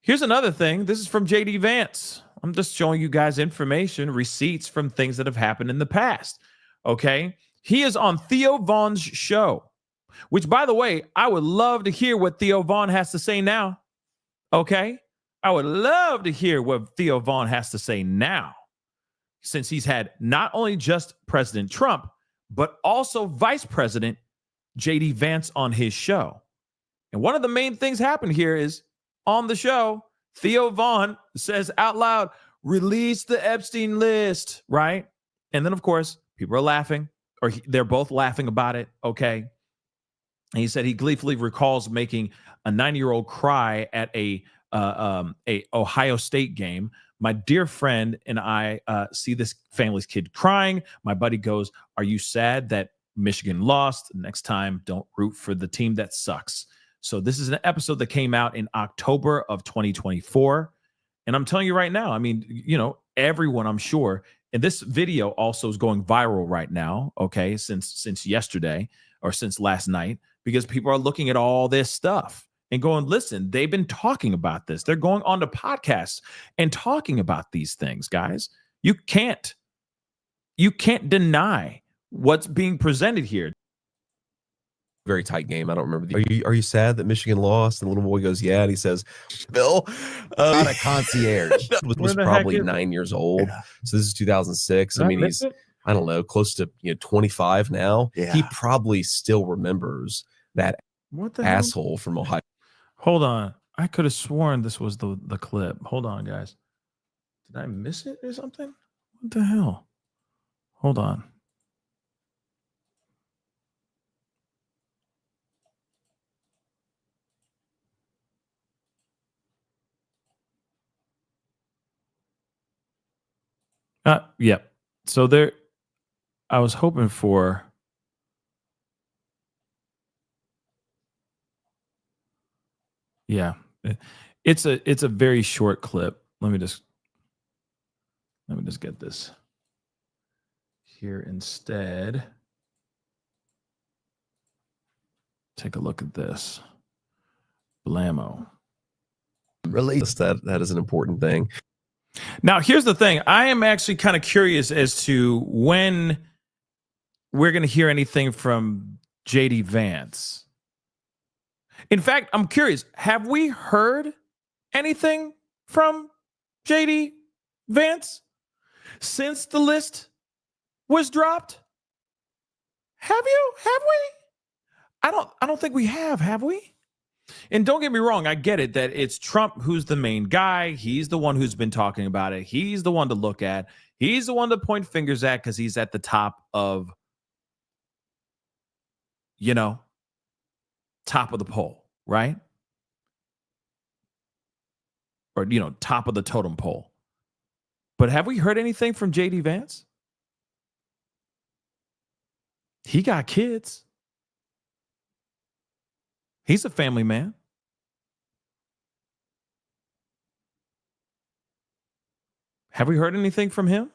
Here's another thing. This is from JD Vance. I'm just showing you guys information, receipts from things that have happened in the past. Okay. He is on Theo Vaughn's show, which, by the way, I would love to hear what Theo Vaughn has to say now. Okay. I would love to hear what Theo Vaughn has to say now. since he's had not only just President Trump, but also Vice President J.D. Vance on his show. And one of the main things happened here is on the show, Theo Vaughn says out loud, release the Epstein list, right? And then, of course, people are laughing, or they're both laughing about it, okay? And he said he gleefully recalls making a 9-year-old cry at a Ohio State game. My dear friend and I see this family's kid crying. My buddy goes, are you sad that Michigan lost? Next time, don't root for the team that sucks. So this is an episode that came out in October of 2024. And I'm telling you right now, I mean, you know, everyone, I'm sure, and this video also is going viral right now, okay, since yesterday or since last night, because people are looking at all this stuff and going, listen, they've been talking about this. They're going on to podcasts and talking about these things, guys. You can't deny what's being presented here. Very tight game. I don't remember. Are you sad that Michigan lost? And the little boy goes, yeah. And he says, Bill, not a concierge. was probably 9 years old. Yeah. So this is 2006. I mean, he's, I don't know, close to 25 now. Yeah. He probably still remembers that asshole from Ohio. Hold on. I could have sworn this was the clip. Hold on, guys. Did I miss it or something? What the hell? Hold on. Yeah. So there, I was hoping for. Yeah, it's a very short clip. Let me just get this here instead. Take a look at this. Blammo. Release that is an important thing. Now, here's the thing. I am actually kind of curious as to when we're going to hear anything from J.D. Vance. In fact, I'm curious. Have we heard anything from J.D. Vance since the list was dropped? Have you? Have we? I don't think we have we? And don't get me wrong, I get it that it's Trump who's the main guy. He's the one who's been talking about it. He's the one to look at. He's the one to point fingers at because he's at the top of, top of the pole, right? Or, top of the totem pole. But have we heard anything from J.D. Vance? He got kids. He's a family man. Have we heard anything from him?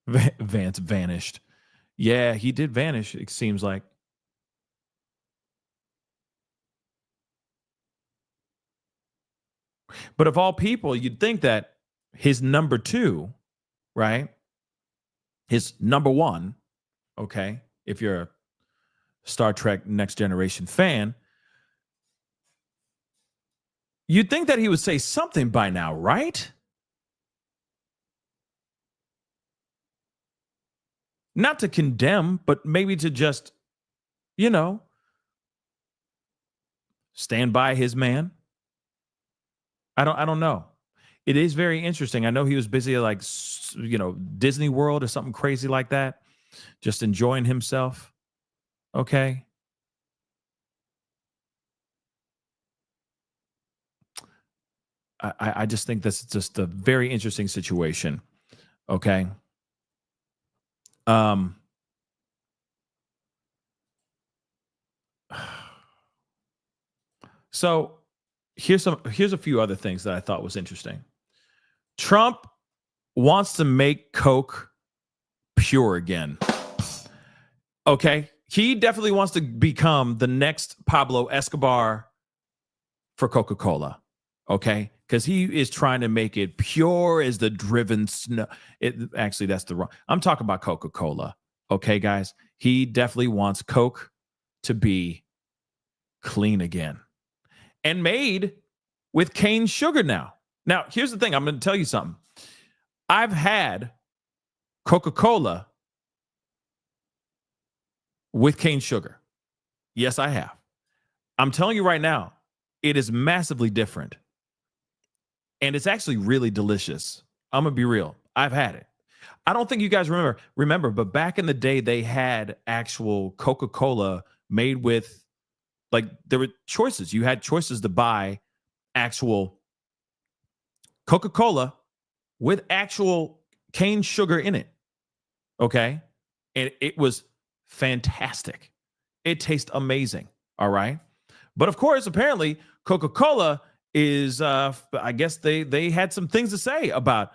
Vance vanished. Yeah, he did vanish, it seems like. But of all people, you'd think that his number two, right? His number one, okay, if you're a Star Trek Next Generation fan, you'd think that he would say something by now, right? Not to condemn, but maybe to just, stand by his man. I don't know. It is very interesting. I know he was busy like, Disney World or something crazy like that, just enjoying himself. Okay. I just think this is just a very interesting situation. Okay. So here's a few other things that I thought was interesting. Trump wants to make Coke pure again. Okay. He definitely wants to become the next Pablo Escobar for Coca-Cola. Okay. Because he is trying to make it pure as the driven snow. Actually, that's the wrong. I'm talking about Coca-Cola. Okay, guys. He definitely wants Coke to be clean again and made with cane sugar now. Now, here's the thing. I'm going to tell you something. I've had Coca-Cola with cane sugar. Yes, I have. I'm telling you right now, it is massively different. And it's actually really delicious. I'm going to be real. I've had it. I don't think you guys remember, but back in the day, they had actual Coca-Cola made with, like, there were choices. You had choices to buy actual Coca-Cola with actual cane sugar in it. Okay? And it was fantastic. It tastes amazing. All right? But of course, apparently, Coca-Cola is, I guess they had some things to say about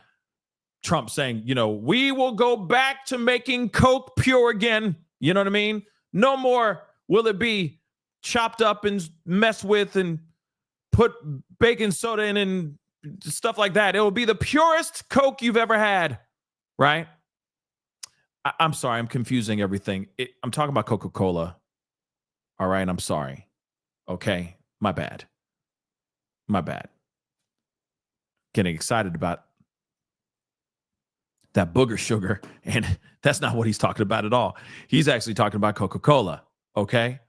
Trump saying, we will go back to making Coke pure again. You know what I mean? No more will it be chopped up and messed with and put baking soda in and stuff like that. It will be the purest Coke you've ever had, right? I'm sorry, I'm confusing everything. I'm talking about Coca-Cola. All right, I'm sorry. Okay, my bad. Getting excited about that booger sugar, and that's not what he's talking about at all. He's actually talking about Coca-Cola, okay?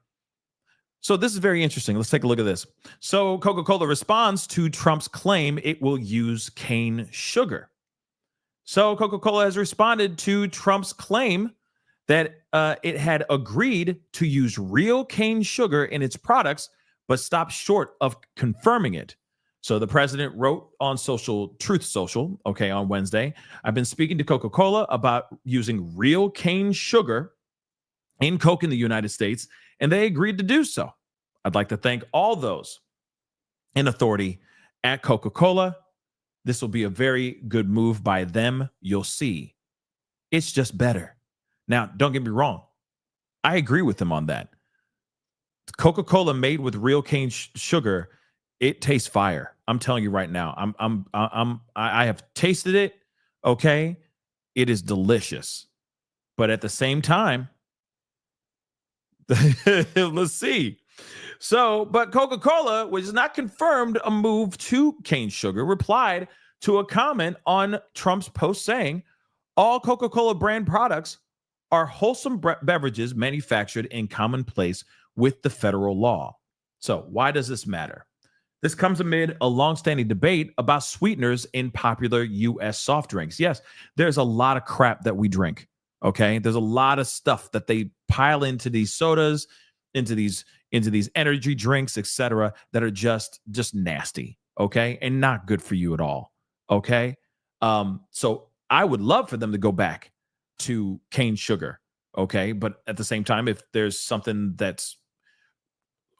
So this is very interesting. Let's take a look at this. So Coca-Cola responds to Trump's claim it will use cane sugar. So Coca-Cola has responded to Trump's claim that it had agreed to use real cane sugar in its products, but stopped short of confirming it. So the president wrote on Truth Social, okay, on Wednesday, I've been speaking to Coca-Cola about using real cane sugar in Coke in the United States, and they agreed to do so. I'd like to thank all those in authority at Coca-Cola. This will be a very good move by them. You'll see. It's just better. Now, don't get me wrong. I agree with them on that. Coca-Cola made with real cane sugar, it tastes fire. I'm telling you right now. I have tasted it. Okay, it is delicious. But at the same time, let's see. So, but Coca-Cola, which is not confirmed a move to cane sugar, replied to a comment on Trump's post saying, all Coca-Cola brand products are wholesome beverages manufactured in commonplace with the federal law. So why does this matter? This comes amid a longstanding debate about sweeteners in popular U.S. soft drinks. Yes, there's a lot of crap that we drink, okay? There's a lot of stuff that they pile into these sodas, into these energy drinks, etc., that are just nasty, okay? And not good for you at all, okay? So I would love for them to go back to cane sugar, okay? But at the same time, if there's something that's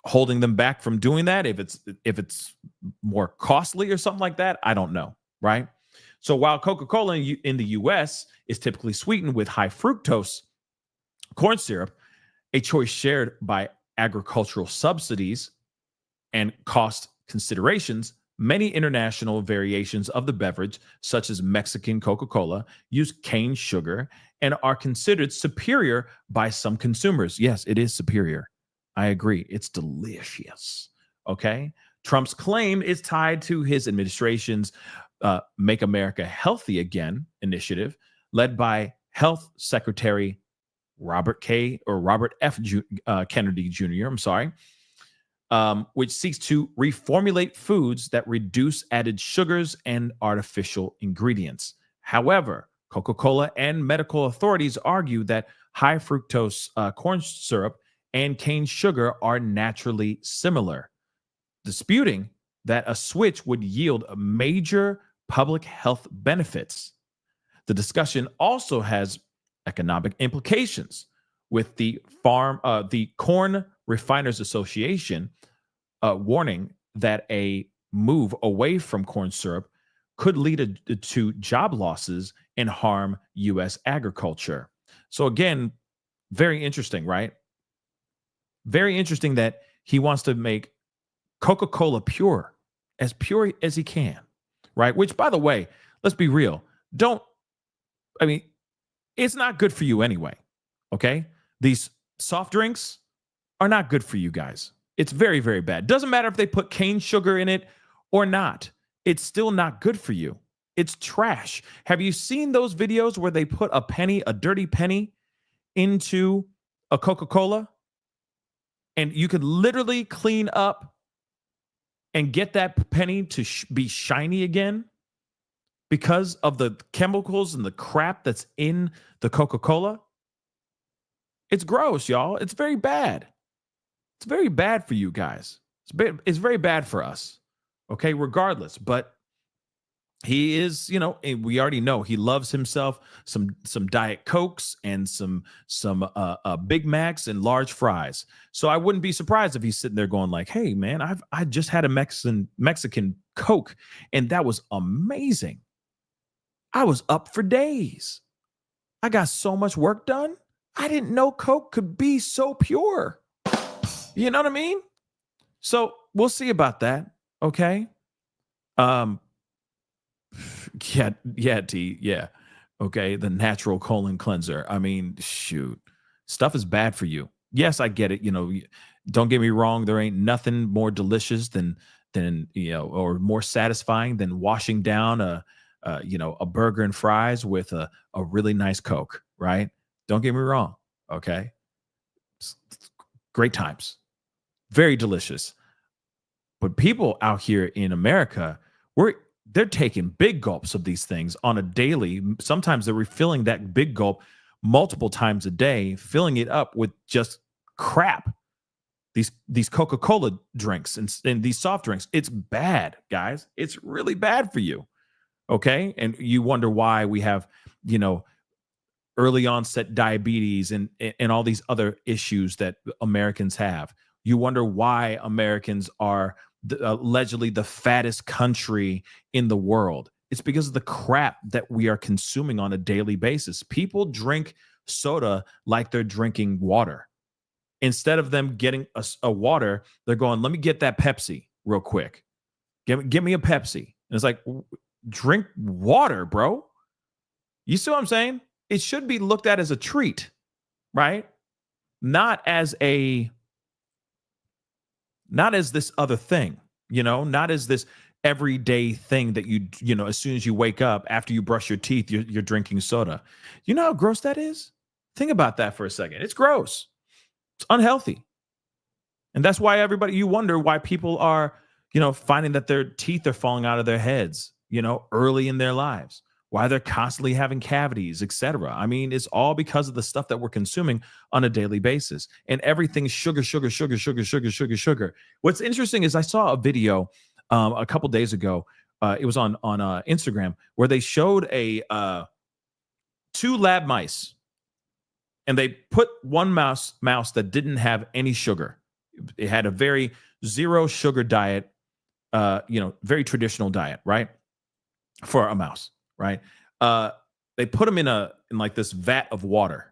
holding them back from doing that, if it's more costly or something like that, I don't know, right? So while Coca-Cola in the US is typically sweetened with high fructose corn syrup, a choice shared by agricultural subsidies and cost considerations, many international variations of the beverage, such as Mexican Coca-Cola, use cane sugar and are considered superior by some consumers. Yes, it is superior. I agree. It's delicious. Okay. Trump's claim is tied to his administration's Make America Healthy Again initiative, led by Health Secretary Robert F. Kennedy Jr. Which seeks to reformulate foods that reduce added sugars and artificial ingredients. However, Coca-Cola and medical authorities argue that high fructose corn syrup and cane sugar are naturally similar, disputing that a switch would yield major public health benefits. The discussion also has economic implications, with the Corn Refiners Association warning that a move away from corn syrup could lead to job losses and harm U.S. agriculture. So again, very interesting, right? Very interesting that he wants to make Coca-Cola pure as he can, right? Which, by the way, let's be real. It's not good for you anyway, okay? These soft drinks are not good for you guys. It's very, very bad. Doesn't matter if they put cane sugar in it or not. It's still not good for you. It's trash. Have you seen those videos where they put a penny, a dirty penny, into a Coca-Cola? And you could literally clean up and get that penny to be shiny again because of the chemicals and the crap that's in the Coca-Cola. It's gross, y'all. It's very bad. It's very bad for you guys. It's very bad for us. Okay, regardless. But he is, we already know he loves himself some Diet Cokes and some Big Macs and large fries. So I wouldn't be surprised if he's sitting there going like, "Hey man, I just had a Mexican Coke and that was amazing. I was up for days. I got so much work done. I didn't know Coke could be so pure." You know what I mean? So we'll see about that. Okay. Yeah, T. Yeah. Okay. The natural colon cleanser. I mean, shoot. Stuff is bad for you. Yes, I get it. Don't get me wrong. There ain't nothing more delicious than or more satisfying than washing down a burger and fries with a really nice Coke, right? Don't get me wrong. Okay. Great times. Very delicious. But people out here in America, they're taking big gulps of these things on a daily. Sometimes they're refilling that big gulp multiple times a day, filling it up with just crap. These Coca-Cola drinks and these soft drinks. It's bad, guys. It's really bad for you. Okay? And you wonder why we have, early onset diabetes and all these other issues that Americans have. You wonder why Americans are allegedly the fattest country in the world. It's because of the crap that we are consuming on a daily basis. People drink soda like they're drinking water. Instead of them getting a water, they're going, "Let me get that Pepsi real quick. Give me a Pepsi." And it's like, drink water, bro. You see what I'm saying? It should be looked at as a treat, right? Not as this other thing, not as this everyday thing that as soon as you wake up, after you brush your teeth, you're drinking soda. You know how gross that is? Think about that for a second. It's gross. It's unhealthy. And that's why you wonder why people are, finding that their teeth are falling out of their heads, early in their lives, why they're constantly having cavities, etc. I mean, it's all because of the stuff that we're consuming on a daily basis. And everything's sugar, sugar, sugar, sugar, sugar, sugar, sugar. What's interesting is I saw a video a couple days ago. It was on Instagram where they showed two lab mice, and they put one mouse that didn't have any sugar. It had a very zero sugar diet, very traditional diet, right? For a mouse, right? They put them in like this vat of water,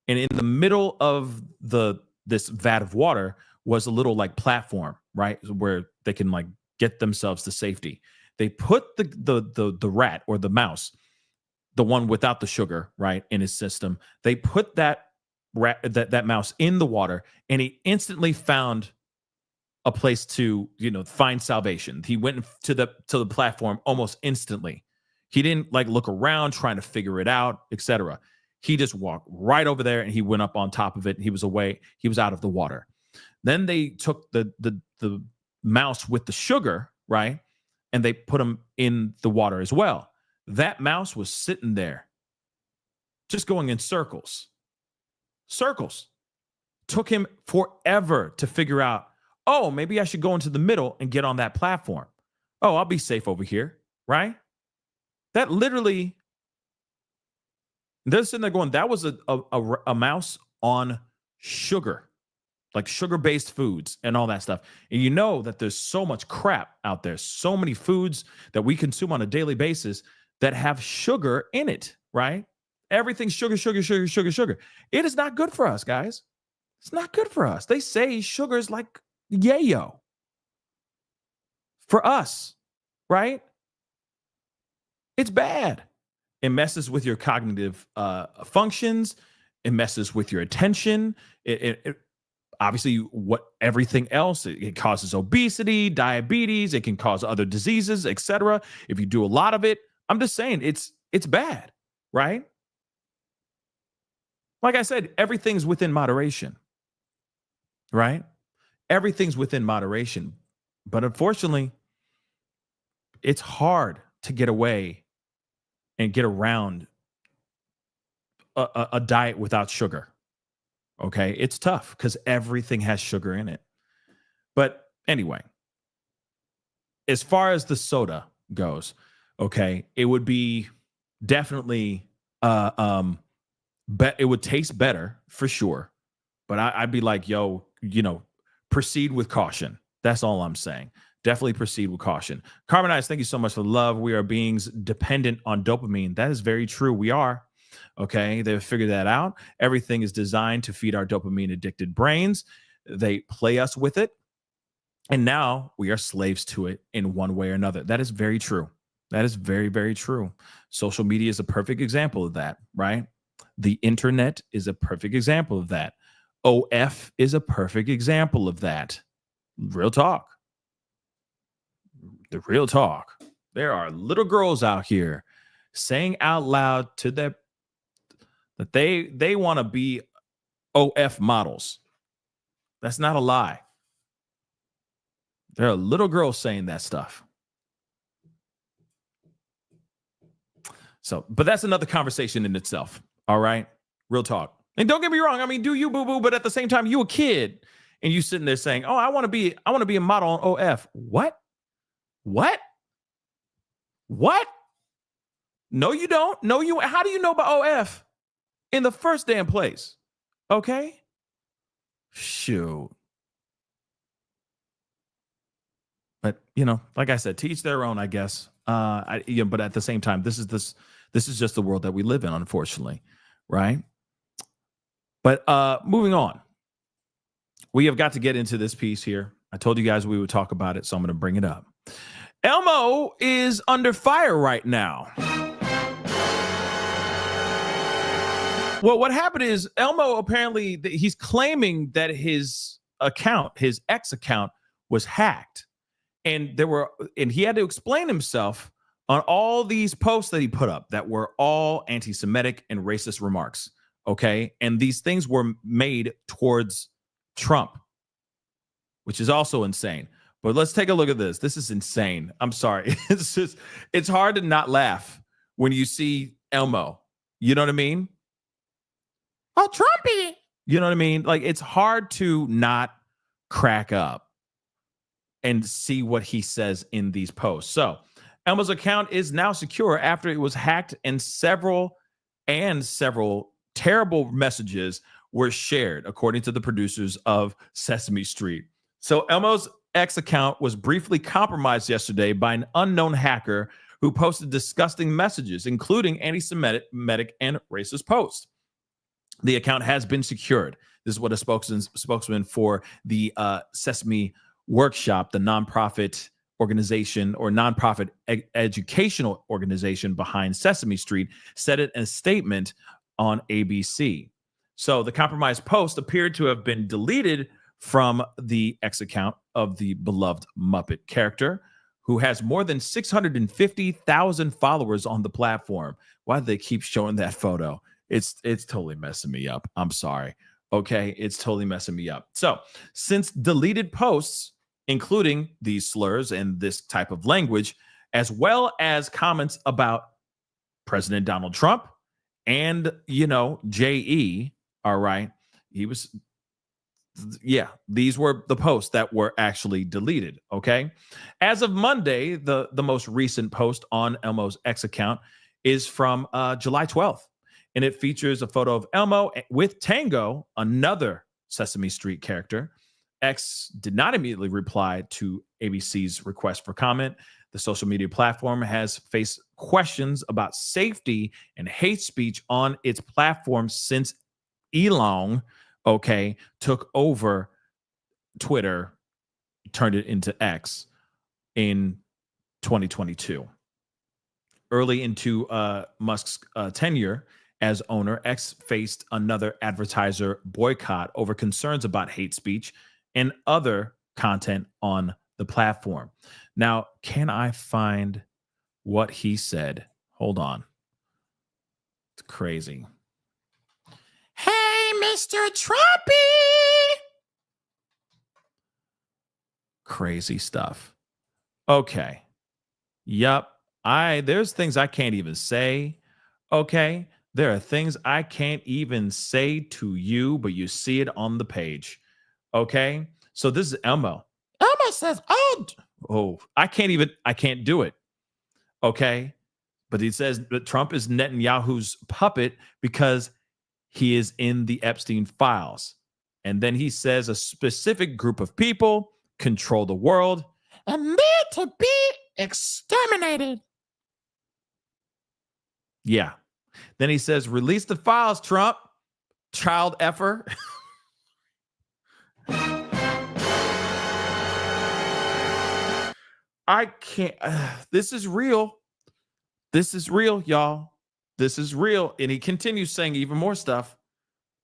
and in the middle of this vat of water was a little like platform, right, where they can like get themselves to safety. They put the rat or the mouse, the one without the sugar, right, in his system. They put that mouse in the water, and he instantly found a place to find salvation. He went to the platform almost instantly. He didn't like look around trying to figure it out, etc. He just walked right over there and he went up on top of it. And he was away. He was out of the water. Then they took the mouse with the sugar, right, and they put him in the water as well. That mouse was sitting there, just going in circles. Took him forever to figure out, oh, maybe I should go into the middle and get on that platform. Oh, I'll be safe over here, right? That literally, they're sitting there going, that was a mouse on sugar, like sugar-based foods and all that stuff. And you know that there's so much crap out there, so many foods that we consume on a daily basis that have sugar in it, right? Everything's sugar, sugar, sugar, sugar, sugar. It is not good for us, guys. It's not good for us. They say sugar is like yayo for us, right? It's bad. It messes with your cognitive functions. It messes with your attention. It obviously everything else. It causes obesity, diabetes. It can cause other diseases, etc. If you do a lot of it, I'm just saying it's bad, right? Like I said, everything's within moderation, right? Everything's within moderation. But unfortunately, it's hard to get away and get around a diet without sugar. Okay. It's tough because everything has sugar in it. But anyway, as far as the soda goes, okay, it would be definitely it would taste better for sure. But I'd be like, yo, proceed with caution. That's all I'm saying. Definitely proceed with caution. Carbonize, thank you so much for the love. We are beings dependent on dopamine. That is very true. We are. Okay. They've figured that out. Everything is designed to feed our dopamine addicted brains. They play us with it. And now we are slaves to it in one way or another. That is very true. That is very, very true. Social media is a perfect example of that, right? The internet is a perfect example of that. OF is a perfect example of that. Real talk. The real talk. There are little girls out here saying out loud to them that they want to be OF models. That's not a lie. There are little girls saying that stuff. So, but that's another conversation in itself. All right. Real talk. And don't get me wrong. I mean, do you boo-boo, but at the same time, you a kid and you sitting there saying, oh, I want to be a model on OF. What? No, you don't. No, how do you know about OF in the first damn place? Okay. Shoot. But like I said, to each their own, I guess. But at the same time, this is just the world that we live in, unfortunately, right? But moving on, we have got to get into this piece here. I told you guys we would talk about it, so I'm going to bring it up. Elmo is under fire right now. Well, what happened is Elmo apparently he's claiming that his ex account, was hacked. And he had to explain himself on all these posts that he put up that were all anti-Semitic and racist remarks. Okay. And these things were made towards Trump, which is also insane. But let's take a look at this. This is insane. I'm sorry. It's hard to not laugh when you see Elmo. You know what I mean? Oh, Trumpy. You know what I mean? Like, it's hard to not crack up and see what he says in these posts. So Elmo's account is now secure after it was hacked, and several terrible messages were shared, according to the producers of Sesame Street. So Elmo's X account was briefly compromised yesterday by an unknown hacker who posted disgusting messages, including anti-Semitic and racist posts. The account has been secured. This is what a spokesman for the Sesame Workshop, the nonprofit organization or nonprofit educational organization behind Sesame Street, said it in a statement on ABC. So the compromised post appeared to have been deleted from the X account of the beloved Muppet character, who has more than 650,000 followers on the platform. Why do they keep showing that photo? It's totally messing me up. I'm sorry. Okay, it's totally messing me up. So since deleted posts, including these slurs and this type of language, as well as comments about President Donald Trump and, JE, all right, these were the posts that were actually deleted, okay? As of Monday, the most recent post on Elmo's X account is from July 12th, and it features a photo of Elmo with Tango, another Sesame Street character. X did not immediately reply to ABC's request for comment. The social media platform has faced questions about safety and hate speech on its platform since Elon, took over Twitter, turned it into X in 2022. Early into Musk's tenure as owner, X faced another advertiser boycott over concerns about hate speech and other content on the platform. Now, can I find what he said Hold on. It's crazy. Hey, Mr. Trumpy. Crazy stuff. Okay. Yup. There's things I can't even say. Okay. There are things I can't even say to you, but you see it on the page. Okay. So this is Elmo. Elmo says, I can't do it. Okay. But he says that Trump is Netanyahu's puppet because he is in the Epstein files. And then he says a specific group of people control the world and need to be exterminated. Yeah. Then he says, release the files, Trump. Child effer. I can't. This is real. This is real, y'all. This is real. And he continues saying even more stuff.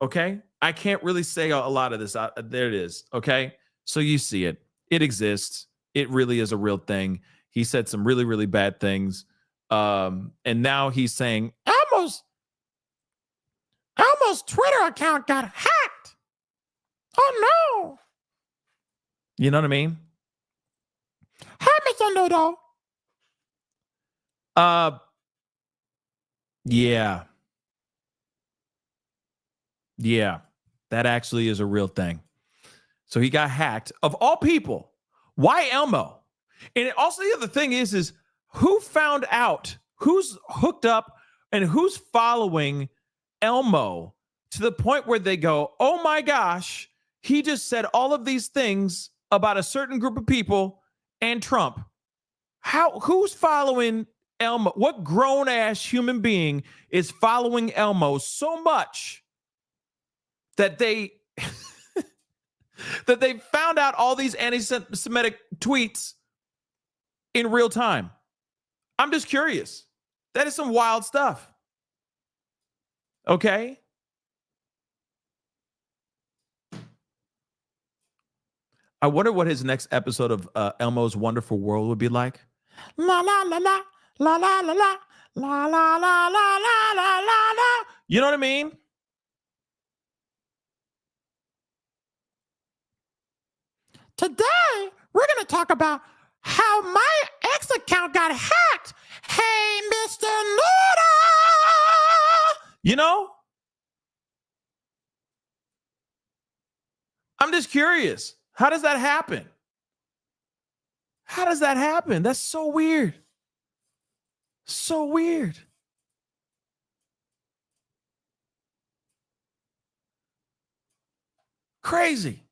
Okay. I can't really say a lot of this. There it is. Okay. So you see it. It exists. It really is a real thing. He said some really, really bad things. And now he's saying Elmo's Twitter account got hacked. Oh no. You know what I mean? Hey, Mr. Noodle. Yeah. Yeah. That actually is a real thing. So he got hacked. Of all people, why Elmo? And also the other thing is who found out, who's hooked up and who's following Elmo to the point where they go, oh my gosh, he just said all of these things about a certain group of people and Trump. Who's following Elmo? What grown-ass human being is following Elmo so much that they that they found out all these anti-Semitic tweets in real time? I'm just curious. That is some wild stuff. Okay? I wonder what his next episode of Elmo's Wonderful World would be like. La la la la la la la la la la la la la la la. You know what I mean? Today, we're going to talk about how my X account got hacked. Hey, Mr. Noodle. You know? I'm just curious. How does that happen? How does that happen? That's so weird. So weird. Crazy.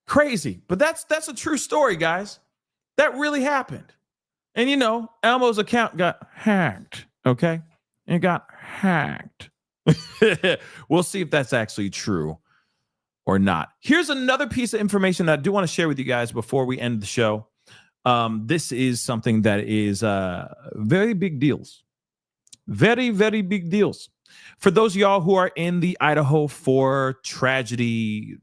Crazy. But that's a true story, guys. That really happened. And you know, Elmo's account got hacked. Okay? It got hacked. We'll see if that's actually true or not. Here's another piece of information that I do want to share with you guys before we end the show. This is something that is very big deals. Very, very big deals. For those of y'all who are in the Idaho 4 tragedy,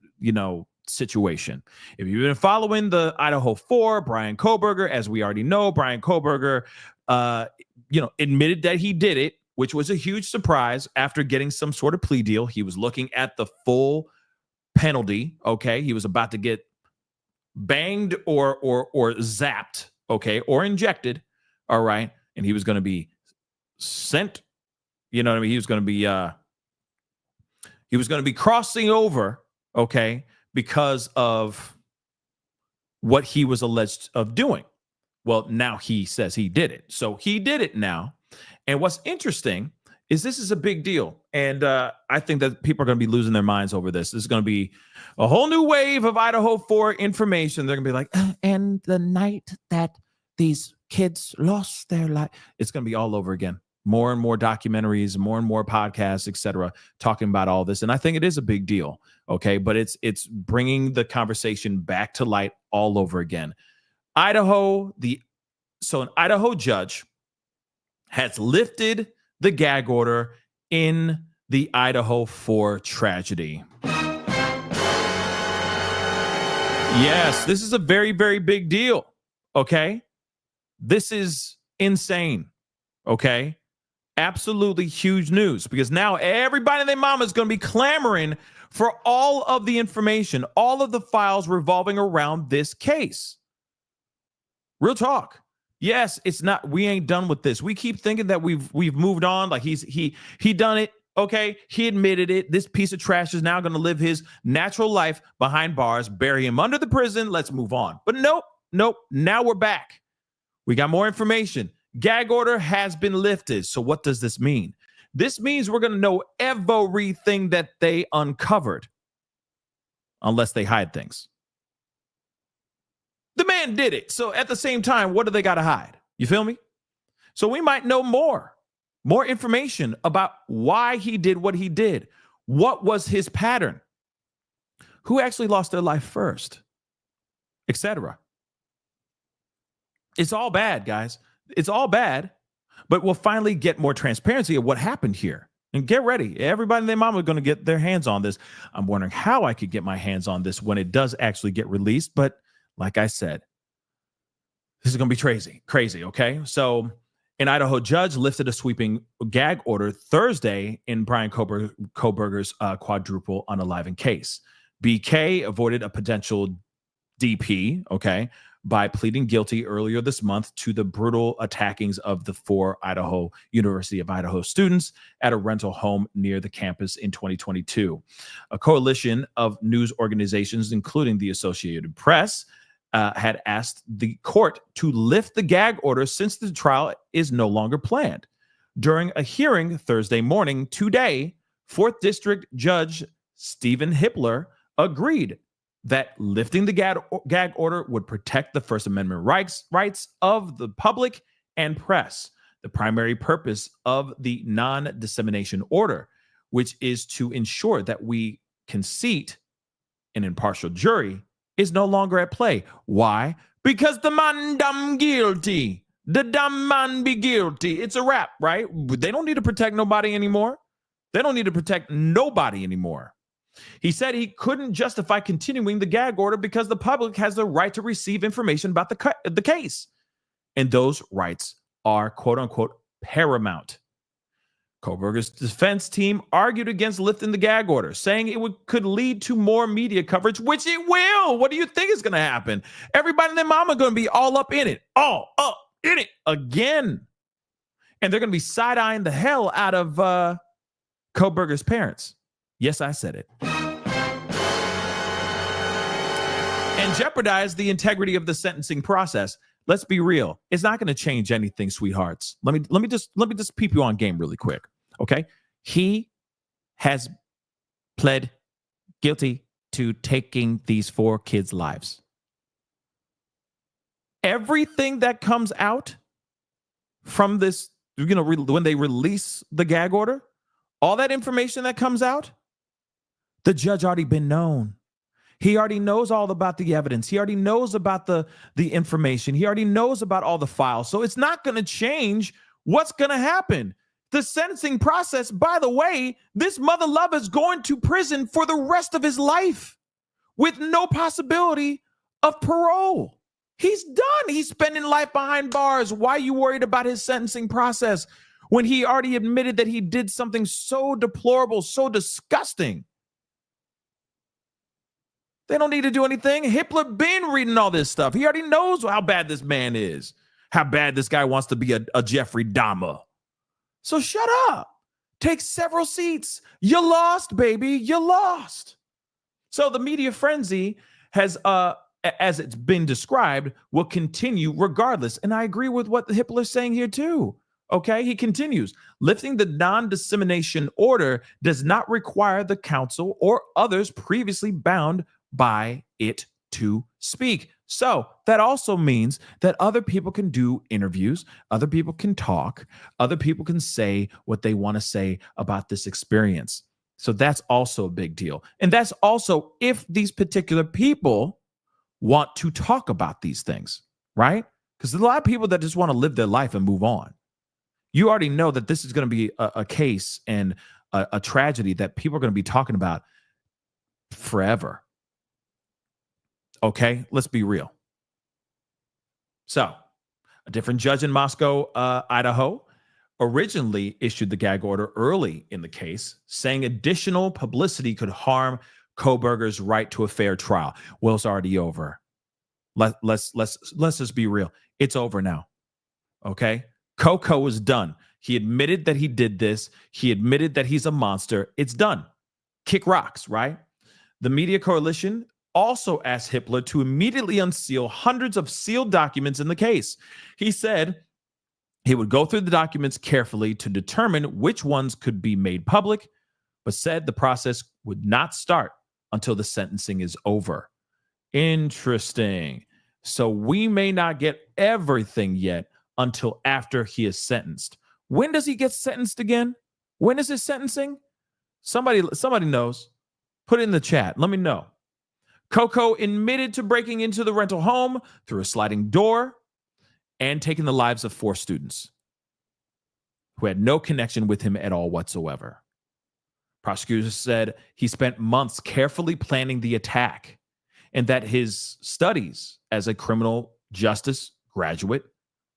situation. If you've been following the Idaho 4, Brian Kohberger, as we already know, Brian Kohberger, admitted that he did it, which was a huge surprise after getting some sort of plea deal. He was looking at the full penalty. Okay. He was about to get banged or zapped. Okay. Or injected. All right. And he was going to be sent. You know what I mean? He was going to be crossing over. Okay. Because of what he was alleged of doing. Well, now he says he did it. So he did it now. And what's interesting is this is a big deal. And I think that people are going to be losing their minds over this. This is going to be a whole new wave of Idaho 4 information. They're going to be like, and the night that these kids lost their life. It's going to be all over again. More and more documentaries, more and more podcasts, etc., talking about all this. And I think it is a big deal. Okay. But it's bringing the conversation back to light all over again. So an Idaho judge has lifted the gag order in the Idaho 4 tragedy. Yes, this is a very, very big deal. Okay. This is insane. Okay. Absolutely huge news, because now everybody and their mama is going to be clamoring for all of the information, all of the files revolving around this case. Real talk. Yes, it's not, we ain't done with this. We keep thinking that we've moved on, like he done it. Okay, he admitted it. This piece of trash is now going to live his natural life behind bars, bury him under the prison. Let's move on. But nope. Now we're back. We got more information. Gag order has been lifted. So what does this mean? This means we're going to know everything that they uncovered, unless they hide things. The man did it. So at the same time, what do they got to hide? You feel me? So we might know more information about why he did what he did. What was his pattern? Who actually lost their life first? Etc. It's all bad, guys. It's all bad, but we'll finally get more transparency of what happened here. And get ready. Everybody and their mama are going to get their hands on this. I'm wondering how I could get my hands on this when it does actually get released. But like I said, this is going to be crazy. Okay. So an Idaho judge lifted a sweeping gag order Thursday in Brian Kohberger's quadruple unaliving case. BK avoided a potential DP, okay, by pleading guilty earlier this month to the brutal attackings of the 4 University of Idaho students at a rental home near the campus in 2022. A coalition of news organizations, including the Associated Press, had asked the court to lift the gag order since the trial is no longer planned. During a hearing Thursday morning, today, 4th District Judge Stephen Hippler agreed that lifting the gag order would protect the First Amendment rights of the public and press. The primary purpose of the non-dissemination order, which is to ensure that we can seat an impartial jury, is no longer at play. Why? Because the man dumb guilty. The dumb man be guilty. It's a wrap, right? They don't need to protect nobody anymore. They don't need to protect nobody anymore. He said he couldn't justify continuing the gag order because the public has the right to receive information about the case. And those rights are, quote unquote, paramount. Kohberger's defense team argued against lifting the gag order, saying it could lead to more media coverage, which it will. What do you think is going to happen? Everybody and their mama going to be all up in it, again. And they're going to be side-eyeing the hell out of Kohberger's parents. Yes, I said it. And jeopardize the integrity of the sentencing process. Let's be real. It's not going to change anything, sweethearts. Let me just peep you on game really quick. Okay? He has pled guilty to taking these 4 kids' lives. Everything that comes out from this, when they release the gag order, all that information that comes out, the judge already been known. He already knows all about the evidence. He already knows about the information. He already knows about all the files. So it's not going to change what's going to happen. The sentencing process, by the way, this mother lover is going to prison for the rest of his life with no possibility of parole. He's done. He's spending life behind bars. Why are you worried about his sentencing process when he already admitted that he did something so deplorable, so disgusting? They don't need to do anything. Hippler been reading all this stuff. He already knows how bad this man is, how bad this guy wants to be a Jeffrey Dahmer. So shut up. Take several seats. You lost, baby. You lost. So the media frenzy has, as it's been described, will continue regardless. And I agree with what Hippler's saying here too. Okay, he continues. Lifting the non-dissemination order does not require the counsel or others previously bound by it to speak. So that also means that other people can do interviews, other people can talk, other people can say what they want to say about this experience. So that's also a big deal. And that's also if these particular people want to talk about these things, right? Because there's a lot of people that just want to live their life and move on. You already know that this is going to be a case and a tragedy that people are going to be talking about forever. Okay, let's be real. So, a different judge in Moscow, Idaho, originally issued the gag order early in the case, saying additional publicity could harm Kohberger's right to a fair trial. Well, it's already over. Let's just be real. It's over now. Okay? Coco is done. He admitted that he did this. He admitted that he's a monster. It's done. Kick rocks, right? The media coalition also asked Hitler to immediately unseal hundreds of sealed documents in the case. He said he would go through the documents carefully to determine which ones could be made public, but said the process would not start until the sentencing is over. Interesting. So we may not get everything yet until after he is sentenced. When does he get sentenced again? When is his sentencing? Somebody knows. Put it in the chat. Let me know. Coco admitted to breaking into the rental home through a sliding door and taking the lives of 4 students who had no connection with him at all whatsoever. Prosecutors said he spent months carefully planning the attack and that his studies as a criminal justice graduate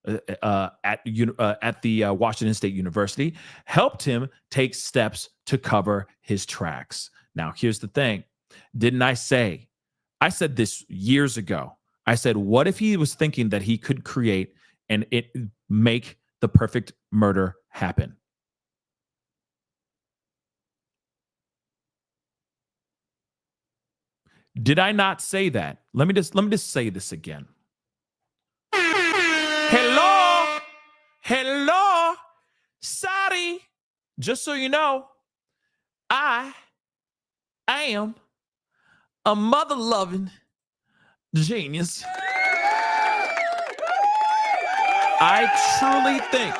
at the Washington State University helped him take steps to cover his tracks. Now, here's the thing. Didn't I say? I said this years ago. I said, what if he was thinking that he could create and make the perfect murder happen? Did I not say that? Let me just say this again. Hello, sorry. Just so you know, I am a mother-loving genius. I truly think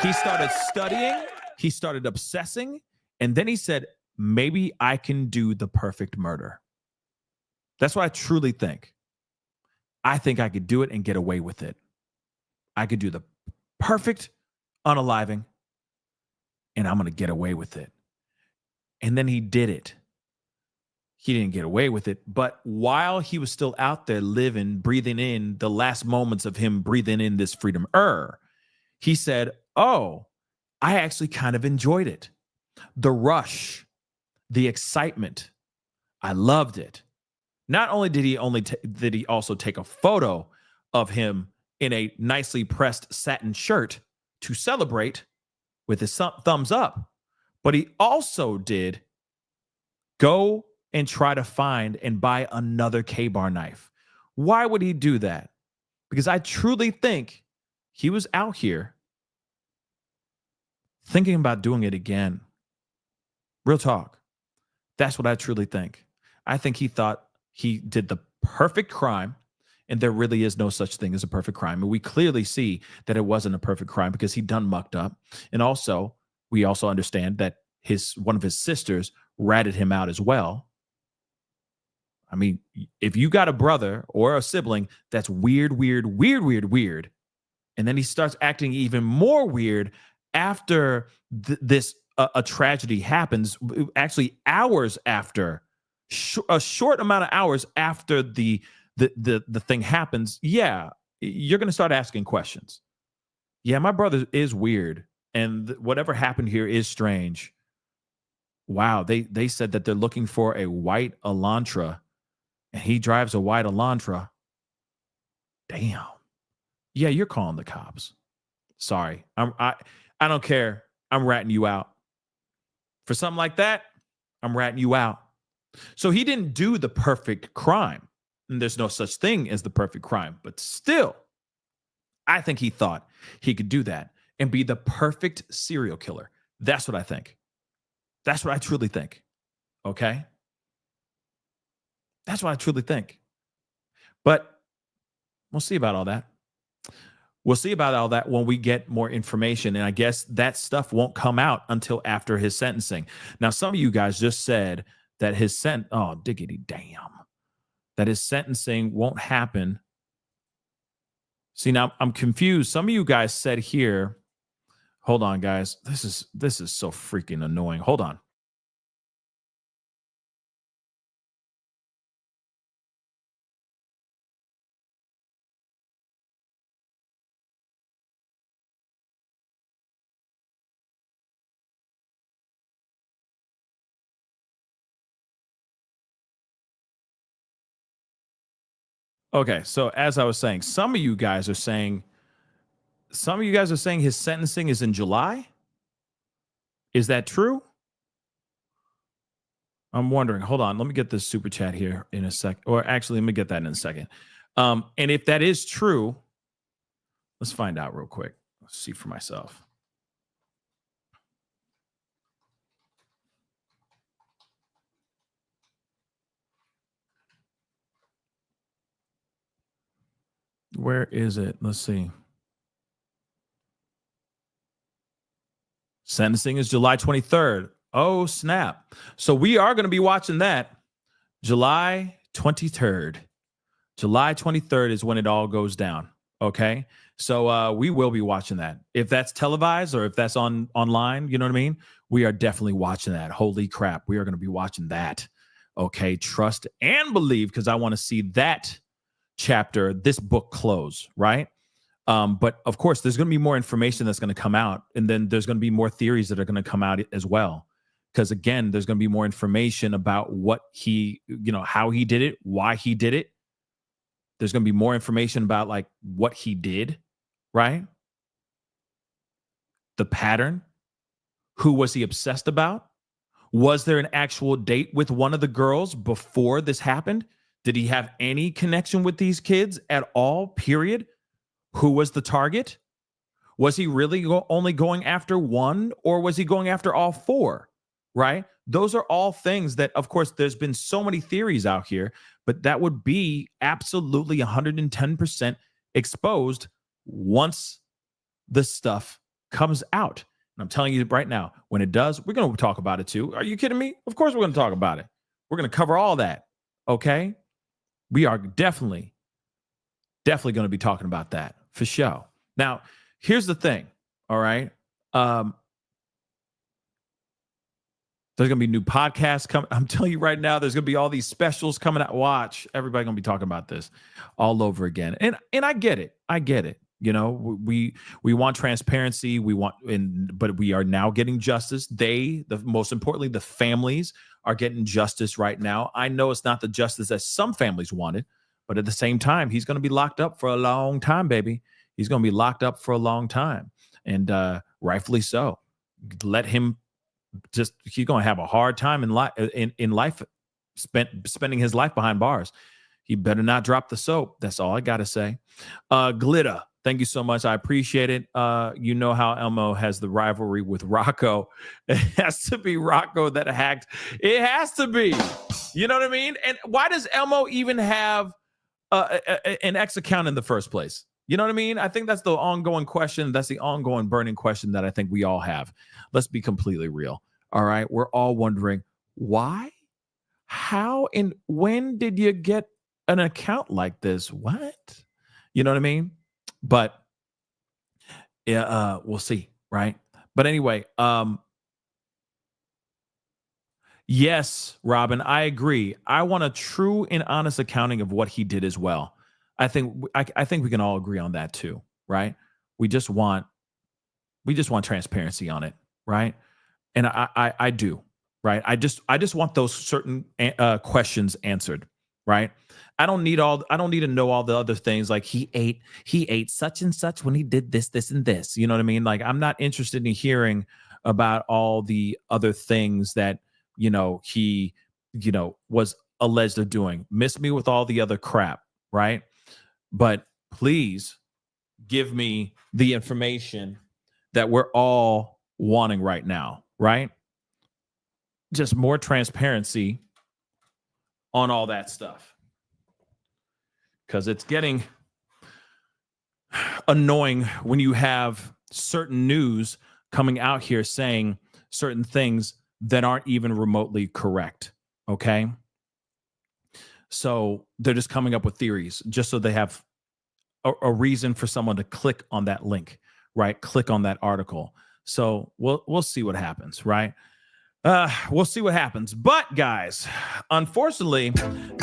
he started studying, he started obsessing, and then he said, maybe I can do the perfect murder. That's what I truly think. I think I could do it and get away with it. I could do the perfect unaliving, and I'm going to get away with it. And then he did it. He didn't get away with it, but while he was still out there living, breathing in the last moments of him breathing in this freedom, he said, oh, I actually kind of enjoyed it. The rush, the excitement. I loved it. Not only did he also take a photo of him in a nicely pressed satin shirt to celebrate with his thumbs up, but he also did go and try to find and buy another K-bar knife. Why would he do that? Because I truly think he was out here thinking about doing it again. Real talk. That's what I truly think. I think he thought he did the perfect crime, and there really is no such thing as a perfect crime. And we clearly see that it wasn't a perfect crime because he done mucked up. And also, we also understand that one of his sisters ratted him out as well. I mean, if you got a brother or a sibling that's weird, and then he starts acting even more weird after a tragedy happens, actually hours after, a short amount of hours after the thing happens, yeah, you're going to start asking questions. Yeah, my brother is weird, and whatever happened here is strange. Wow, they said that they're looking for a white Elantra, and he drives a white Elantra. Damn. Yeah, you're calling the cops. Sorry, I don't care. I'm ratting you out. For something like that, I'm ratting you out. So he didn't do the perfect crime. And there's no such thing as the perfect crime. But still, I think he thought he could do that and be the perfect serial killer. That's what I think. That's what I truly think. Okay? That's what I truly think. But we'll see about all that. We'll see about all that when we get more information. And I guess that stuff won't come out until after his sentencing. Now, some of you guys just said that diggity damn, that his sentencing won't happen. See, now I'm confused. Some of you guys said here, hold on, guys. This is so freaking annoying. Hold on. Okay, so as I was saying, some of you guys are saying his sentencing is in July. Is that true? I'm wondering. Hold on. Let me get this super chat here in a sec. Or actually, let me get that in a second. And if that is true, let's find out real quick. Let's see for myself. Where is it? Let's see. Sentencing is July 23rd. Oh, snap. So we are going to be watching that July 23rd. July 23rd is when it all goes down. Okay. So we will be watching that. If that's televised or if that's online, you know what I mean? We are definitely watching that. Holy crap. We are going to be watching that. Okay. Trust and believe, because I want to see that chapter, this book close, right? But of course, there's going to be more information that's going to come out. And then there's going to be more theories that are going to come out as well. Because again, there's going to be more information about what he, how he did it, why he did it. There's going to be more information about like what he did, right? The pattern. Who was he obsessed about? Was there an actual date with one of the girls before this happened? Did he have any connection with these kids at all, period? Who was the target? Was he really only going after one, or was he going after all four, right? Those are all things that, of course, there's been so many theories out here, but that would be absolutely 110% exposed once the stuff comes out. And I'm telling you right now, when it does, we're going to talk about it too. Are you kidding me? Of course we're going to talk about it. We're going to cover all that, okay? We are definitely going to be talking about that for sure. Now, here's the thing, all right? There's going to be new podcasts coming. I'm telling you right now, there's going to be all these specials coming out. Watch, everybody going to be talking about this all over again. And I get it. I get it. You know, we want transparency. But we are now getting justice. Most importantly, the families are getting justice right now. I know it's not the justice that some families wanted, but at the same time, he's going to be locked up for a long time, baby. He's going to be locked up for a long time, and rightfully so. Let him. He's going to have a hard time in life, spending his life behind bars. He better not drop the soap. That's all I got to say. Glitta, thank you so much. I appreciate it. You know how Elmo has the rivalry with Rocco. It has to be Rocco that hacked. It has to be. You know what I mean? And why does Elmo even have an X account in the first place? You know what I mean? I think that's the ongoing question. That's the ongoing burning question that I think we all have. Let's be completely real. All right. We're all wondering why, how, and when did you get an account like this? What? You know what I mean? But we'll see. Right. But anyway, yes, Robin, I agree. I want a true and honest accounting of what he did as well. I think we can all agree on that too, right? We just want transparency on it, right? And I do, right? I just want those certain questions answered, right? I don't need to know all the other things like he ate such and such when he did this, and this. You know what I mean? Like I'm not interested in hearing about all the other things that he was alleged of doing. Miss me with all the other crap, right? But please give me the information that we're all wanting right now, right? Just more transparency on all that stuff. Because it's getting annoying when you have certain news coming out here saying certain things that aren't even remotely correct, okay? So they're just coming up with theories just so they have a reason for someone to click on that link, right? Click on that article. So we'll see what happens, right? We'll see what happens. But guys, unfortunately,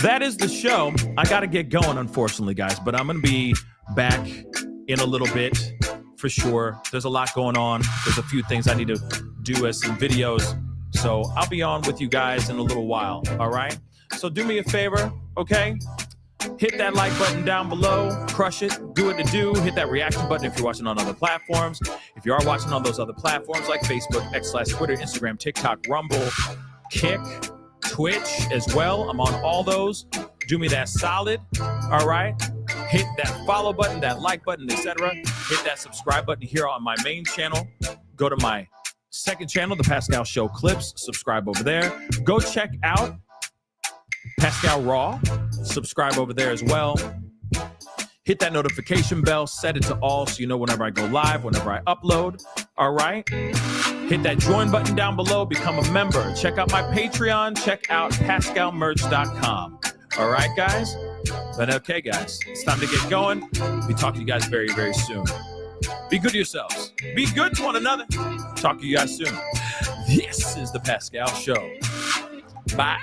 that is the show. I got to get going, unfortunately, guys. But I'm going to be back in a little bit for sure. There's a lot going on. There's a few things I need to do as some videos. So I'll be on with you guys in a little while. All right. So do me a favor, okay? Hit that like button down below. Crush it. Do it to do. Hit that reaction button if you're watching on other platforms. If you are watching on those other platforms like Facebook, X/Twitter, Instagram, TikTok, Rumble, Kick, Twitch as well. I'm on all those. Do me that solid. All right. Hit that follow button, that like button, etc. Hit that subscribe button here on my main channel. Go to my second channel, The Pascal Show Clips. Subscribe over there. Go check out Pascal Raw. Subscribe over there as well. Hit that notification bell. Set it to all so you know whenever I go live, whenever I upload. All right. Hit that join button down below. Become a member. Check out my Patreon. Check out PascalMerch.com. All right, guys? But okay, guys, it's time to get going. Be talking to you guys very, very soon. Be good to yourselves. Be good to one another. Talk to you guys soon. This is The Pascal Show. Bye.